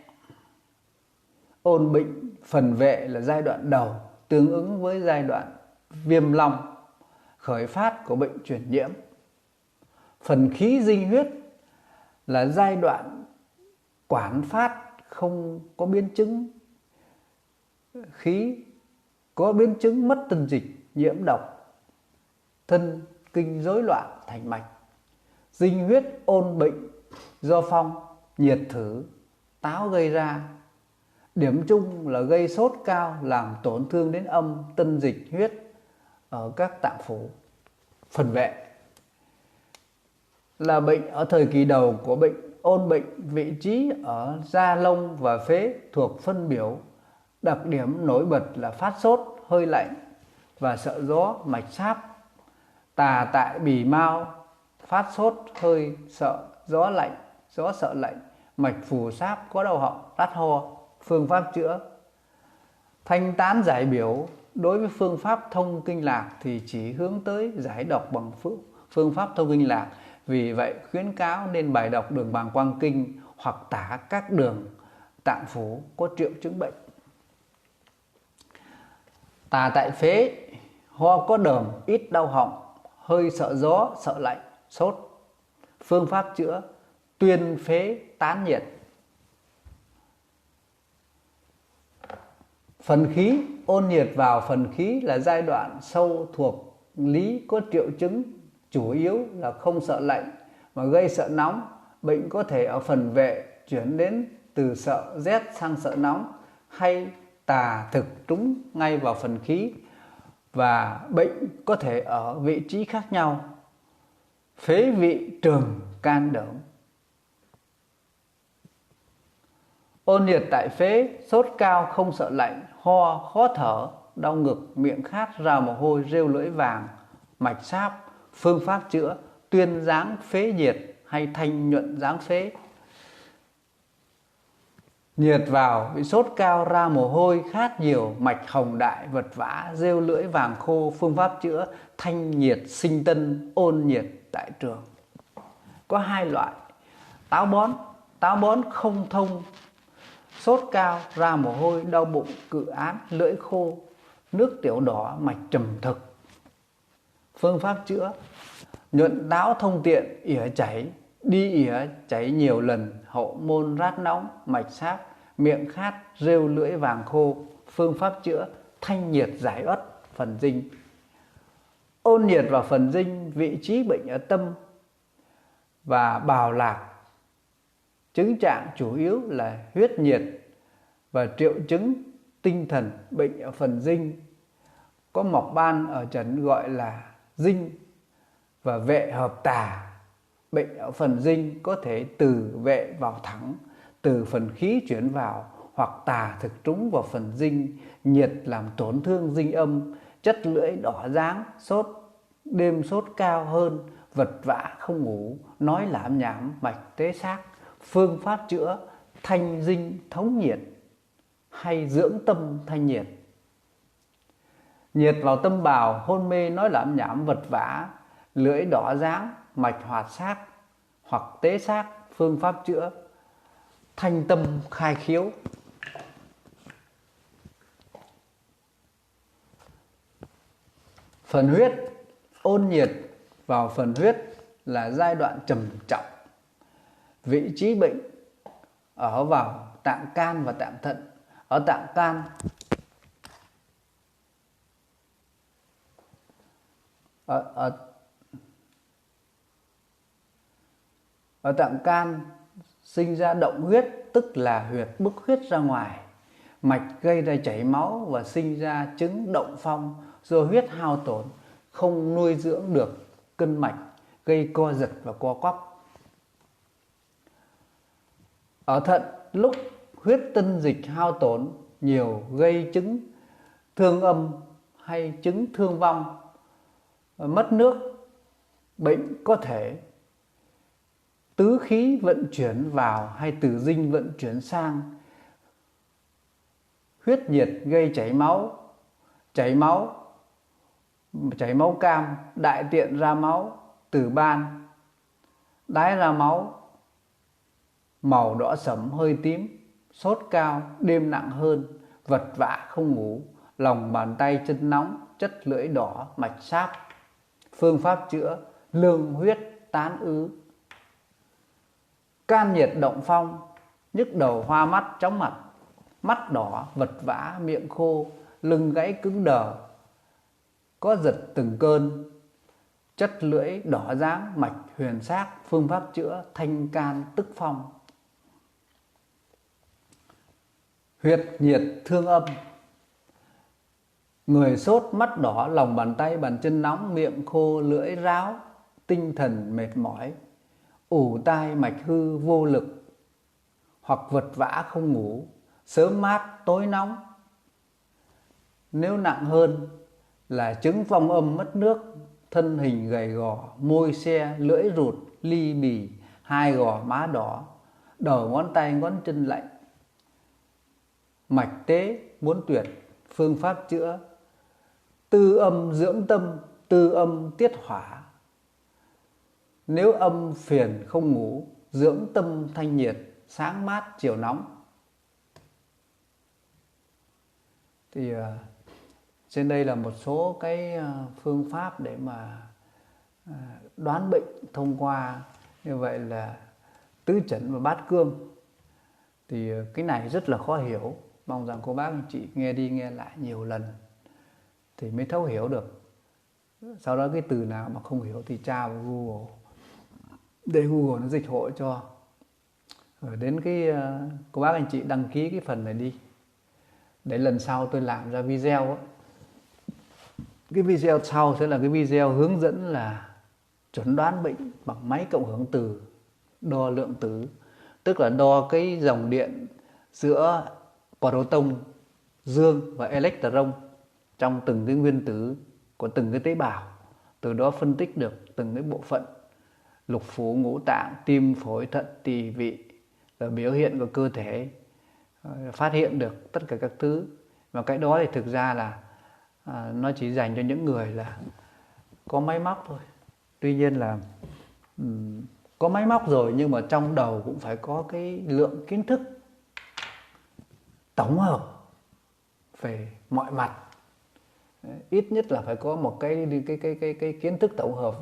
Ôn bệnh phần vệ là giai đoạn đầu, tương ứng với giai đoạn viêm long, khởi phát của bệnh truyền nhiễm. Phần khí dinh huyết là giai đoạn quản phát, không có biến chứng khí, có biến chứng mất tân dịch, nhiễm độc, thân kinh rối loạn thành mạch. Dinh huyết ôn bệnh do phong, nhiệt thử, táo gây ra. Điểm chung là gây sốt cao, làm tổn thương đến âm, tân dịch huyết ở các tạng phủ. Phần vệ là bệnh ở thời kỳ đầu của bệnh. Ôn bệnh vị trí ở da lông và phế, thuộc phân biểu. Đặc điểm nổi bật là phát sốt, hơi lạnh và sợ gió, mạch sáp. Tà tại bì mao, phát sốt, hơi sợ, gió lạnh, gió sợ lạnh, mạch phù sáp, có đau họng, đát ho. Phương pháp chữa: thanh tán giải biểu. Đối với phương pháp thông kinh lạc thì chỉ hướng tới giải độc bằng phương pháp thông kinh lạc. Vì vậy khuyến cáo nên bài đọc đường bàng quang kinh hoặc tả các đường tạng phủ có triệu chứng bệnh. Tà tại phế: ho có đờm, ít đau họng, hơi sợ gió, sợ lạnh, sốt. Phương pháp chữa: tuyên phế tán nhiệt. Phần khí: ôn nhiệt vào phần khí là giai đoạn sâu thuộc lý, có triệu chứng chủ yếu là không sợ lạnh mà gây sợ nóng. Bệnh có thể ở phần vệ chuyển đến từ sợ rét sang sợ nóng, hay tà thực trúng ngay vào phần khí, và bệnh có thể ở vị trí khác nhau. Phế vị trường can đỡm. Ôn nhiệt tại phế: sốt cao, không sợ lạnh, ho, khó thở, đau ngực, miệng khát, ra mồ hôi, rêu lưỡi vàng, mạch sáp. Phương pháp chữa: tuyên giáng phế nhiệt hay thanh nhuận giáng phế. Nhiệt vào bị sốt cao, ra mồ hôi, khát nhiều, mạch hồng đại, vật vã, rêu lưỡi vàng khô. Phương pháp chữa: thanh nhiệt sinh tân, ôn nhiệt tại trường. Có 2 loại: táo bón. Táo bón không thông, sốt cao, ra mồ hôi, đau bụng, cự án, lưỡi khô, nước tiểu đỏ, mạch trầm thực. Phương pháp chữa: nhuận táo thông tiện, ỉa chảy, đi ỉa chảy nhiều lần, hậu môn rát nóng, mạch sáp, miệng khát, rêu lưỡi vàng khô. Phương pháp chữa: thanh nhiệt giải uất, phần dinh. Ôn nhiệt vào phần dinh, vị trí bệnh ở tâm và bào lạc. Chứng trạng chủ yếu là huyết nhiệt và triệu chứng tinh thần. Bệnh ở phần dinh có mọc ban ở trần gọi là dinh và vệ hợp tà. Bệnh ở phần dinh có thể từ vệ vào thẳng, từ phần khí chuyển vào, hoặc tà thực trúng vào phần dinh. Nhiệt làm tổn thương dinh âm, chất lưỡi đỏ dáng, sốt, đêm sốt cao hơn, vật vã không ngủ, nói lảm nhảm, mạch tế xác. Phương pháp chữa: thanh dinh thống nhiệt hay dưỡng tâm thanh nhiệt. Nhiệt vào tâm bào, hôn mê, nói lảm nhảm, vật vã, lưỡi đỏ dáng, mạch hoạt xác hoặc tế xác. Phương pháp chữa: thanh tâm khai khiếu. Phần huyết ôn nhiệt vào phần huyết là giai đoạn trầm trọng. Vị trí bệnh ở vào tạng can và tạng thận. Ở tạng can, ở tạng can sinh ra động huyết, tức là huyệt bức huyết ra ngoài. Mạch gây ra chảy máu và sinh ra chứng động phong do huyết hao tổn, không nuôi dưỡng được cân mạch, gây co giật và co quắp. Ở thận, lúc huyết tân dịch hao tổn nhiều gây chứng thương âm hay chứng thương vong, mất nước. Bệnh có thể tứ khí vận chuyển vào hay tử dinh vận chuyển sang. Huyết nhiệt gây chảy máu cam, đại tiện ra máu, tử ban, đái ra máu, màu đỏ sẫm hơi tím, sốt cao, đêm nặng hơn, vật vã không ngủ, lòng bàn tay chân nóng, chất lưỡi đỏ, mạch sáp. Phương pháp chữa: lương huyết tán ứ. Can nhiệt động phong, nhức đầu, hoa mắt, chóng mặt, mắt đỏ, vật vã, miệng khô, lưng gãy cứng đờ, có giật từng cơn, chất lưỡi đỏ ráng, mạch huyền xác. Phương pháp chữa: thanh can tức phong. Huyệt nhiệt thương âm, người sốt, mắt đỏ, lòng bàn tay bàn chân nóng, miệng khô, lưỡi ráo, tinh thần mệt mỏi, ù tai, mạch hư, vô lực hoặc vật vã không ngủ, sớm mát, tối nóng. Nếu nặng hơn là chứng phong âm, mất nước, thân hình gầy gò, môi xe, lưỡi rụt, ly bì, hai gò má đỏ, đầu ngón tay ngón chân lạnh, mạch tế muốn tuyệt. Phương pháp chữa: tư âm dưỡng tâm, tư âm tiết hỏa. Nếu âm phiền không ngủ, dưỡng tâm thanh nhiệt, sáng mát, chiều nóng. Thì trên đây là một số cái phương pháp để mà đoán bệnh thông qua như vậy là tứ chẩn và bát cương. Thì cái này rất là khó hiểu, mong rằng cô bác anh chị nghe đi nghe lại nhiều lần thì mới thấu hiểu được. Sau đó cái từ nào mà không hiểu thì tra vào Google để Google nó dịch hộ cho. Rồi đến cái cô bác anh chị đăng ký cái phần này đi, để lần sau tôi làm ra video ấy. Cái video sau sẽ là cái video hướng dẫn là chuẩn đoán bệnh bằng máy cộng hưởng từ, đo lượng tử, tức là đo cái dòng điện giữa proton dương và electron trong từng cái nguyên tử của từng cái tế bào. Từ đó phân tích được từng cái bộ phận lục phủ, ngũ tạng, tim, phổi, thận, tỳ, vị, rồi biểu hiện của cơ thể, phát hiện được tất cả các thứ. Và cái đó thì thực ra là nó chỉ dành cho những người là có máy móc thôi. Tuy nhiên là có máy móc rồi nhưng mà trong đầu cũng phải có cái lượng kiến thức tổng hợp về mọi mặt. Ít nhất là phải có một cái kiến thức tổng hợp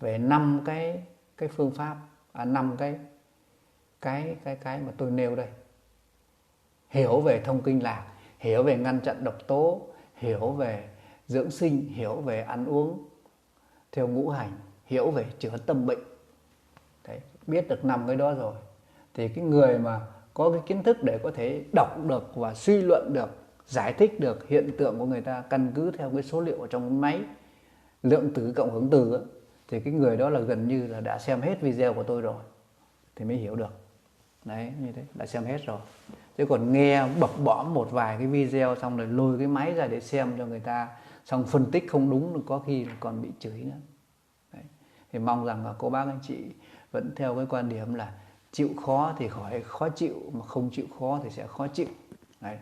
về 5 cái phương pháp, 5 cái mà tôi nêu đây. Hiểu về thông kinh lạc, hiểu về ngăn chặn độc tố, hiểu về dưỡng sinh, hiểu về ăn uống theo ngũ hành, hiểu về chữa tâm bệnh. Đấy, biết được 5 cái đó rồi thì cái người mà có cái kiến thức để có thể đọc được và suy luận được, giải thích được hiện tượng của người ta căn cứ theo cái số liệu ở trong máy lượng tử cộng hưởng từ ấy, thì cái người đó là gần như là đã xem hết video của tôi rồi thì mới hiểu được. Đấy, như thế đã xem hết rồi. Chứ còn nghe bập bõm một vài cái video xong rồi lôi cái máy ra để xem cho người ta, xong phân tích không đúng, có khi còn bị chửi nữa. Đấy. Thì mong rằng là cô bác anh chị vẫn theo cái quan điểm là chịu khó thì khỏi khó chịu, mà không chịu khó thì sẽ khó chịu. Đấy.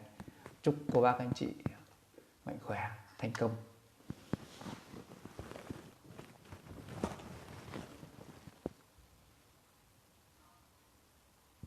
Chúc cô bác anh chị mạnh khỏe, thành công.